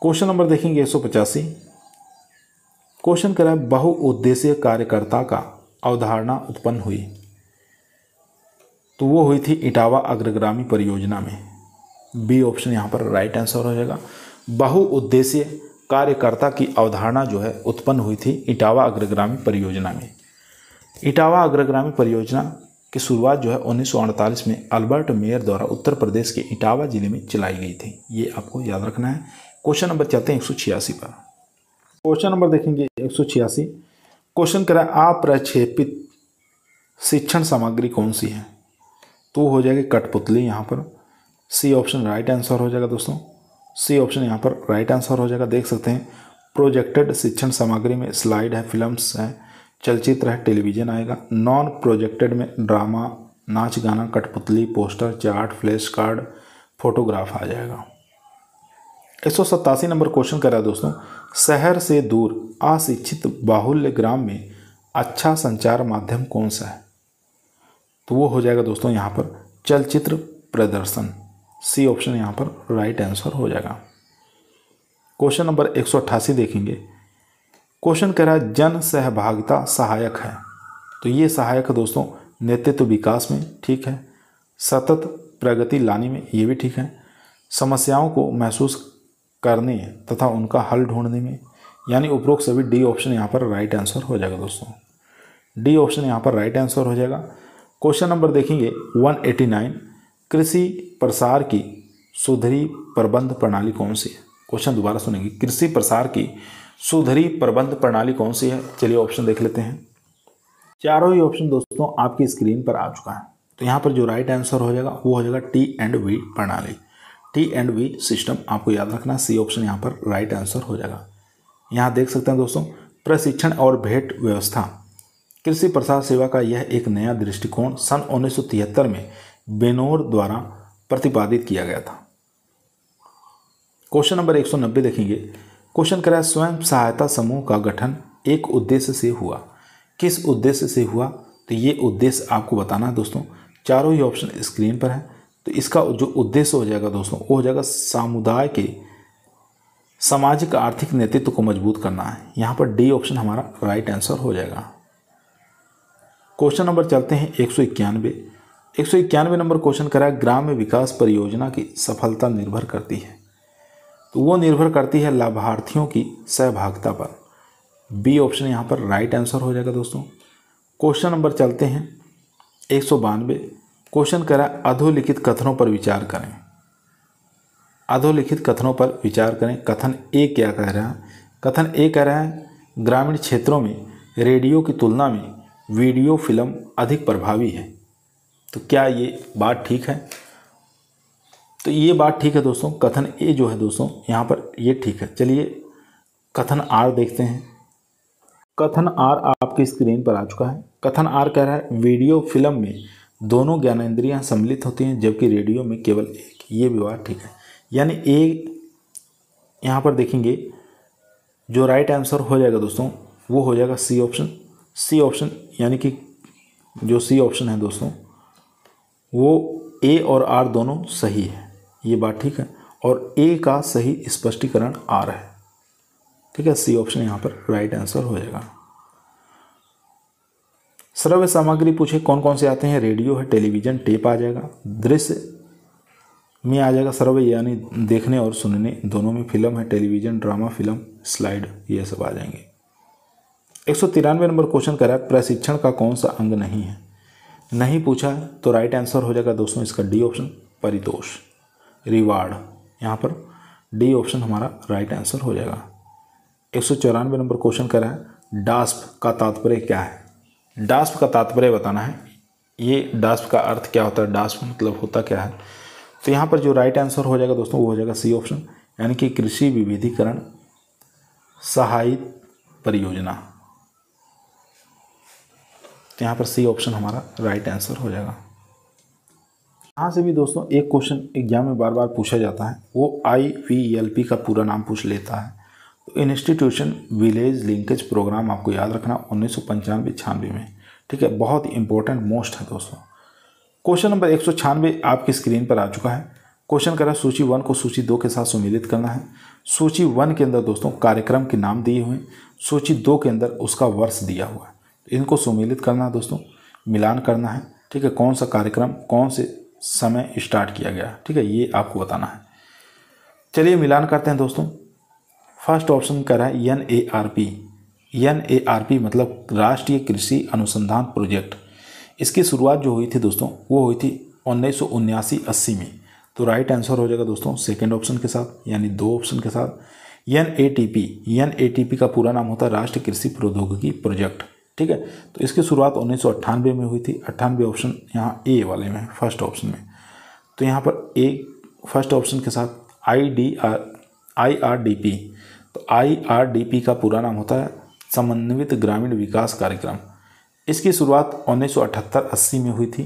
क्वेश्चन नंबर देखेंगे 185, क्वेश्चन करा बहुउद्देशीय कार्यकर्ता का अवधारणा उत्पन्न हुई। तो वो हुई थी इटावा अग्रगामी परियोजना में। बी ऑप्शन यहाँ पर राइट आंसर हो जाएगा। बहुउद्देशीय कार्यकर्ता की अवधारणा जो है उत्पन्न हुई थी इटावा अग्रगामी परियोजना में। इटावा अग्रगामी परियोजना की शुरुआत जो है 1948 में अल्बर्ट मेयर द्वारा उत्तर प्रदेश के इटावा जिले में चलाई गई थी। ये आपको याद रखना है। क्वेश्चन नंबर चलते हैं 186 पर। क्वेश्चन नंबर देखेंगे 186, क्वेश्चन करा अप्रक्षेपित शिक्षण सामग्री कौन सी है? तो हो जाएगी कठपुतली यहाँ पर। सी ऑप्शन राइट आंसर हो जाएगा दोस्तों। सी ऑप्शन यहाँ पर राइट आंसर हो जाएगा। देख सकते हैं प्रोजेक्टेड शिक्षण सामग्री में स्लाइड है, फिल्म्स है, चलचित्र है, टेलीविज़न आएगा। नॉन प्रोजेक्टेड में ड्रामा, नाच गाना, कठपुतली, poster, chart, flash card, photograph आ जाएगा। 187 नंबर क्वेश्चन कर रहा है दोस्तों, शहर से दूर अशिक्षित बाहुल्य ग्राम में अच्छा संचार माध्यम कौन सा है? तो वो हो जाएगा दोस्तों यहाँ पर चलचित्र प्रदर्शन। सी ऑप्शन यहाँ पर राइट आंसर हो जाएगा। क्वेश्चन नंबर 188 देखेंगे। क्वेश्चन कह रहा है जन सहभागिता सहायक है। तो ये सहायक है दोस्तों नेतृत्व विकास में, ठीक है। सतत प्रगति लाने में, ये भी ठीक है। समस्याओं को महसूस करने तथा उनका हल ढूंढने में, यानी उपरोक्त सभी डी ऑप्शन यहाँ पर राइट आंसर हो जाएगा दोस्तों। डी ऑप्शन यहाँ पर राइट आंसर हो जाएगा। क्वेश्चन नंबर देखेंगे 189, कृषि प्रसार की सुधरी प्रबंध प्रणाली कौन सी है? क्वेश्चन दोबारा सुनेंगे, कृषि प्रसार की सुधरी प्रबंध प्रणाली कौन सी है? चलिए ऑप्शन देख लेते हैं। चारों ही ऑप्शन दोस्तों आपकी स्क्रीन पर आ चुका है। तो यहाँ पर जो राइट आंसर हो जाएगा वो हो जाएगा T&V प्रणाली, T&V सिस्टम। आपको याद रखना, सी ऑप्शन यहाँ पर राइट आंसर हो जाएगा। यहाँ देख सकते हैं दोस्तों, प्रशिक्षण और भेंट व्यवस्था कृषि प्रसार सेवा का यह एक नया दृष्टिकोण सन 1973 में बेनोर द्वारा प्रतिपादित किया गया था। क्वेश्चन नंबर 190 देखेंगे। क्वेश्चन करा स्वयं सहायता समूह का गठन एक उद्देश्य से हुआ। किस उद्देश्य से हुआ? तो ये उद्देश्य आपको बताना है दोस्तों। चारों ही ऑप्शन स्क्रीन पर है। तो इसका जो उद्देश्य हो जाएगा दोस्तों वो हो जाएगा समुदाय के सामाजिक आर्थिक नेतृत्व को मजबूत करना है। यहाँ पर डी ऑप्शन हमारा राइट आंसर हो जाएगा। क्वेश्चन नंबर चलते हैं 191 नंबर क्वेश्चन करा ग्राम्य विकास परियोजना की सफलता निर्भर करती है। तो वो निर्भर करती है लाभार्थियों की सहभागिता पर। बी ऑप्शन यहाँ पर राइट आंसर हो जाएगा दोस्तों। क्वेश्चन नंबर चलते हैं 192, क्वेश्चन करा अधोलिखित कथनों पर विचार करें। अधोलिखित कथनों पर विचार करें। कथन ए क्या कह रहा है? कथन ए कह रहा है ग्रामीण क्षेत्रों में रेडियो की तुलना में वीडियो फिल्म अधिक प्रभावी है। तो क्या ये बात ठीक है? तो ये बात ठीक है दोस्तों। कथन ए जो है दोस्तों यहाँ पर ये ठीक है। चलिए कथन आर देखते हैं। कथन आर आपकी स्क्रीन पर आ चुका है। कथन आर कह रहा है वीडियो फिल्म में दोनों ज्ञानेंद्रियां सम्मिलित होती हैं जबकि रेडियो में केवल एक। ये भी बात ठीक है। यानी ए यहाँ पर देखेंगे जो राइट आंसर हो जाएगा दोस्तों वो हो जाएगा सी ऑप्शन। सी ऑप्शन यानी कि जो सी ऑप्शन है दोस्तों वो ए और आर दोनों सही है। ये बात ठीक है। और ए का सही स्पष्टीकरण आर है। ठीक है, सी ऑप्शन यहाँ पर राइट आंसर हो जाएगा। श्रव्य सामग्री पूछे कौन कौन से आते हैं? रेडियो है, टेलीविजन, टेप आ जाएगा। दृश्य में आ जाएगा श्रव्य यानी देखने और सुनने दोनों में। फिल्म है, टेलीविजन, ड्रामा, फिल्म, स्लाइड, ये सब आ जाएंगे। 193 नंबर क्वेश्चन कर रहा है प्रशिक्षण का कौन सा अंग नहीं है? नहीं पूछा है तो राइट आंसर हो जाएगा दोस्तों इसका डी ऑप्शन, परितोष, रिवार्ड। यहाँ पर डी ऑप्शन हमारा राइट आंसर हो जाएगा। 194 नंबर क्वेश्चन कर रहा है डास्प का तात्पर्य क्या है? डास्प का तात्पर्य बताना है। ये डास्प का अर्थ क्या होता है, डास्प मतलब होता क्या है? तो यहाँ पर जो राइट आंसर हो जाएगा दोस्तों वो हो जाएगा सी ऑप्शन, यानी कि कृषि विविधीकरण सहायित परियोजना। तो यहाँ पर सी ऑप्शन हमारा राइट आंसर हो जाएगा। यहाँ से भी दोस्तों एक क्वेश्चन एग्जाम में बार बार पूछा जाता है, वो IVLP का पूरा नाम पूछ लेता है। तो इंस्टीट्यूशन विलेज लिंकेज प्रोग्राम आपको याद रखना 1995-96 में। ठीक है, बहुत इंपॉर्टेंट मोस्ट है दोस्तों। क्वेश्चन नंबर 196 आपकी स्क्रीन पर आ चुका है। क्वेश्चन करा सूची 1 को सूची 2 के साथ सुमेलित करना है। सूची 1 के अंदर दोस्तों कार्यक्रम के नाम दिए हुए हैं, सूची 2 के अंदर उसका वर्ष दिया हुआ है। इनको सुमेलित करना है दोस्तों, मिलान करना है। ठीक है, कौन सा कार्यक्रम कौन से समय स्टार्ट किया गया, ठीक है, ये आपको बताना है। चलिए मिलान करते हैं दोस्तों। फर्स्ट ऑप्शन कह रहा है NARP। NARP मतलब राष्ट्रीय कृषि अनुसंधान प्रोजेक्ट। इसकी शुरुआत जो हुई थी दोस्तों वो हुई थी 1979-80 में। तो राइट आंसर हो जाएगा दोस्तों सेकेंड ऑप्शन के साथ, यानी 2 ऑप्शन के साथ। NATP का पूरा नाम होता है राष्ट्रीय कृषि प्रौद्योगिकी प्रोजेक्ट। ठीक है, तो इसकी शुरुआत 1998 में हुई थी। 98 ऑप्शन यहाँ ए वाले में, फर्स्ट ऑप्शन में। तो यहाँ पर ए फर्स्ट ऑप्शन के साथ IRDP। तो IRDP का पूरा नाम होता है समन्वित ग्रामीण विकास कार्यक्रम। इसकी शुरुआत 1978-80 में हुई थी।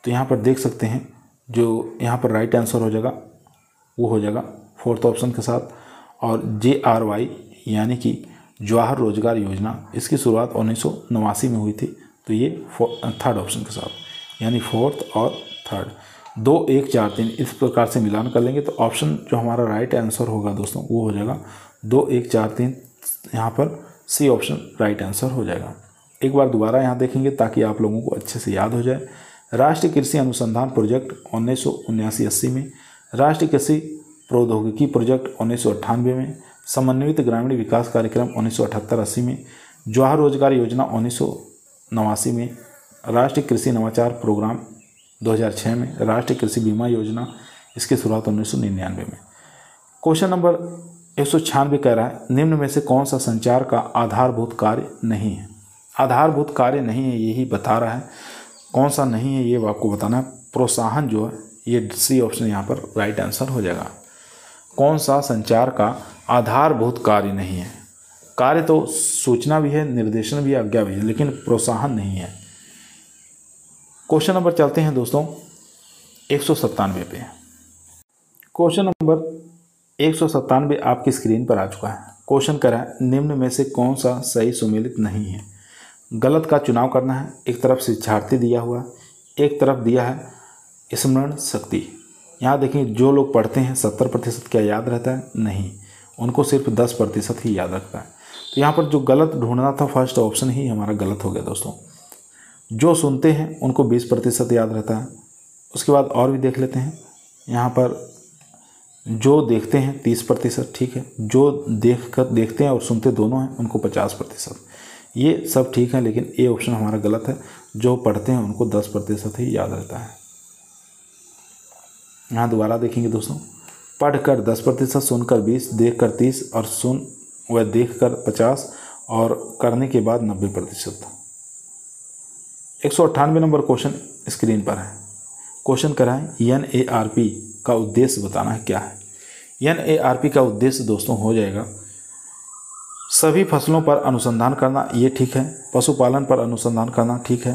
तो यहाँ पर देख सकते हैं जो यहाँ पर राइट आंसर हो जाएगा वो हो जाएगा फोर्थ ऑप्शन के साथ। और JRY यानी कि जवाहर रोजगार योजना, इसकी शुरुआत 1989 में हुई थी। तो ये थर्ड ऑप्शन के साथ, यानी फोर्थ और थर्ड। 2 1 4 3 इस प्रकार से मिलान कर लेंगे तो ऑप्शन जो हमारा राइट आंसर होगा दोस्तों वो हो जाएगा 2 1 4 3। यहाँ पर सी ऑप्शन राइट आंसर हो जाएगा। एक बार दोबारा यहाँ देखेंगे ताकि आप लोगों को अच्छे से याद हो जाए। राष्ट्रीय कृषि अनुसंधान प्रोजेक्ट 1979-80 में, राष्ट्रीय कृषि प्रौद्योगिकी प्रोजेक्ट 1998 में, समन्वित ग्रामीण विकास कार्यक्रम 1978-80 में, जवाहर रोजगार योजना 1989 में, राष्ट्रीय कृषि नवाचार प्रोग्राम 2006 में, राष्ट्रीय कृषि बीमा योजना इसकी शुरुआत 1999 में। क्वेश्चन नंबर 196 कह रहा है निम्न में से कौन सा संचार का आधारभूत कार्य नहीं है? आधारभूत कार्य नहीं है यही बता रहा है, कौन सा नहीं है ये आपको बताना है। प्रोत्साहन जो है ये सी ऑप्शन यहाँ पर राइट आंसर हो जाएगा। कौन सा संचार का आधारभूत कार्य नहीं है? कार्य तो सूचना भी है, निर्देशन भी है, आज्ञा भी है, लेकिन प्रोत्साहन नहीं है। क्वेश्चन नंबर चलते हैं दोस्तों 197 पे। क्वेश्चन नंबर 197 आपकी स्क्रीन पर आ चुका है। क्वेश्चन करा है निम्न में से कौन सा सही सुमेलित नहीं है? गलत का चुनाव करना है। एक तरफ शिक्षार्थी दिया हुआ, एक तरफ दिया है स्मरण शक्ति। यहाँ देखिए जो लोग पढ़ते हैं 70% क्या याद रहता है? नहीं, उनको सिर्फ 10% ही याद रखता है। तो यहाँ पर जो गलत ढूंढना था फर्स्ट ऑप्शन ही हमारा गलत हो गया दोस्तों। जो सुनते हैं उनको 20% याद रहता है। उसके बाद और भी देख लेते हैं। यहाँ पर जो देखते हैं 30%, ठीक है। जो देखते हैं और सुनते दोनों हैं उनको 50%। ये सब ठीक है, लेकिन ए ऑप्शन हमारा गलत है। जो पढ़ते हैं उनको 10% ही याद रहता है। यहाँ दोबारा देखेंगे दोस्तों, पढ़कर 10%, सुनकर 20, देखकर 30 और सुन व देखकर 50 और करने के बाद 90%। 198 नंबर क्वेश्चन स्क्रीन पर है। क्वेश्चन करा है NARP का उद्देश्य बताना है क्या है। NARP का उद्देश्य दोस्तों हो जाएगा सभी फसलों पर अनुसंधान करना, ये ठीक है। पशुपालन पर अनुसंधान करना, ठीक है।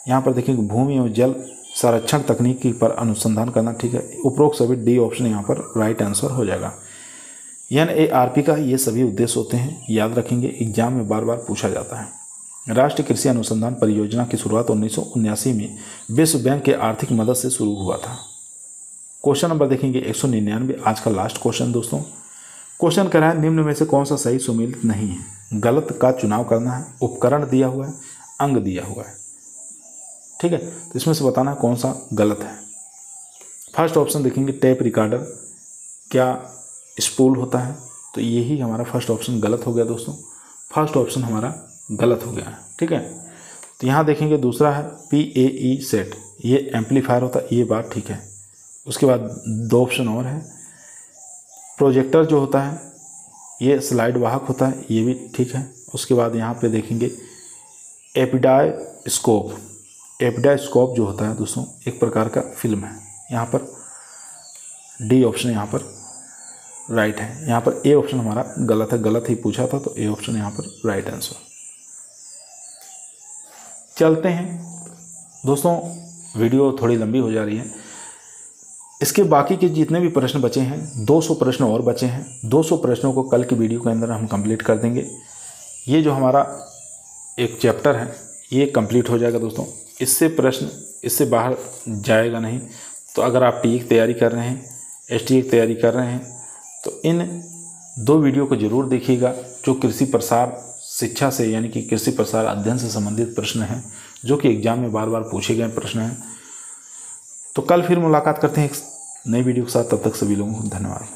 यहाँ पर देखेंगे भूमि एवं जल संरक्षण तकनीकी पर अनुसंधान करना, ठीक है। उपरोक्त सभी डी ऑप्शन यहाँ पर राइट आंसर हो जाएगा। NARP का ये सभी उद्देश्य होते हैं, याद रखेंगे, एग्जाम में बार बार पूछा जाता है। राष्ट्रीय कृषि अनुसंधान परियोजना की शुरुआत 1979 में विश्व बैंक के आर्थिक मदद से शुरू हुआ था। क्वेश्चन नंबर देखेंगे 199, आज का लास्ट क्वेश्चन दोस्तों। क्वेश्चन कह रहा है निम्न में से कौन सा सही सुमेलित नहीं है। गलत का चुनाव करना है, उपकरण दिया हुआ है, अंग दिया हुआ है, ठीक है। तो इसमें से बताना है कौन सा गलत है। फर्स्ट ऑप्शन देखेंगे टेप रिकॉर्डर, क्या स्पूल होता है, तो यही हमारा फर्स्ट ऑप्शन गलत हो गया दोस्तों। फर्स्ट ऑप्शन हमारा गलत हो गया है, ठीक है। तो यहाँ देखेंगे दूसरा है PAE सेट, ये एम्पलीफायर होता है, ये बात ठीक है। उसके बाद 2 ऑप्शन और है, प्रोजेक्टर जो होता है ये स्लाइड वाहक होता है, ये भी ठीक है। उसके बाद यहाँ पे देखेंगे एपिडाइस्कोप, एपिडाइस्कोप जो होता है दोस्तों एक प्रकार का फिल्म है। यहाँ पर डी ऑप्शन यहाँ पर राइट है। यहाँ पर ए ऑप्शन हमारा गलत है, गलत ही पूछा था, तो ए ऑप्शन यहाँ पर राइट आंसर। चलते हैं दोस्तों, वीडियो थोड़ी लंबी हो जा रही है। इसके बाकी के जितने भी प्रश्न बचे हैं, 200 प्रश्न और बचे हैं। 200 प्रश्नों को कल की वीडियो के अंदर हम कंप्लीट कर देंगे। ये जो हमारा एक चैप्टर है ये कंप्लीट हो जाएगा दोस्तों। इससे प्रश्न इससे बाहर जाएगा नहीं। तो अगर आप TE की तैयारी कर रहे हैं, STA की तैयारी कर रहे हैं, तो इन 2 वीडियो को ज़रूर देखिएगा, जो कृषि प्रसार शिक्षा से यानी कि कृषि प्रसार अध्ययन से संबंधित प्रश्न हैं, जो कि एग्जाम में बार बार पूछे गए प्रश्न हैं। तो कल फिर मुलाकात करते हैं एक नई वीडियो के साथ। तब तक सभी लोगों को धन्यवाद।